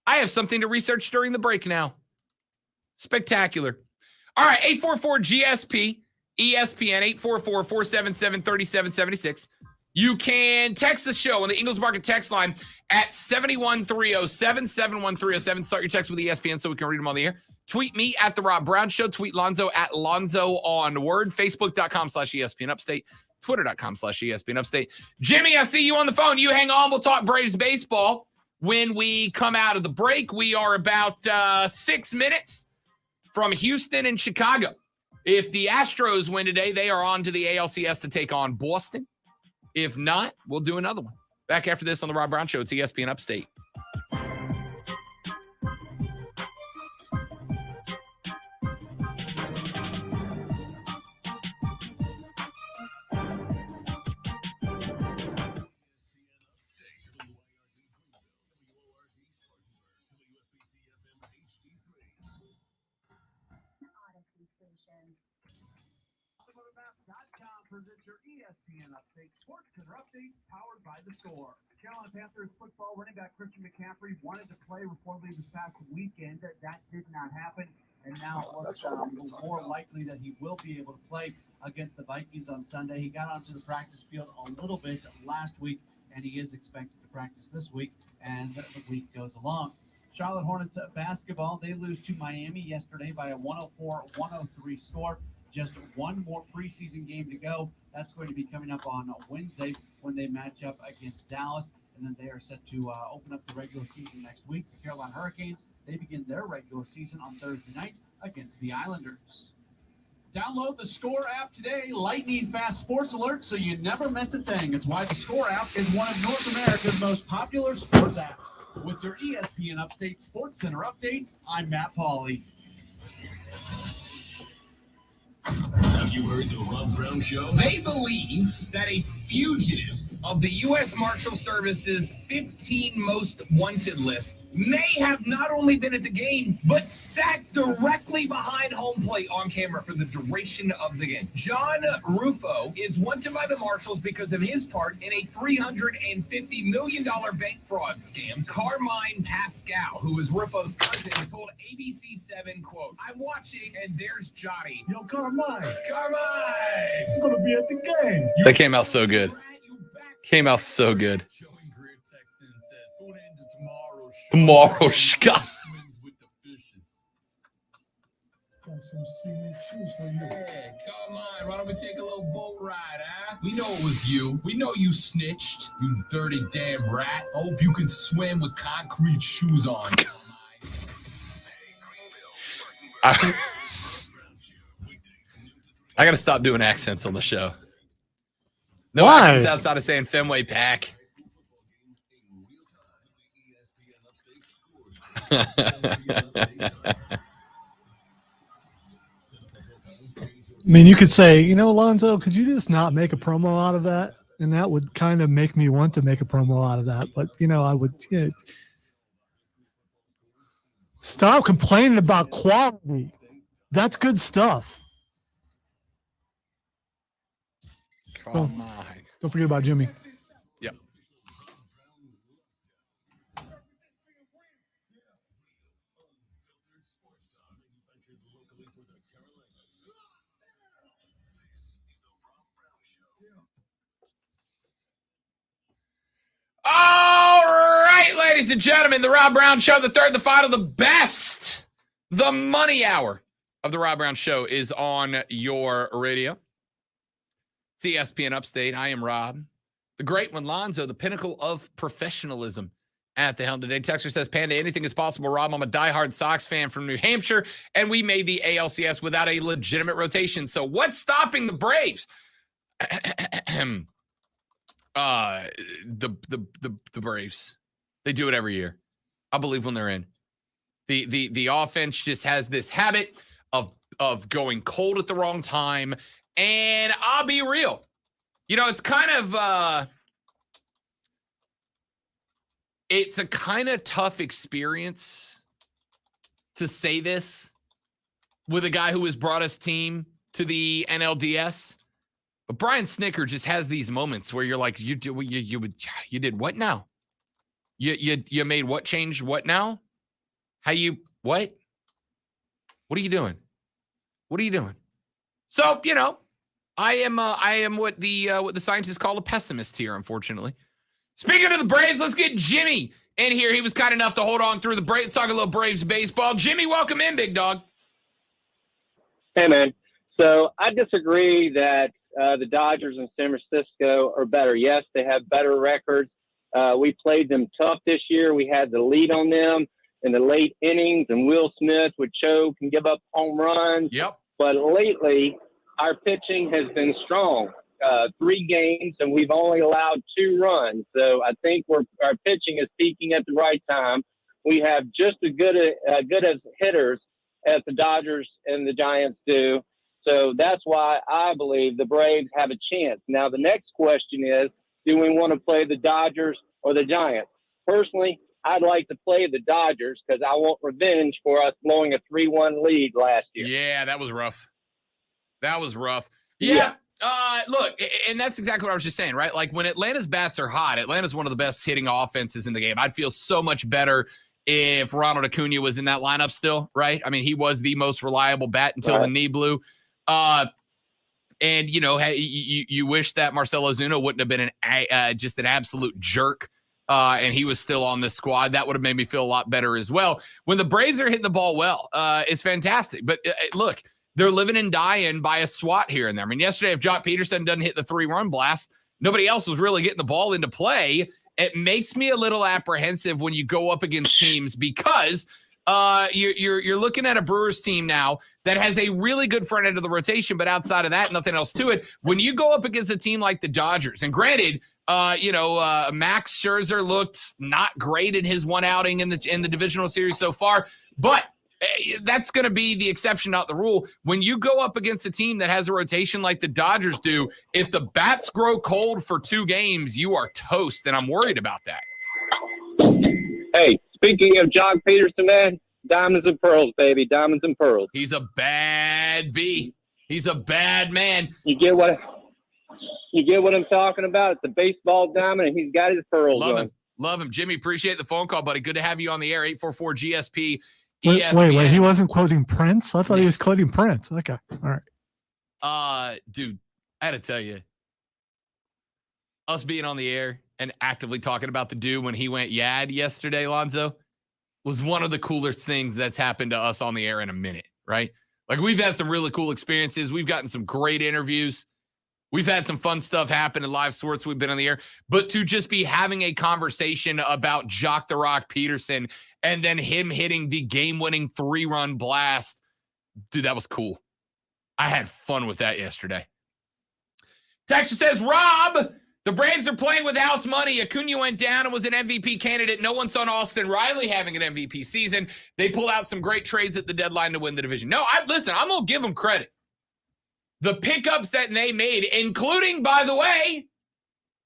I have something to research during the break now. Spectacular. All right, 844-GSP, ESPN, 844-477-3776. You can text the show on the Ingles Market text line at 71307, 71307. Start your text with ESPN so we can read them on the air. Tweet me at The Rob Brown Show. Tweet Lonzo at Lonzo on Word. Facebook.com/ESPN Upstate. Twitter.com/ESPN Upstate. Jimmy, I see you on the phone. You hang on. We'll talk Braves baseball when we come out of the break. We are about 6 minutes from Houston and Chicago. If the Astros win today, they are on to the ALCS to take on Boston. If not, we'll do another one. Back after this on The Rob Brown Show. It's ESPN Upstate. Presents your ESPN Update Sports Center updates powered by The Score. Carolina Panthers football running back Christian McCaffrey wanted to play reportedly this past weekend. That did not happen, and now it looks more likely that he will be able to play against the Vikings on Sunday. He got onto the practice field a little bit last week, and he is expected to practice this week as the week goes along. Charlotte Hornets basketball, they lose to Miami yesterday by a 104-103 score. Just one more preseason game to go. That's going to be coming up on Wednesday when they match up against Dallas. And then they are set to open up the regular season next week. The Carolina Hurricanes, they begin their regular season on Thursday night against the Islanders. Download the Score app today. Lightning fast sports alerts so you never miss a thing. It's why the Score app is one of North America's most popular sports apps. With your ESPN Upstate Sports Center update, I'm Matt Pauley. Have you heard the Rob Brown Show? They believe that a fugitive of the U.S. Marshal Service's 15 most wanted list may have not only been at the game, but sat directly behind home plate on camera for the duration of the game. John Rufo is wanted by the Marshals because of his part in a $350 million bank fraud scam. Carmine Pascal, who is Rufo's cousin, told ABC7, quote, "I'm watching and there's Johnny." Yo, Carmine, I'm going to be at the game. That came out so good. Came out so good. Tomorrow, Scott. Got some cement shoes for you. Hey, come on. Why don't we take a little boat ride, huh? We know it was you. We know you snitched, you dirty damn rat. I hope you can swim with concrete shoes on. I got to stop doing accents on the show. No Why? accents outside of saying Fenway Pack. I mean, you could say, Alonzo, could you just not make a promo out of that? And that would kind of make me want to make a promo out of that. But, I would stop complaining about quality. That's good stuff. Come on. Don't forget about Jimmy. Yep. All right, ladies and gentlemen, the Rob Brown Show, the third, the final, the best, the money hour of the Rob Brown Show is on your radio. It's ESPN Upstate. I am Rob, the great one, Lonzo, the pinnacle of professionalism at the helm today. Texter says, Panda, anything is possible, Rob. I'm a diehard Sox fan from New Hampshire, and we made the ALCS without a legitimate rotation. So what's stopping the Braves? The Braves. They do it every year. I believe when they're in. The offense just has this habit of going cold at the wrong time. And I'll be real. It's kind of it's a kind of tough experience to say this with a guy who has brought his team to the NLDS. But Brian Snitker just has these moments where you're like, you did what now? You made what change? What now? What? What are you doing? What are you doing? So, I am what the scientists call a pessimist here, unfortunately. Speaking of the Braves, let's get Jimmy in here. He was kind enough to hold on through the Braves. Let's talk a little Braves baseball. Jimmy, welcome in, big dog. Hey, man. So I disagree that the Dodgers in San Francisco are better. Yes, they have better records. We played them tough this year. We had the lead on them in the late innings, and Will Smith would choke and give up home runs. Yep. But lately, our pitching has been strong. 3 games, and we've only allowed 2 runs. So I think our pitching is peaking at the right time. We have just as good as hitters as the Dodgers and the Giants do. So that's why I believe the Braves have a chance. Now, the next question is, do we want to play the Dodgers or the Giants? Personally, I'd like to play the Dodgers because I want revenge for us blowing a 3-1 lead last year. Yeah, that was rough. Yeah. Look, and that's exactly what I was just saying, right? Like when Atlanta's bats are hot, Atlanta's one of the best hitting offenses in the game. I'd feel so much better if Ronald Acuna was in that lineup still, right? I mean, he was the most reliable bat until the knee blew. And you wish that Marcell Ozuna wouldn't have been just an absolute jerk, and he was still on this squad. That would have made me feel a lot better as well. When the Braves are hitting the ball well, it's fantastic. But look, they're living and dying by a swat here and there. I mean, yesterday, if Jock Peterson doesn't hit the 3-run blast, nobody else was really getting the ball into play. It makes me a little apprehensive when you go up against teams because you're looking at a Brewers team now that has a really good front end of the rotation, but outside of that, nothing else to it. When you go up against a team like the Dodgers, and granted, Max Scherzer looked not great in his one outing in the divisional series so far, but that's going to be the exception, not the rule. When you go up against a team that has a rotation like the Dodgers do, if the bats grow cold for 2 games, you are toast, and I'm worried about that. Hey, speaking of Jock Peterson, man, diamonds and pearls, baby, diamonds and pearls. He's a bad bee. He's a bad man. You get what I'm talking about? It's a baseball diamond, and he's got his pearls. Love him. Jimmy, appreciate the phone call, buddy. Good to have you on the air. 844-GSP. Wait, he wasn't quoting Prince? I thought he was quoting Prince. Okay, all right. Dude, I had to tell you, us being on the air and actively talking about the dude when he went Yad yesterday, Lonzo, was one of the coolest things that's happened to us on the air in a minute, right? Like, we've had some really cool experiences. We've gotten some great interviews. We've had some fun stuff happen in live sports. We've been on the air. But to just be having a conversation about Jock the Rock Peterson and then him hitting the game-winning 3-run blast, dude, that was cool. I had fun with that yesterday. Texas says, Rob, the Braves are playing with house money. Acuna went down and was an MVP candidate. No one saw Austin Riley having an MVP season. They pulled out some great trades at the deadline to win the division. No, listen, I'm going to give them credit. The pickups that they made, including, by the way,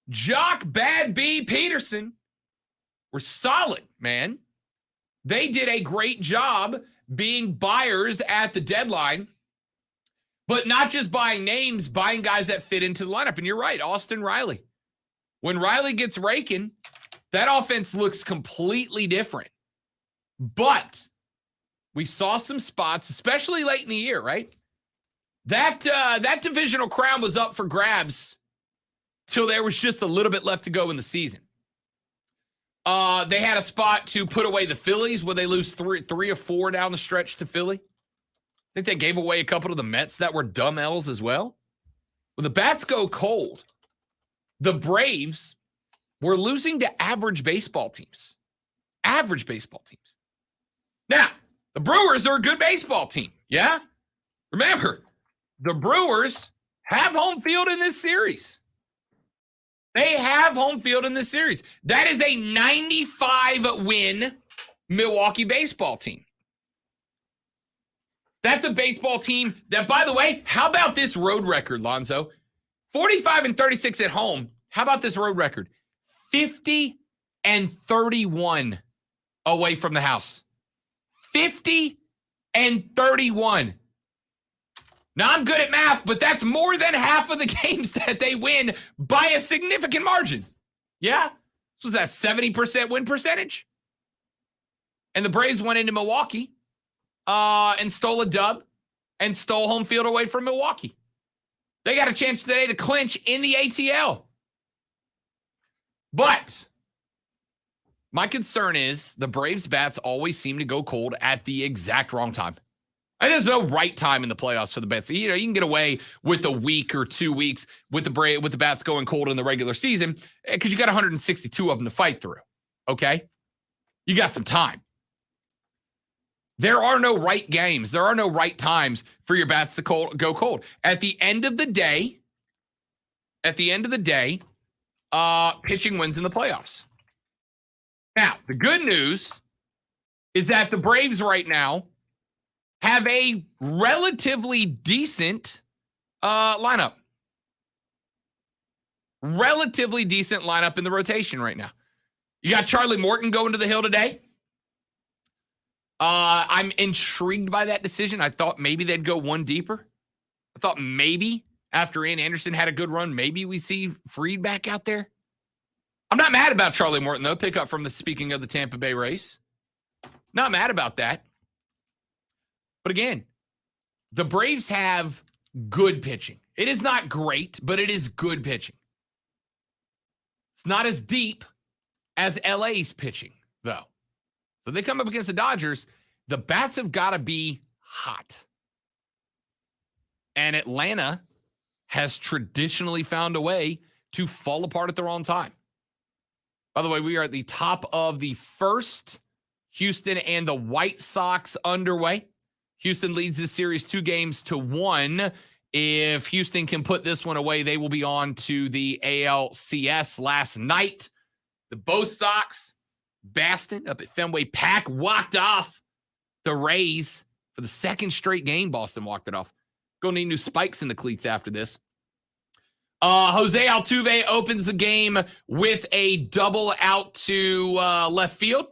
Jock Bad B Peterson, were solid, man. They did a great job being buyers at the deadline, but not just buying names, buying guys that fit into the lineup. And you're right, Austin Riley. When Riley gets raking, that offense looks completely different. But we saw some spots, especially late in the year, right? That divisional crown was up for grabs till there was just a little bit left to go in the season. They had a spot to put away the Phillies where they lose three or four down the stretch to Philly. I think they gave away a couple to the Mets that were dumb L's as well. When the bats go cold, the Braves were losing to average baseball teams. Average baseball teams. Now, the Brewers are a good baseball team, yeah? Remember, the Brewers have home field in this series. They have home field in this series. That is a 95-win Milwaukee baseball team. That's a baseball team that, by the way, how about this road record, Lonzo? 45-36 at home. How about this road record? 50-31 away from the house. 50-31. Now, I'm good at math, but that's more than half of the games that they win by a significant margin. Yeah? So was that 70% win percentage? And the Braves went into Milwaukee and stole a dub and stole home field away from Milwaukee. They got a chance today to clinch in the ATL. But my concern is the Braves bats always seem to go cold at the exact wrong time. And there's no right time in the playoffs for the bats. You know, you can get away with a week or 2 weeks with the bats going cold in the regular season because you got 162 of them to fight through. Okay? You got some time. There are no right games. There are no right times for your bats to go cold. At the end of the day, pitching wins in the playoffs. Now, the good news is that the Braves right now have a relatively decent lineup. Relatively decent lineup in the rotation right now. You got Charlie Morton going to the hill today. I'm intrigued by that decision. I thought maybe they'd go one deeper. I thought maybe after Ian Anderson had a good run, maybe we see Fried back out there. I'm not mad about Charlie Morton, though. Pick up from speaking of the Tampa Bay Rays. Not mad about that. But again, the Braves have good pitching. It is not great, but it is good pitching. It's not as deep as LA's pitching, though. So they come up against the Dodgers. The bats have got to be hot. And Atlanta has traditionally found a way to fall apart at the wrong time. By the way, we are at the top of the first. Houston and the White Sox underway. Houston leads this series 2-1. If Houston can put this one away, they will be on to the ALCS. Last night, the both Sox, Boston up at Fenway Park, walked off the Rays for the second straight game. Boston walked it off. Gonna need new spikes in the cleats after this. Jose Altuve opens the game with a double out to left field.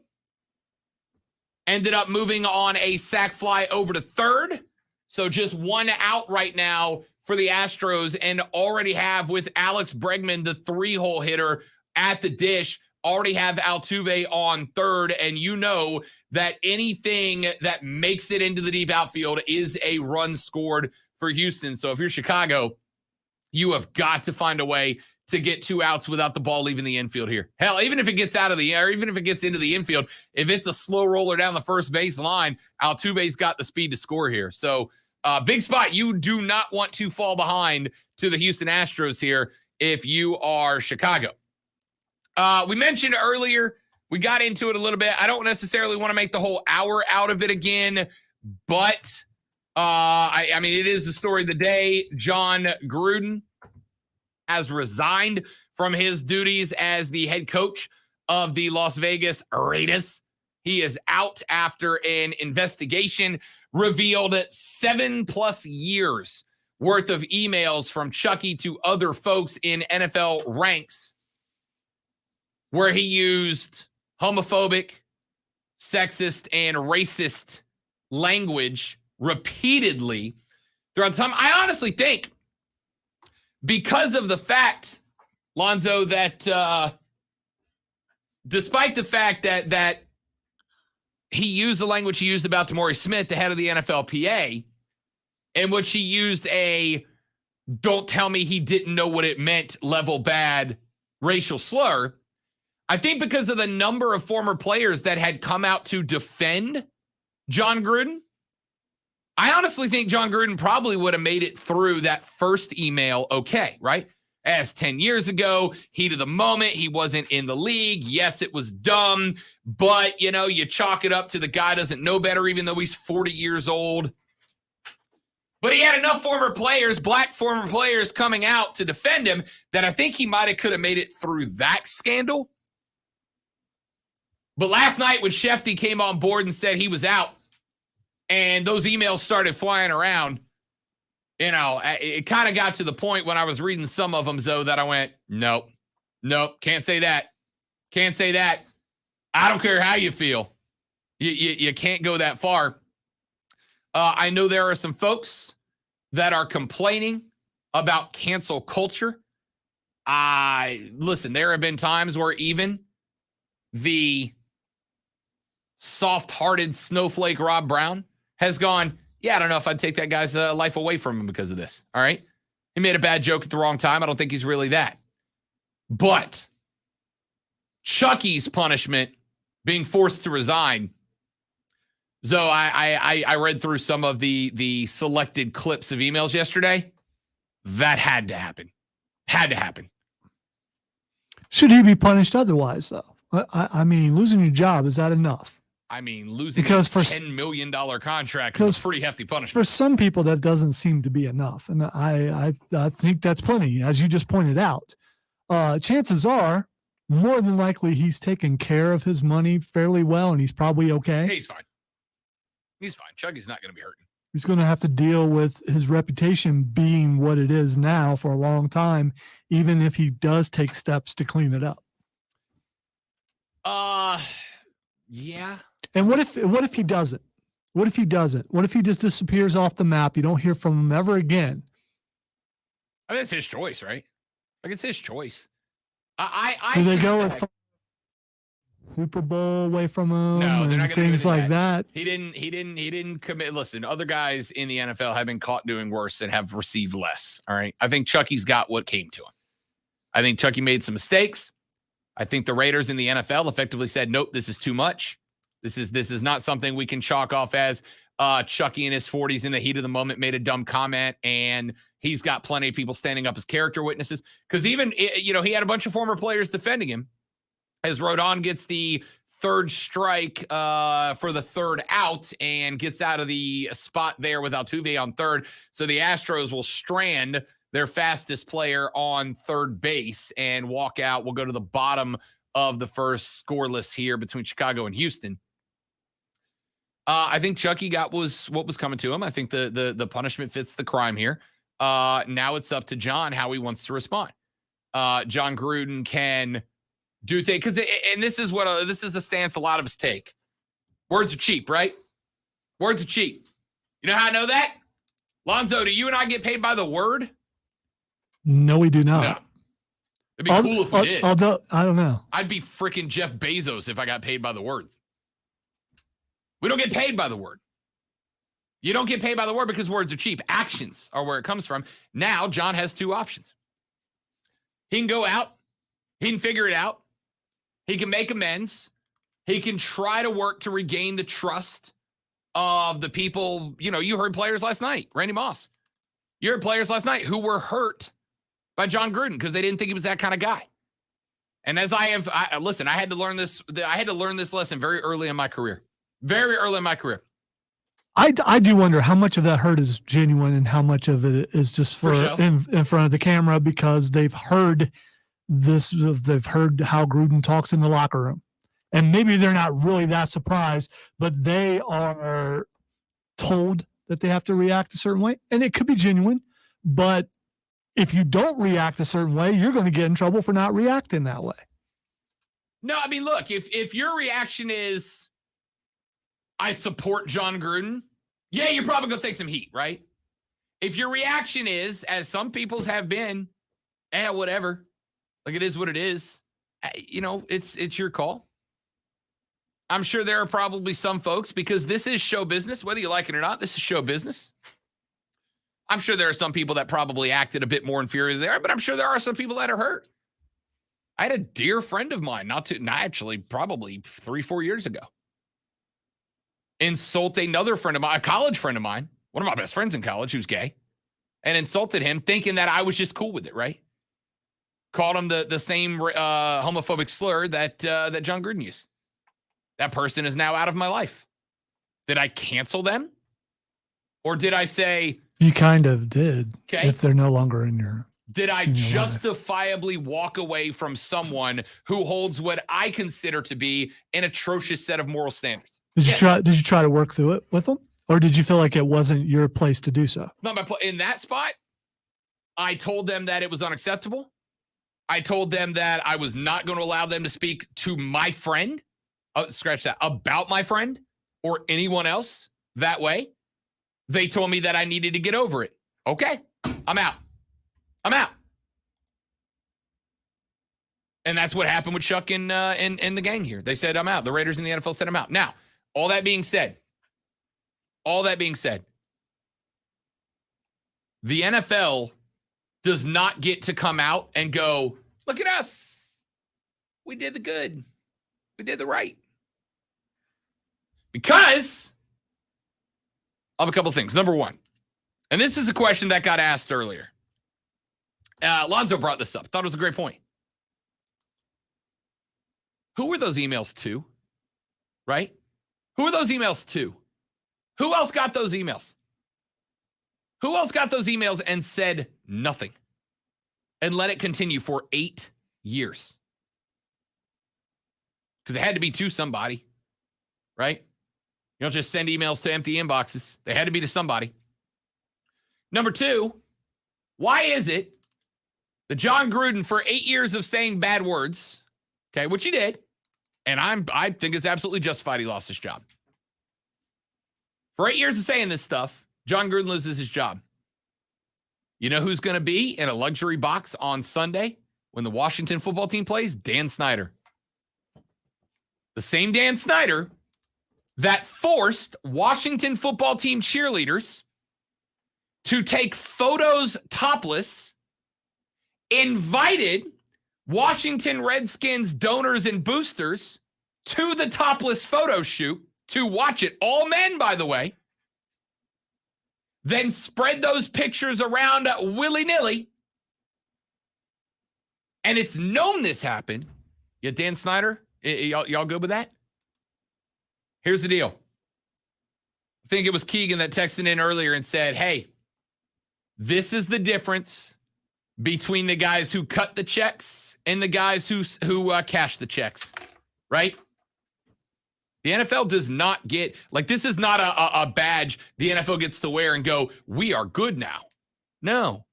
Ended up moving on a sac fly over to third. So just one out right now for the Astros, and already have with Alex Bregman, the 3-hole hitter at the dish, already have Altuve on third. And you know that anything that makes it into the deep outfield is a run scored for Houston. So if you're Chicago, you have got to find a way to get 2 outs without the ball leaving the infield here. Hell, even if it gets out of the air, even if it gets into the infield, if it's a slow roller down the first base line, Altuve's got the speed to score here. So big spot. You do not want to fall behind to the Houston Astros here if you are Chicago. We mentioned earlier, we got into it a little bit. I don't necessarily want to make the whole hour out of it again, but I mean, it is the story of the day. John Gruden has resigned from his duties as the head coach of the Las Vegas Raiders. He is out after an investigation revealed 7+ years worth of emails from Chucky to other folks in NFL ranks where he used homophobic, sexist, and racist language repeatedly throughout the time. I honestly think because of the fact, Lonzo, that despite the fact that he used the language he used about Damari Smith, the head of the NFLPA, in which he used a "don't tell me he didn't know what it meant" level bad racial slur, I think because of the number of former players that had come out to defend John Gruden, I honestly think John Gruden probably would have made it through that first email okay, right? As 10 years ago, heat of the moment, he wasn't in the league. Yes, it was dumb, but, you chalk it up to the guy doesn't know better, even though he's 40 years old. But he had enough former players, black former players, coming out to defend him that I think he could have made it through that scandal. But last night when Shefty came on board and said he was out and those emails started flying around, it kind of got to the point when I was reading some of them, Zoe, that I went, nope, can't say that. Can't say that. I don't care how you feel. You can't go that far. I know there are some folks that are complaining about cancel culture. Listen, there have been times where even the soft-hearted snowflake Rob Brown has gone, yeah, I don't know if I'd take that guy's life away from him because of this. All right. He made a bad joke at the wrong time. I don't think he's really that. But Chucky's punishment, being forced to resign. So I read through some of the selected clips of emails yesterday. That had to happen. Had to happen. Should he be punished otherwise, though? I mean, losing your job, is that enough? I mean, losing because a $10 million contract is a pretty hefty punishment. For some people, that doesn't seem to be enough. And I think that's plenty, as you just pointed out. Chances are, more than likely, he's taken care of his money fairly well, and he's probably okay. Hey, he's fine. He's fine. Chucky's not going to be hurting. He's going to have to deal with his reputation being what it is now for a long time, even if he does take steps to clean it up. Yeah. And what if he doesn't? What if he doesn't? What if he just disappears off the map? You don't hear from him ever again. I mean, it's his choice, right? Like, it's his choice. Do they go with Super Bowl away from him? No, they're not going to do things like that. He didn't commit. Listen, other guys in the NFL have been caught doing worse and have received less. All right. I think Chucky's got what came to him. I think Chucky made some mistakes. I think the Raiders in the NFL effectively said, nope, this is too much. This is not something we can chalk off as Chucky in his 40s in the heat of the moment made a dumb comment, and he's got plenty of people standing up as character witnesses. Because even, he had a bunch of former players defending him. As Rodon gets the third strike for the third out and gets out of the spot there with Altuve on third. So the Astros will strand their fastest player on third base and walk out. We'll go to the bottom of the first scoreless here between Chicago and Houston. I think Chucky got what was coming to him. I think the punishment fits the crime here. Now it's up to John how he wants to respond. John Gruden can do things and this is a stance a lot of us take. Words are cheap, right? Words are cheap. You know how I know that? Lonzo, do you and I get paid by the word? No, we do not. No. It'd be cool if we did. Although, I don't know. I'd be freaking Jeff Bezos if I got paid by the words. We don't get paid by the word. You don't get paid by the word because words are cheap. Actions are where it comes from. Now, John has two options. He can go out. He can figure it out. He can make amends. He can try to work to regain the trust of the people. You heard players last night, Randy Moss. You heard players last night who were hurt by John Gruden because they didn't think he was that kind of guy. And as listen, I had to learn this. I had to learn this lesson very early in my career. Very early in my career. I do wonder how much of that hurt is genuine and how much of it is just for show. in front of the camera because they've heard they've heard how Gruden talks in the locker room. And maybe they're not really that surprised, but they are told that they have to react a certain way. And it could be genuine, but if you don't react a certain way, you're going to get in trouble for not reacting that way. No, I mean, look, if your reaction is, I support John Gruden, yeah, you're probably going to take some heat, right? If your reaction is, as some people's have been, whatever, like it is what it is, it's your call. I'm sure there are probably some folks, because this is show business, whether you like it or not, this is show business. I'm sure there are some people that probably acted a bit more inferior there, but I'm sure there are some people that are hurt. I had a dear friend of mine, probably 3-4 years ago, insult another friend of mine, a college friend of mine, one of my best friends in college who's gay, and insulted him thinking that I was just cool with it, right? Called him the same homophobic slur that John Gruden used. That person is now out of my life. Did I cancel them? Or did I say... You kind of did. Okay. If they're no longer in your... Did I justifiably walk away from someone who holds what I consider to be an atrocious set of moral standards? Did you try to work through it with them? Or did you feel like it wasn't your place to do so? Not my place. In that spot, I told them that it was unacceptable. I told them that I was not going to allow them to speak to my friend. Scratch that. About my friend or anyone else that way. They told me that I needed to get over it. Okay, I'm out. And that's what happened with Chuck and the gang here. They said, I'm out. The Raiders and the NFL said I'm out. Now, all that being said, the NFL does not get to come out and go, look at us. We did the good. We did the right. Because of a couple of things. Number one, and this is a question that got asked earlier. Lonzo brought this up. Thought it was a great point. Who were those emails to? Right? Who were those emails to? Who else got those emails? Who else got those emails and said nothing and let it continue for 8 years? Because it had to be to somebody, right? You don't just send emails to empty inboxes. They had to be to somebody. Number two, why is it that John Gruden, for 8 years of saying bad words, okay, which he did, and I think it's absolutely justified he lost his job. For 8 years of saying this stuff, John Gruden loses his job. You know who's going to be in a luxury box on Sunday when the Washington football team plays? Dan Snyder. The same Dan Snyder that forced Washington football team cheerleaders to take photos topless, invited Washington Redskins donors and boosters to the topless photo shoot to watch it. All men, by the way. Then spread those pictures around willy-nilly. And it's known this happened. Yeah, Dan Snyder, y'all good with that? Here's the deal. I think it was Keegan that texted in earlier and said, hey, this is the difference between the guys who cut the checks and the guys who cash the checks, right? The NFL does not get, like, this is not a badge the NFL gets to wear and go, we are good now. No,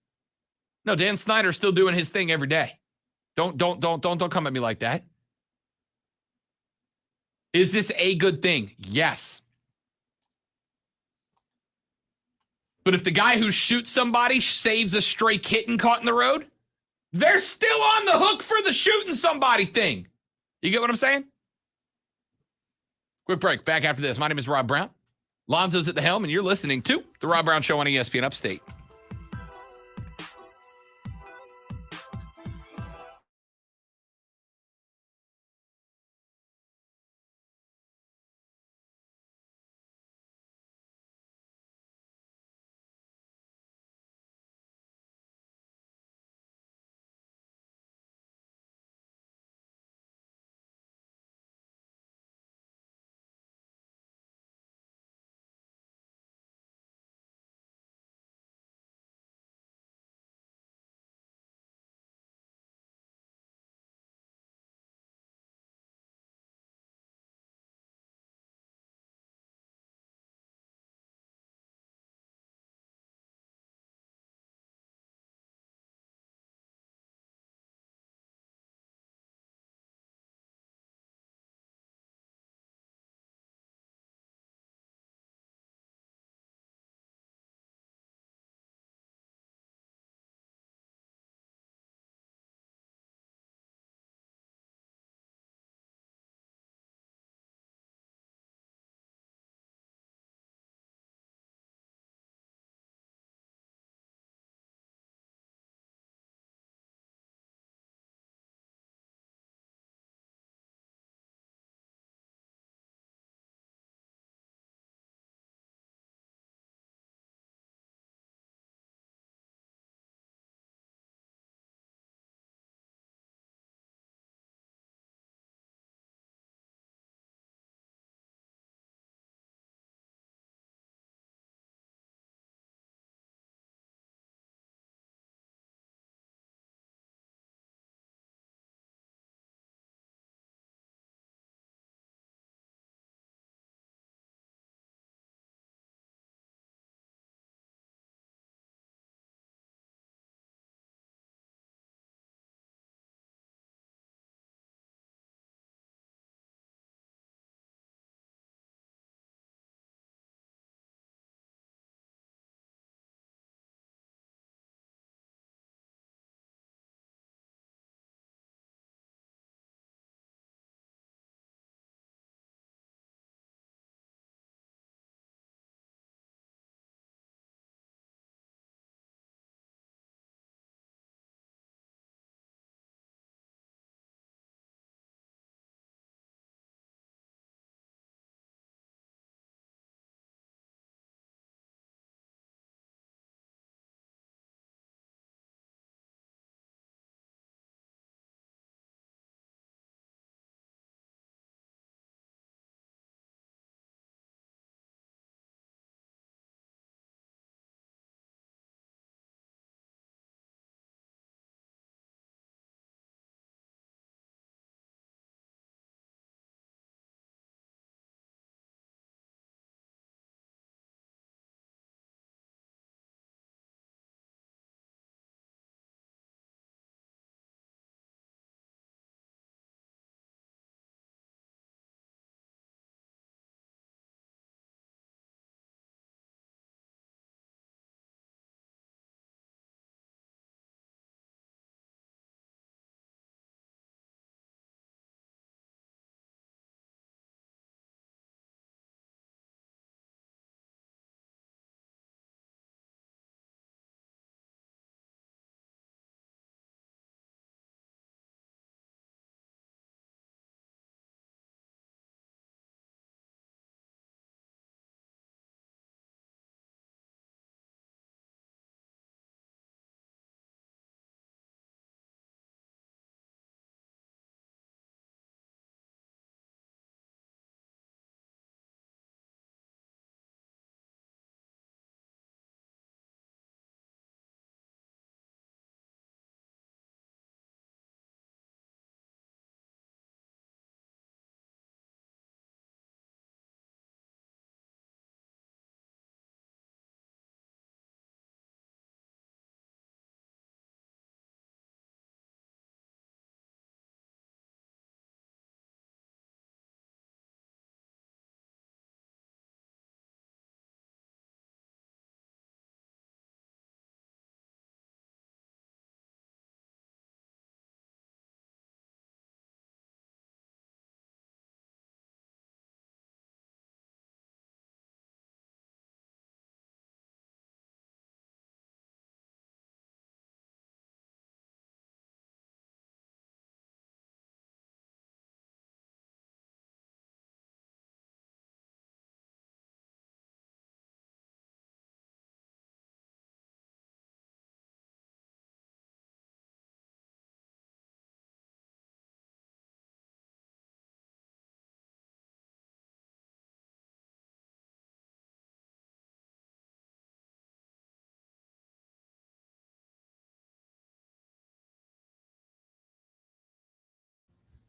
Dan Snyder's still doing his thing every day. Don't come at me like that. Is this a good thing? Yes. But if the guy who shoots somebody saves a stray kitten caught in the road, they're still on the hook for the shooting somebody thing. You get what I'm saying? Quick break. Back after this. My name is Rob Brown. Lonzo's at the helm, and you're listening to The Rob Brown Show on ESPN Upstate.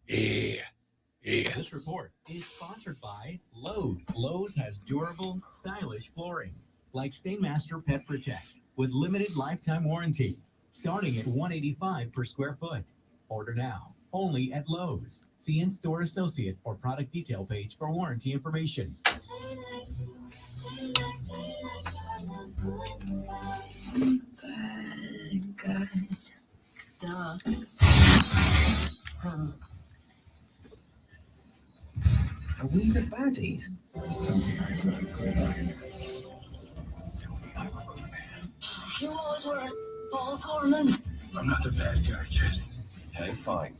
Yeah. This report is sponsored by Lowe's. Lowe's has durable, stylish flooring, like Stainmaster Pet Protect, with limited lifetime warranty, starting at $185 per square foot. Order now, only at Lowe's. See in-store associate or product detail page for warranty information. Good. Duh. Are we the baddies? You always were, Paul Corman. I'm not the bad guy, kid. Okay, fine.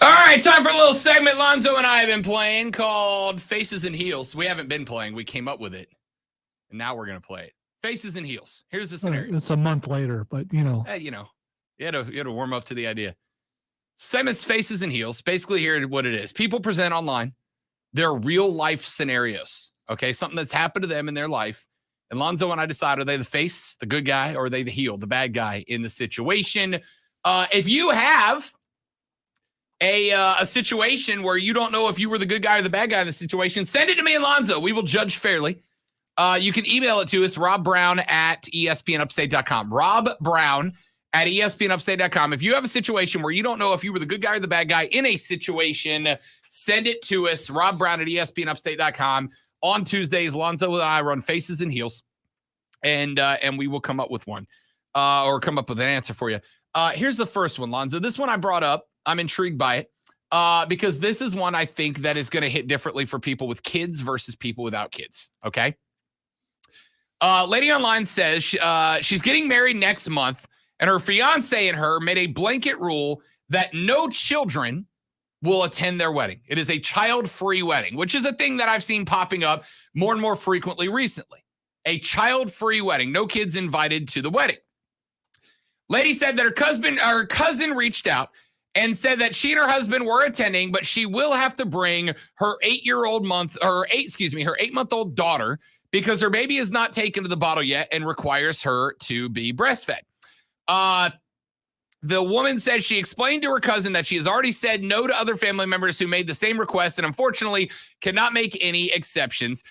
All right, time for a little segment Lonzo and I have been playing called Faces and Heels. We haven't been playing. We came up with it, and now we're going to play it. Faces and Heels. Here's the scenario. It's a month later, but you know. You had to warm up to the idea. Segment's Faces and Heels. Basically, here what it is. People present online their real life scenarios, okay? Something that's happened to them in their life. And Lonzo and I decide, are they the face, the good guy, or are they the heel, the bad guy in the situation? If you have a situation where you don't know if you were the good guy or the bad guy in the situation, send it to me and Lonzo. We will judge fairly. You can email it to us, robbrown@espnupstate.com. robbrown@espnupstate.com. If you have a situation where you don't know if you were the good guy or the bad guy in a situation, send it to us, robbrown@espnupstate.com. On Tuesdays, Lonzo and I run Faces and Heels, and we will come up with one or come up with an answer for you. Here's the first one, Lonzo. This one I brought up. I'm intrigued by it because this is one I think that is going to hit differently for people with kids versus people without kids, okay? Lady online says she's getting married next month, and her fiance and her made a blanket rule that no children will attend their wedding. It is a child-free wedding, which is a thing that I've seen popping up more and more frequently recently. A child-free wedding, no kids invited to the wedding. Lady said that her cousin reached out and said that she and her husband were attending, but she will have to bring her 8-month-old daughter because her baby is not taken to the bottle yet and requires her to be breastfed. The woman said she explained to her cousin that she has already said no to other family members who made the same request and unfortunately cannot make any exceptions.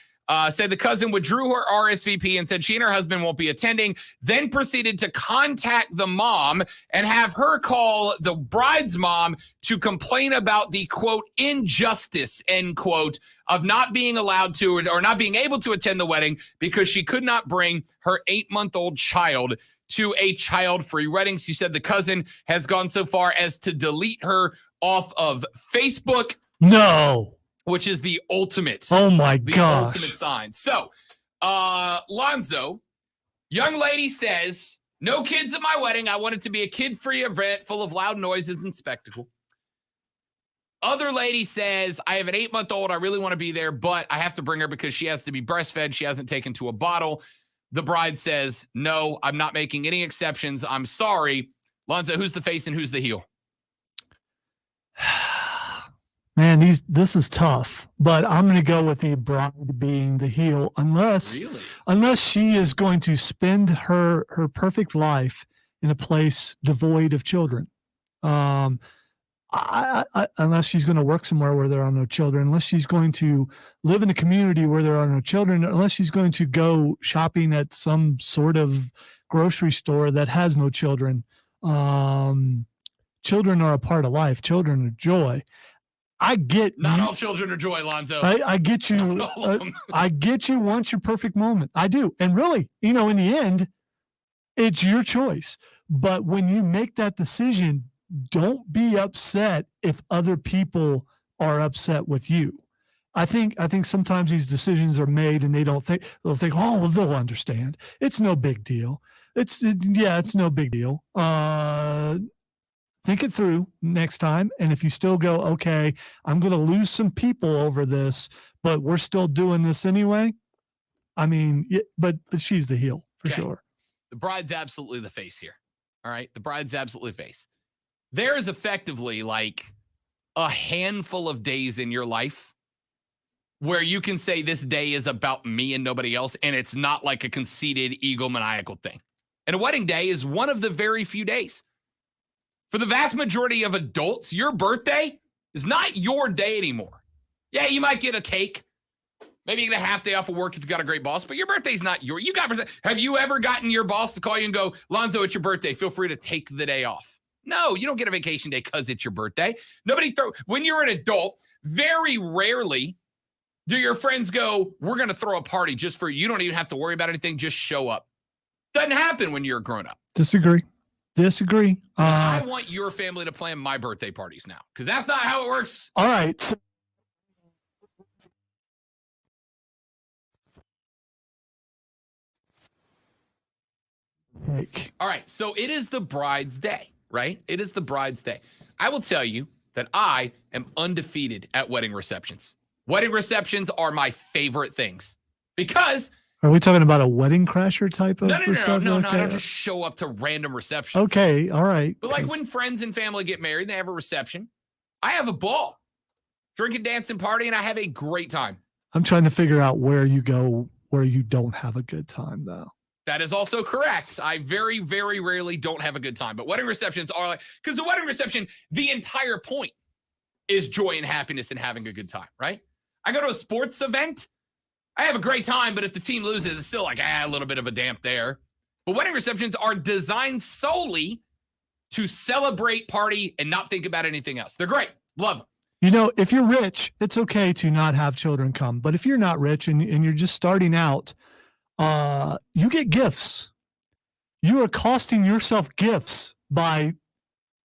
Said the cousin withdrew her RSVP and said she and her husband won't be attending, then proceeded to contact the mom and have her call the bride's mom to complain about the, quote, injustice, end quote, of not being allowed to or not being able to attend the wedding because she could not bring her 8-month-old child to a child-free wedding. She said the cousin has gone so far as to delete her off of Facebook. No. Which is the ultimate. Oh my gosh. Ultimate sign. So, Lonzo, young lady says, no kids at my wedding. I want it to be a kid-free event full of loud noises and spectacle. Other lady says, I have an 8-month-old. I really want to be there, but I have to bring her because she has to be breastfed. She hasn't taken to a bottle. The bride says, no, I'm not making any exceptions. I'm sorry. Lonzo, who's the face and who's the heel? Man, this is tough, but I'm going to go with the bride being the heel unless she is going to spend her perfect life in a place devoid of children. Unless she's going to work somewhere where there are no children, unless she's going to live in a community where there are no children, unless she's going to go shopping at some sort of grocery store that has no children. Children are a part of life. Children are joy. I get not all children are joy, Lonzo. I get you. I get you want your perfect moment. I do. And really, in the end, it's your choice. But when you make that decision, don't be upset if other people are upset with you. I think sometimes these decisions are made and they'll think, oh, well, they'll understand. It's no big deal. It's no big deal. Think it through next time. And if you still go, okay, I'm going to lose some people over this, but we're still doing this anyway. I mean, but she's the heel for sure. The bride's absolutely the face here. All right. The bride's absolutely the face. There is effectively like a handful of days in your life where you can say this day is about me and nobody else, and it's not like a conceited, egomaniacal thing. And a wedding day is one of the very few days. For the vast majority of adults, your birthday is not your day anymore. Yeah, you might get a cake. Maybe you get a half day off of work if you've got a great boss, but your birthday's not your. Have you ever gotten your boss to call you and go, Lonzo, it's your birthday. Feel free to take the day off. No, you don't get a vacation day because it's your birthday. When you're an adult, very rarely do your friends go, we're going to throw a party just for you. You don't even have to worry about anything. Just show up. Doesn't happen when you're a grown up. Disagree. I want your family to plan my birthday parties now because that's not how it works. All right. All right. So it is the bride's day, right? It is the bride's day. I will tell you that I am undefeated at wedding receptions. Wedding receptions are my favorite things because. Are we talking about a wedding crasher type of reception? No. I don't just show up to random receptions. Okay, all right. But like when friends and family get married, they have a reception. I have a ball, drinking, dancing, party, and I have a great time. I'm trying to figure out where you go where you don't have a good time, though. That is also correct. I very, very rarely don't have a good time. But wedding receptions are like, because the wedding reception, the entire point is joy and happiness and having a good time, right? I go to a sports event. I have a great time, but if the team loses, it's still like, a little bit of a damp there. But wedding receptions are designed solely to celebrate, party, and not think about anything else. They're great. Love them. You know, if you're rich, it's okay to not have children come. But if you're not rich and you're just starting out, you get gifts. You are costing yourself gifts by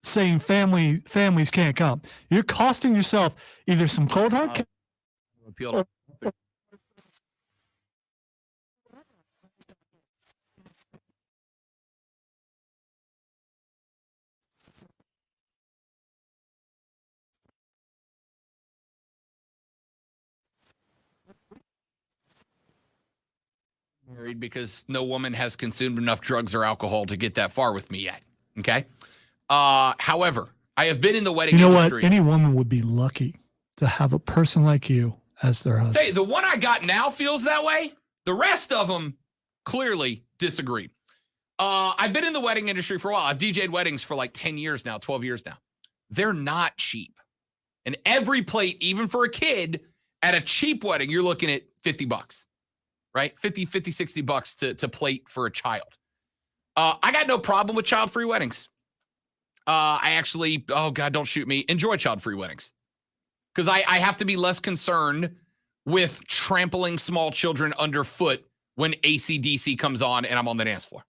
saying families can't come. You're costing yourself either some cold hard married because no woman has consumed enough drugs or alcohol to get that far with me yet. Okay. However, I have been in the wedding industry. You know what? Any woman would be lucky to have a person like you as their husband. Say, the one I got now feels that way. The rest of them clearly disagree. I've been in the wedding industry for a while. I've DJ'd weddings for like 10 years now, 12 years now. They're not cheap. And every plate, even for a kid, at a cheap wedding, you're looking at $50, right? 50, $60 to plate for a child. I got no problem with child-free weddings. I actually, oh God, don't shoot me, enjoy child-free weddings. Because I have to be less concerned with trampling small children underfoot when AC/DC comes on and I'm on the dance floor,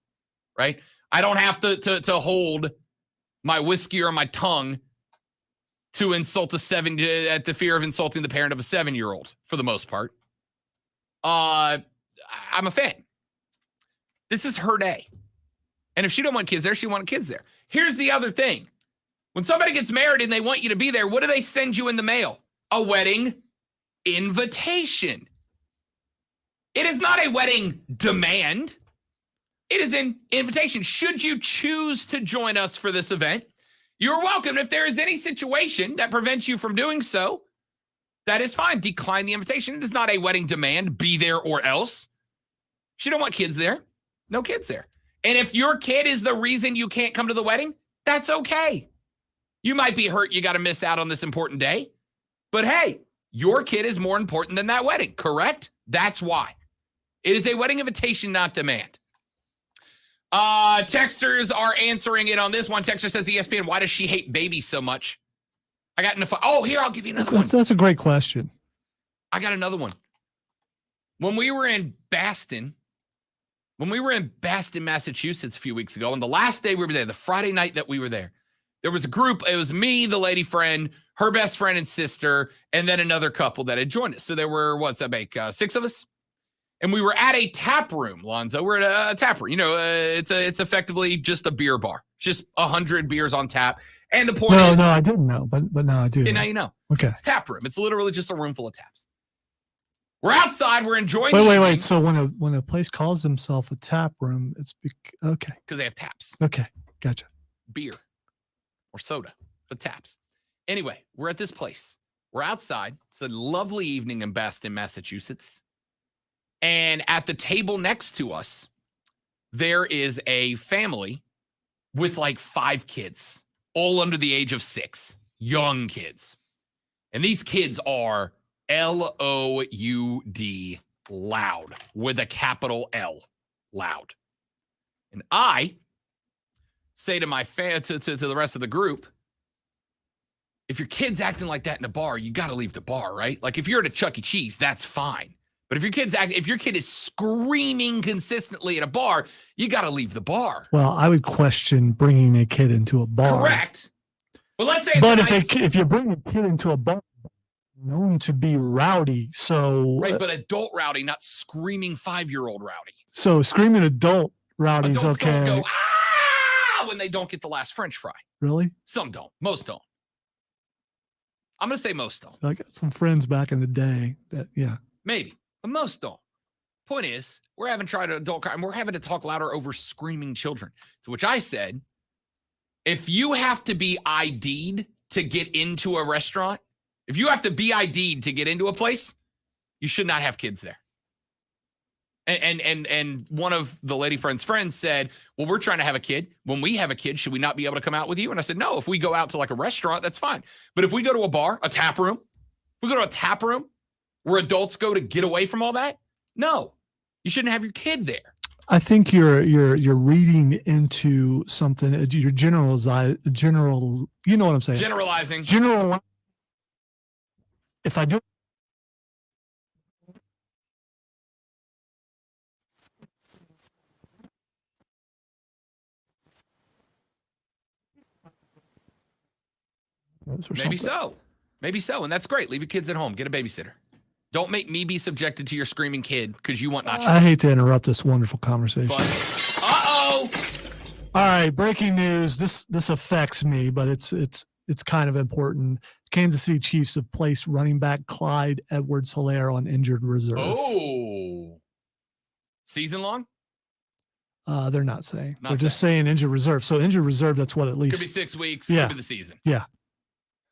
right? I don't have to hold my whiskey or my tongue to insult at the fear of insulting the parent of a 7-year-old for the most part. I'm a fan. This is her day. And if she don't want kids there, she want kids there. Here's the other thing. When somebody gets married and they want you to be there, what do they send you in the mail? A wedding invitation. It is not a wedding demand. It is an invitation. Should you choose to join us for this event, you're welcome. If there is any situation that prevents you from doing so, that is fine. Decline the invitation. It is not a wedding demand. Be there or else. She don't want kids there. No kids there. And if your kid is the reason you can't come to the wedding, that's okay. You might be hurt. You got to miss out on this important day. But hey, your kid is more important than that wedding, correct? That's why. It is a wedding invitation, not demand. Texters are answering it on this one. Texter says, ESPN, why does she hate babies so much? I got enough. Oh, here, I'll give you another one. That's a great question. I got another one. When we were in Boston, Massachusetts a few weeks ago, and the last day we were there, the Friday night that we were there was a group. It was me, the lady friend, her best friend and sister, and then another couple that had joined us. So there were, what's that make, 6 of us? And we were at a tap room, Lonzo. We're at a tap room. You know, it's effectively just a beer bar. Just 100 beers on tap. And the point is... No, I didn't know, but now I do. Okay, now you know. Okay. It's a tap room. It's literally just a room full of taps. We're outside. We're enjoying. Wait. So when a place calls themselves a tap room, it's okay because they have taps. Okay, gotcha. Beer or soda, but taps. Anyway, we're at this place. We're outside. It's a lovely evening in Boston, Massachusetts. And at the table next to us, there is a family with like 5 kids, all under the age of 6, young kids. And these kids are L-O-U-D, loud, with a capital L, loud. And I say to my to the rest of the group, if your kid's acting like that in a bar, you got to leave the bar, right? Like if you're at a Chuck E. Cheese, that's fine. But if your kid is screaming consistently at a bar, you got to leave the bar. Well, I would question bringing a kid into a bar. Correct. But let's say if you bring a kid into a bar, known to be rowdy, so right, but adult rowdy, not screaming 5-year-old rowdy. So screaming adult rowdy is Adults okay. don't go ah when they don't get the last French fry. Really? Some don't. Most don't. I'm gonna say most don't. So I got some friends back in the day that Maybe, but most don't. Point is, we're having tried adult crime. We're having to talk louder over screaming children. To which I said, if you have to be ID'd to get into a restaurant, if you have to be ID'd to get into a place, you should not have kids there. And one of the lady friend's friends said, well, we're trying to have a kid. When we have a kid, should we not be able to come out with you? And I said, no, if we go out to like a restaurant, that's fine. But if we go to a bar, a tap room, if we go to a tap room where adults go to get away from all that, no, you shouldn't have your kid there. I think you're reading into something. You're you know what I'm saying? Generalizing. If I do. Maybe so. And that's great. Leave your kids at home. Get a babysitter. Don't make me be subjected to your screaming kid because you want nachos. I hate to interrupt this wonderful conversation. All right, breaking news. This affects me, but it's kind of important. Kansas City Chiefs have placed running back Clyde Edwards-Helaire on injured reserve. Oh. Season long? They're not saying. They're just saying injured reserve. So injured reserve, that's what at least. Could be 6 weeks. Yeah. Could be the season. Yeah.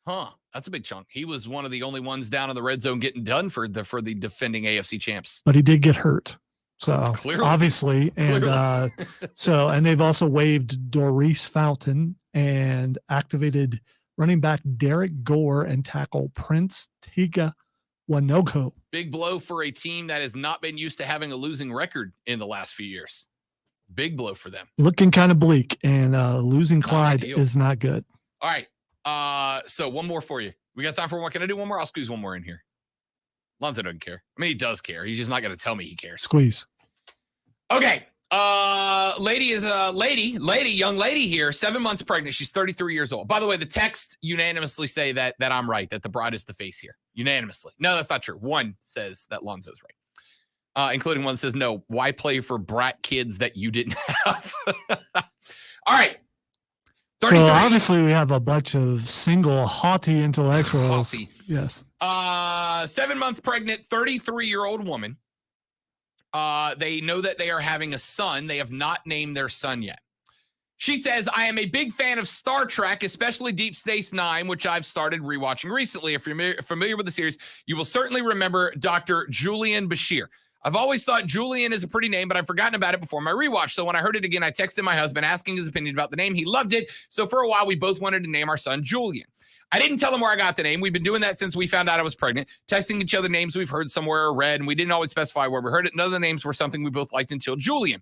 Huh. That's a big chunk. He was one of the only ones down in the red zone getting done for the defending AFC champs. But he did get hurt. So Clearly. obviously, and and they've also waived Doris Fountain and activated running back Derek Gore and tackle Prince Tega Wanoko. Big blow for a team that has not been used to having a losing record in the last few years. Big blow for them. Looking kind of bleak, and losing Clyde is not good. All right. So one more for you. We got time for one. Can I do one more? I'll squeeze one more in here. Lonzo doesn't care. I mean, he does care. He's just not going to tell me he cares. Squeeze. Okay. Young lady here, 7 months pregnant. She's 33 years old. By the way, the text unanimously say that I'm right, that the bride is the face here. Unanimously. No, that's not true. One says that Lonzo's right. Including one that says, no, why play for brat kids that you didn't have? All right. So obviously we have a bunch of single haughty intellectuals. Yes. 7 month pregnant, 33-year-old woman. They know that they are having a son. They have not named their son yet. She says, I am a big fan of Star Trek, especially Deep Space Nine, which I've started rewatching recently. If you're familiar with the series, you will certainly remember Dr. Julian Bashir. I've always thought Julian is a pretty name, but I've forgotten about it before my rewatch. So when I heard it again, I texted my husband asking his opinion about the name. He loved it. So for a while, we both wanted to name our son Julian. I didn't tell him where I got the name. We've been doing that since we found out I was pregnant, texting each other names we've heard somewhere or read, and we didn't always specify where we heard it. None of the names were something we both liked until Julian.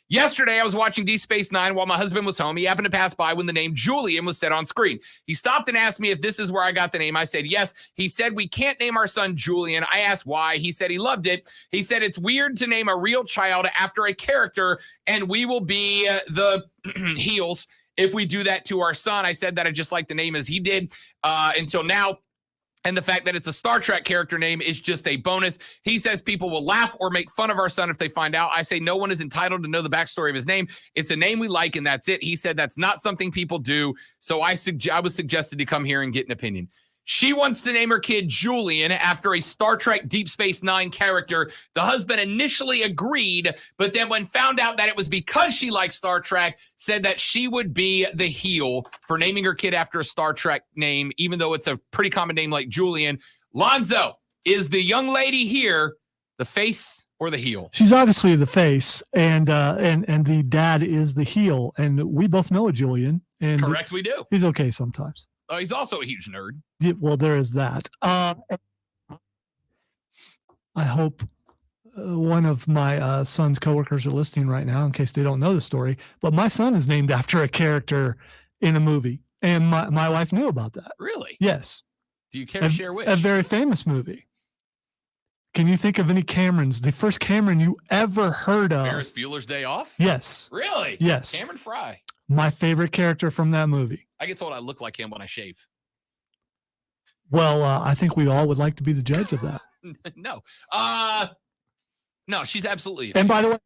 Yesterday, I was watching Deep Space Nine while my husband was home. He happened to pass by when the name Julian was said on screen. He stopped and asked me if this is where I got the name. I said, yes. He said, we can't name our son Julian. I asked why. He said he loved it. He said, it's weird to name a real child after a character, and we will be the heels if we do that to our son. I said that I just like the name as he did until now. And the fact that it's a Star Trek character name is just a bonus. He says people will laugh or make fun of our son if they find out. I say no one is entitled to know the backstory of his name. It's a name we like, and that's it. He said that's not something people do. So I was suggested to come here and get an opinion. She wants to name her kid Julian after a Star Trek Deep Space Nine character. The husband initially agreed, but then when found out that it was because she liked Star Trek, said that she would be the heel for naming her kid after a Star Trek name, even though it's a pretty common name like Julian. Lonzo, is the young lady here the face or the heel? She's obviously the face, and the dad is the heel, and we both know Julian. And Correct, we do. He's okay sometimes. Oh, he's also a huge nerd. Yeah, well, there is that. I hope one of my son's coworkers are listening right now in case they don't know the story. But my son is named after a character in a movie, and my wife knew about that. Really? Yes. Do you care to share which? A very famous movie. Can you think of any Camerons? The first Cameron you ever heard of? Ferris Bueller's Day Off? Yes. Really? Yes. Cameron Fry. My favorite character from that movie. I get told I look like him when I shave. Well, I think we all would like to be the judge of that. No. No, she's absolutely. And by the way,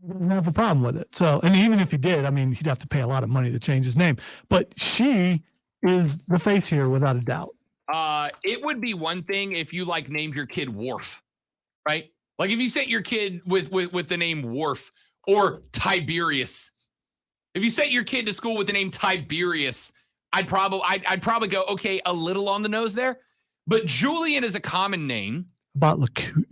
he doesn't have a problem with it. So, and even if he did, I mean, he'd have to pay a lot of money to change his name. But she is the face here without a doubt. It would be one thing if you like named your kid Worf, right? Like if you sent your kid with the name Worf or Tiberius. If you sent your kid to school with the name Tiberius, I'd probably go, okay, a little on the nose there. But Julian is a common name. About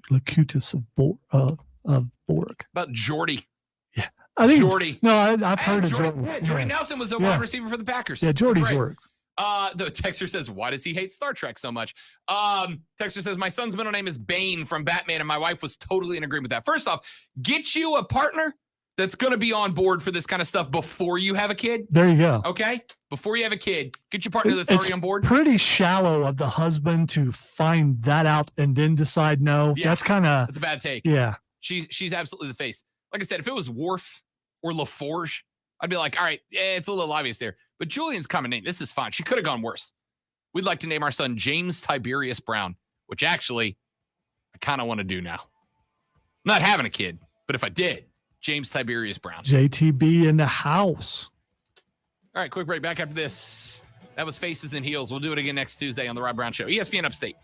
Locutus of Borg. About Jordy. Yeah. I think Jordy. No, I've heard of Jordy. Yeah, Jordy Nelson was a wide receiver for the Packers. Yeah, Jordy's That's right. works. The texter says, why does he hate Star Trek so much? Texter says, my son's middle name is Bane from Batman, and my wife was totally in agreement with that. First off, get you a partner that's going to be on board for this kind of stuff before you have a kid. There you go. Okay? Before you have a kid, get your partner that's already on board. Pretty shallow of the husband to find that out and then decide no. Yeah, That's kind of. That's a bad take. Yeah. She's absolutely the face. Like I said, if it was Worf or LaForge, I'd be like, all right, yeah, it's a little obvious there. But Julian's common name. This is fine. She could have gone worse. We'd like to name our son James Tiberius Brown, which actually I kind of want to do now. I'm not having a kid, but if I did, James Tiberius Brown. JTB in the house. All right, quick break. Back after this. That was Faces and Heels. We'll do it again next Tuesday on The Rob Brown Show. ESPN Upstate.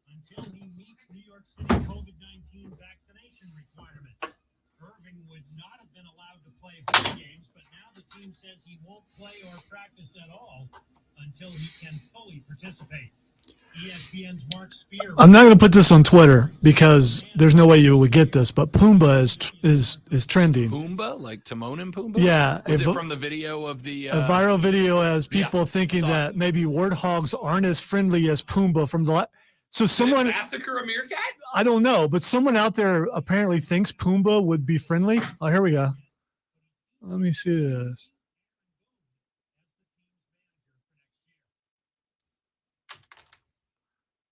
Until he meets New York City COVID-19 vaccination requirements. Irving would not have been allowed to play home games, but now the team says he won't play or practice at all until he can fully participate. ESPN's Mark Spear. I'm not going to put this on Twitter because there's no way you would get this, but Pumbaa is trending. Pumbaa? Like Timon and Pumbaa? Yeah. Was it from the video of the... a viral video as people thinking that maybe warthogs aren't as friendly as Pumbaa from the... So someone... Massacre a meerkat? I don't know, but someone out there apparently thinks Pumbaa would be friendly. Oh, here we go. Let me see this.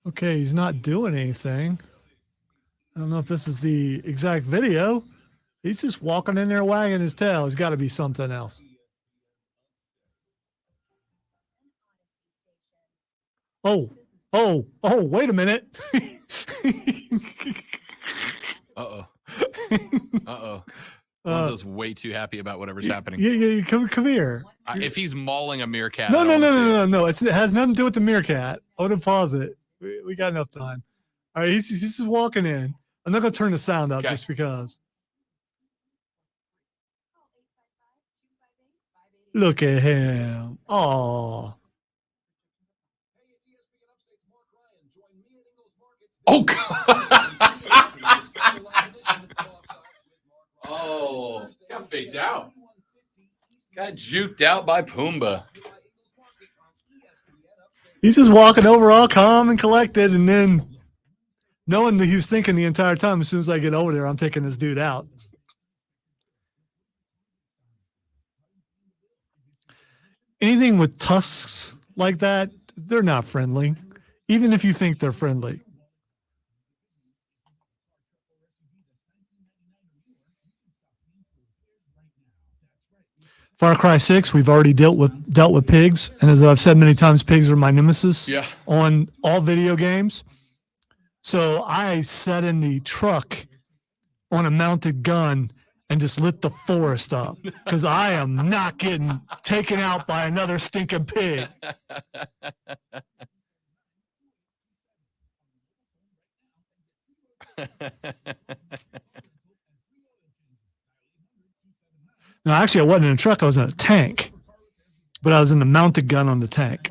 Okay, he's not doing anything. I don't know if this is the exact video. He's just walking in there wagging his tail. It's got to be something else. Oh, wait a minute. Uh-oh. Lonzo's way too happy about whatever's happening. Yeah, come here. If he's mauling a meerkat. No. It has nothing to do with the meerkat. I would have paused it. We got enough time. All right, he's just walking in. I'm not going to turn the sound up just because. Look at him. Oh. Oh, God. Oh, got faked out. Got juked out by Pumbaa. He's just walking over all calm and collected, and then knowing that he was thinking the entire time, as soon as I get over there, I'm taking this dude out. Anything with tusks like that, they're not friendly. even if you think they're friendly. Far Cry 6, we've already dealt with pigs, and as I've said many times, pigs are my nemesis on all video games. So I sat in the truck on a mounted gun and just lit the forest up because I am not getting taken out by another stinking pig. No, actually, I wasn't in a truck. I was in a tank, but I was in the mounted gun on the tank.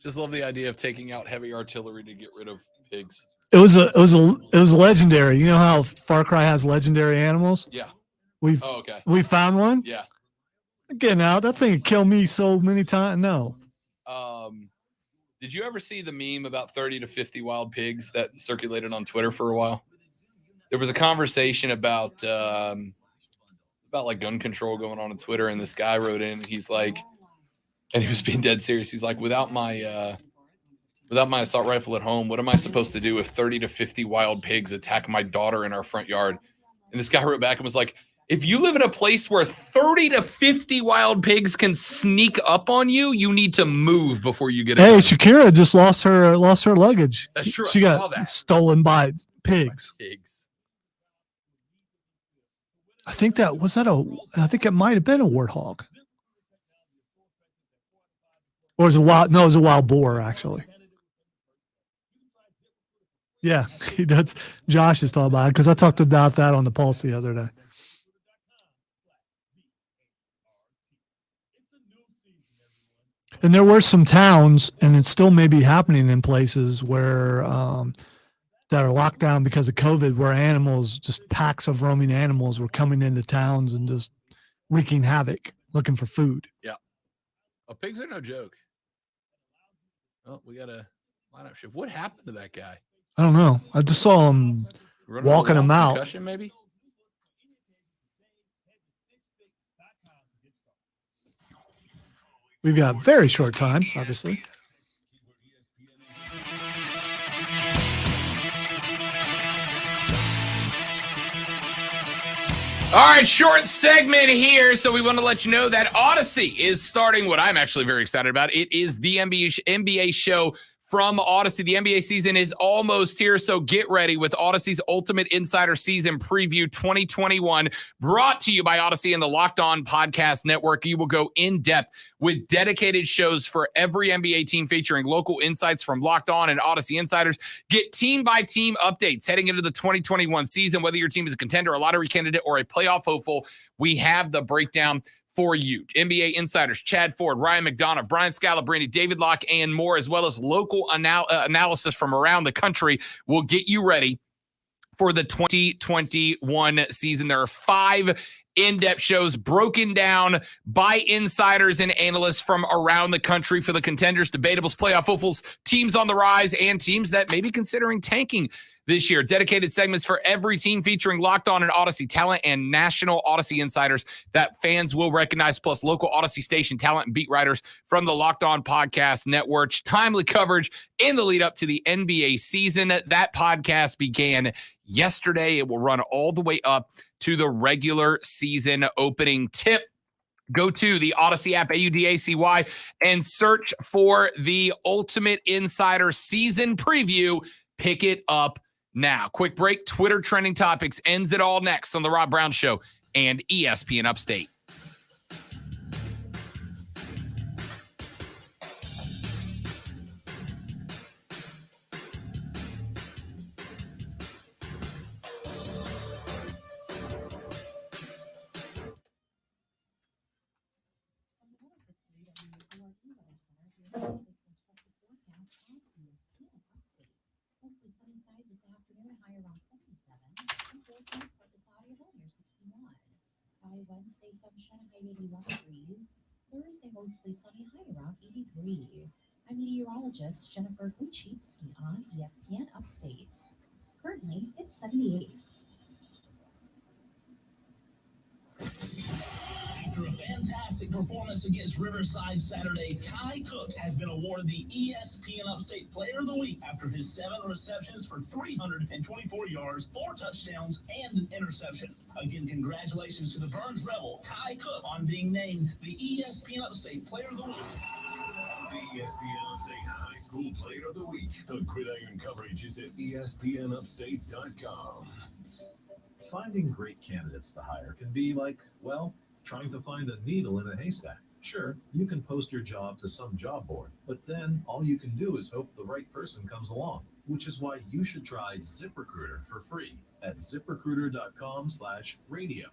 Just love the idea of taking out heavy artillery to get rid of pigs. It was legendary. You know how Far Cry has legendary animals? Yeah. We found one. Yeah. Getting out. That thing would kill me so many times. No. Did you ever see the meme about 30 to 50 wild pigs that circulated on Twitter for a while? There was a conversation about like gun control going on Twitter, and this guy wrote in, and he's like, and he was being dead serious. He's like, without my assault rifle at home, what am I supposed to do if 30 to 50 wild pigs attack my daughter in our front yard? And this guy wrote back and was like, if you live in a place where 30 to 50 wild pigs can sneak up on you, you need to move before you get. Hey, Shakira just lost her luggage. That's true. She got stolen by pigs. I think it might have been a warthog. Or it was a wild boar, actually. Yeah, that's Josh is talking about it because I talked about that on the Pulse the other day. And there were some towns, and it still may be happening in places where that are locked down because of COVID, where animals, just packs of roaming animals, were coming into towns and just wreaking havoc, looking for food. Yeah. Oh, pigs are no joke. Oh, we got a lineup shift. What happened to that guy? I don't know. I just saw him walking him out. Concussion, maybe? We've got very short time, obviously. All right, short segment here. So we want to let you know that Odyssey is starting what I'm actually very excited about. It is the NBA show from Odyssey. The NBA season is almost here, so get ready with Odyssey's Ultimate Insider Season Preview 2021, brought to you by Odyssey and the Locked On Podcast Network. You will go in depth with dedicated shows for every NBA team, featuring local insights from Locked On and Odyssey insiders. Get team-by-team updates heading into the 2021 season. Whether your team is a contender, a lottery candidate, or a playoff hopeful, we have the breakdown for you. NBA insiders Chad Ford, Ryan McDonough, Brian Scalabrine, David Locke, and more, as well as local analysis from around the country, will get you ready for the 2021 season. There are 5 in-depth shows broken down by insiders and analysts from around the country for the contenders, debatables, playoff hopefuls, teams on the rise, and teams that may be considering tanking this year. Dedicated segments for every team, featuring Locked On and Odyssey talent and national Odyssey insiders that fans will recognize, plus local Odyssey station talent and beat writers from the Locked On Podcast Network. Timely coverage in the lead up to the NBA season. That podcast began yesterday. It will run all the way up to the regular season opening tip. Go to the Odyssey app, AUDACY, and search for the Ultimate Insider Season Preview. Pick it up now. Quick break. Twitter trending topics ends it all next on The Rob Brown Show and ESPN Upstate. Wednesday, sunshine, high 81 degrees. Thursday, mostly sunny, high around 83. I'm meteorologist Jennifer Guccitzky on ESPN Upstate. Currently, it's 78. After a fantastic fantastic performance against Riverside Saturday, Kai Cook has been awarded the ESPN Upstate Player of the Week after his 7 receptions for 324 yards, 4 touchdowns, and an interception. Again, congratulations to the Burns Rebel, Kai Cook, on being named the ESPN Upstate Player of the Week. The ESPN Upstate High School Player of the Week. The gridiron coverage is at ESPNUpstate.com. Finding great candidates to hire can be like, well, trying to find a needle in a haystack. Sure, you can post your job to some job board, but then all you can do is hope the right person comes along, which is why you should try ZipRecruiter for free at ZipRecruiter.com/radio.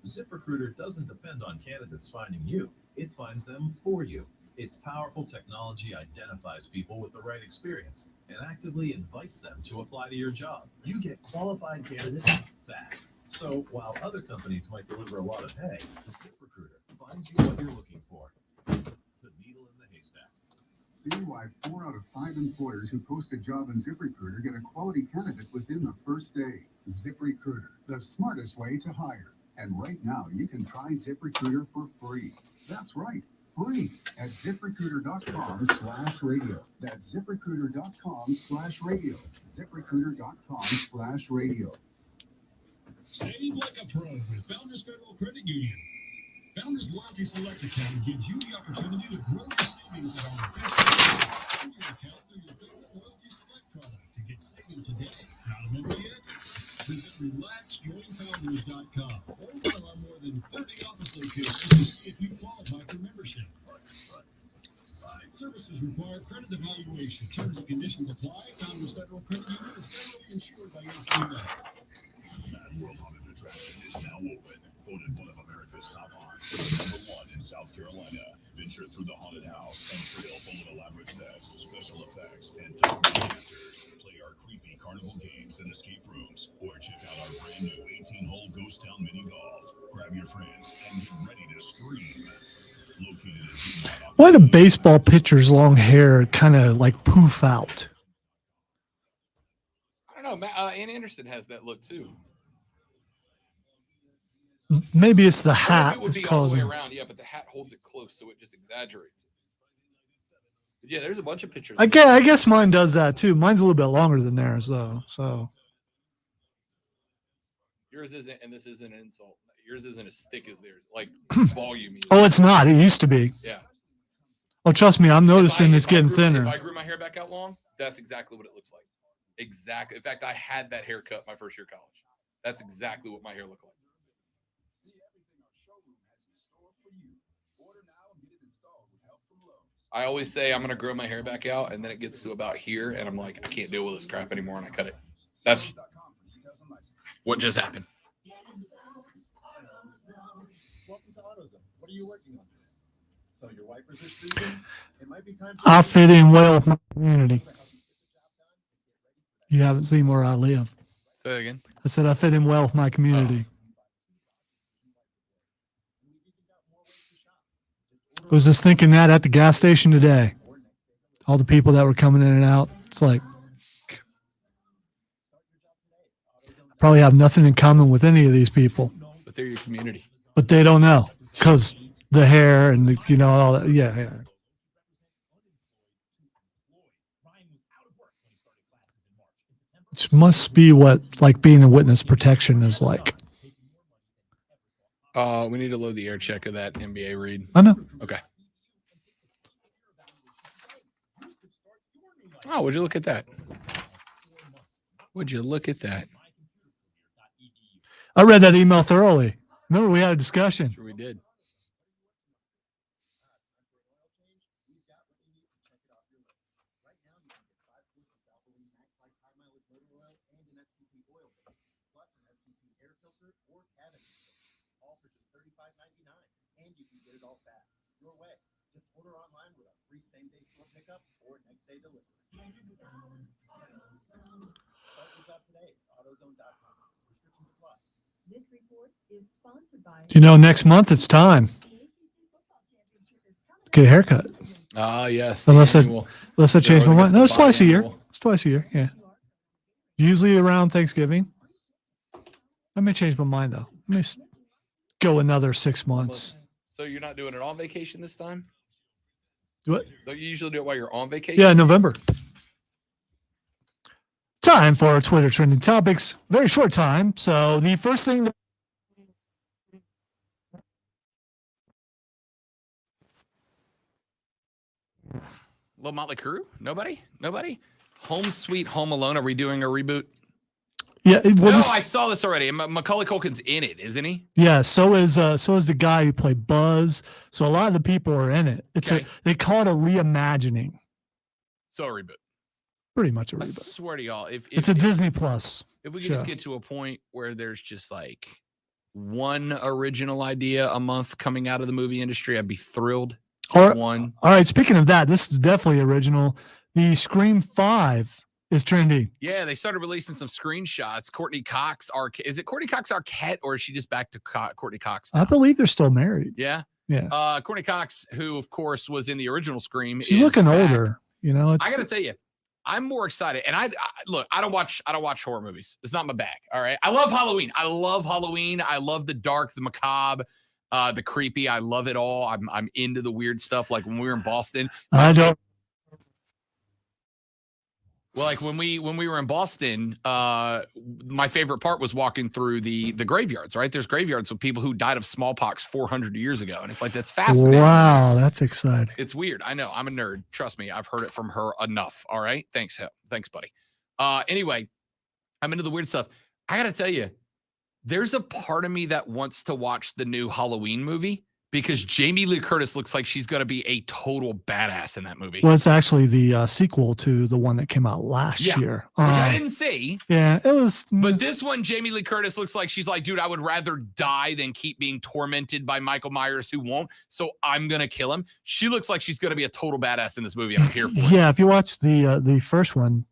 ZipRecruiter doesn't depend on candidates finding you. It finds them for you. Its powerful technology identifies people with the right experience and actively invites them to apply to your job. You get qualified candidates fast. So while other companies might deliver a lot of hay, ZipRecruiter finds you what you're looking for. The needle in the haystack. See why 4 out of 5 employers who post a job in ZipRecruiter get a quality candidate within the first day. ZipRecruiter, the smartest way to hire. And right now, you can try ZipRecruiter for free. That's right, free at ZipRecruiter.com/radio. That's ZipRecruiter.com/radio. ZipRecruiter.com/radio. Save like a pro with Founders Federal Credit Union. Founders Loyalty Select account gives you the opportunity to grow your savings at our best rate. Open your account through your favorite Loyalty Select product to get saving today. Not a member yet? Visit RelaxJoinFounders.com or one of our more than 30 office locations to see if you qualify for membership. Services require credit evaluation. Terms and conditions apply. Founders Federal Credit Union is federally insured by NCUA. Mad World Haunted Attraction is now open. Voted one of America's top haunts, #1 in South Carolina. Venture through the haunted house and trail full of elaborate sets, special effects, and top characters. Play our creepy carnival games and escape rooms, or check out our brand new 18-hole Ghost Town mini golf. Grab your friends and get ready to scream. Located at Piedmont. Why do baseball pitchers' long hair kind of like poof out? I don't know. Ann Anderson has that look too. Maybe it's the It hat would that's be all the way causing. around, yeah, but the hat holds it close, so it just exaggerates it. But yeah, there's a bunch of pictures. I guess mine does that too. Mine's a little bit longer than theirs though. So Yours isn't, and this isn't an insult. Yours isn't as thick as theirs, like volume. oh, it's not. It used to be. Yeah. Oh, trust me, I'm noticing it's getting If thinner. I grew my hair back out long, that's exactly what it looks like. Exactly. In fact, I had that haircut my first year of college. That's exactly what my hair looked like. I always say I'm gonna grow my hair back out, and then it gets to about here, and I'm like, I can't deal with this crap anymore, and I cut it. That's what just happened. Welcome to AutoZone. What are you working on today? So your wipers are streaking? It might be time I fit in well with my community. You haven't seen where I live. Say that again. I said I fit in well with my community. I was just thinking that at the gas station today. All the people that were coming in and out. It's like probably have nothing in common with any of these people, But they're your community. but they don't know because the hair and the, you know, all that. Yeah, yeah. Which must be what like being a witness protection is like. We need to load the air check of that NBA read. I know. Okay. Oh, would you look at that? Would you look at that? I read that email thoroughly. Remember, we had a discussion. Sure we did. You know, next month it's time. Get a haircut. Ah, yes. Unless I annual. change my No, I guess mind. No, the it's twice a year. biannual. It's twice a year. Yeah. Usually around Thanksgiving. I may change my mind though. Let me go another 6 months. So you're not doing it on vacation this time? What? Don't you usually do it while you're on vacation? Yeah, November. Time for our Twitter trending topics. Very short time. So the first thing. Little Motley Crue? Nobody? Home Sweet Home Alone. Are we doing a reboot? Yeah. I saw this already. Macaulay Culkin's in it, isn't he? Yeah. So is the guy who played Buzz. So a lot of the people are in it. They call it a reimagining. So a reboot. Pretty much a I reboot. swear to y'all, if It's a Disney Plus. If we could just get to a point where there's just like one original idea a month coming out of the movie industry, I'd be thrilled. One. All right. Speaking of that, this is definitely original. The Scream 5 is trending. Yeah, they started releasing some screenshots. Courtney Cox is it Courtney Cox Arquette, or is she just back to Courtney Cox now? I believe they're still married. Yeah. Yeah. Courtney Cox, who of course was in the original Scream, She's is looking back. older. You know, I gotta tell you, I'm more excited. And I look, I don't watch horror movies. It's not my bag. All right. I love Halloween. I love the dark, the macabre, the creepy. I love it all. I'm into the weird stuff. Like when we were in Boston. I don't. Well, like when we were in Boston, my favorite part was walking through the graveyards, right? There's graveyards with people who died of smallpox 400 years ago. And it's like, that's fascinating. Wow, that's exciting. It's weird. I know. I'm a nerd. Trust me. I've heard it from her enough. All right. Thanks, buddy. Anyway, I'm into the weird stuff. I got to tell you, there's a part of me that wants to watch the new Halloween movie because Jamie Lee Curtis looks like she's going to be a total badass in that movie. Well, it's actually the sequel to the one that came out last year. Which I didn't see. Yeah, it was. But this one, Jamie Lee Curtis looks like she's like, dude, I would rather die than keep being tormented by Michael Myers who won't. So I'm going to kill him. She looks like she's going to be a total badass in this movie. I'm here for it. Yeah, if you watch the first one,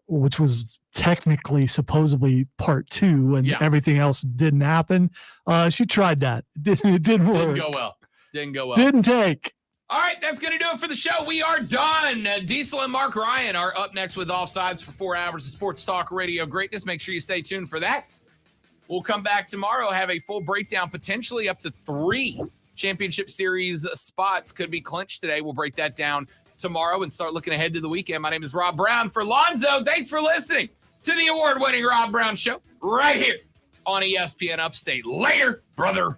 which was technically supposedly part 2 and everything else didn't happen, she tried that. It didn't work. Didn't go well. Didn't take. All right, that's going to do it for the show. We are done. Diesel and Mark Ryan are up next with Offsides for 4 hours of sports talk radio greatness. Make sure you stay tuned for that. We'll come back tomorrow, have a full breakdown, potentially up to 3 championship series spots could be clinched today. We'll break that down tomorrow and start looking ahead to the weekend. My name is Rob Brown for Lonzo. Thanks for listening to the award-winning Rob Brown Show right here on ESPN Upstate. Later, brother.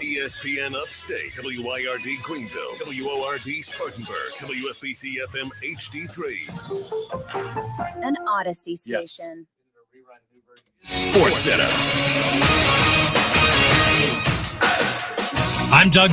ESPN Upstate, WYRD Greenville, WORD Spartanburg, WFBC FM HD3. An Odyssey station. Sports Center. I'm Doug.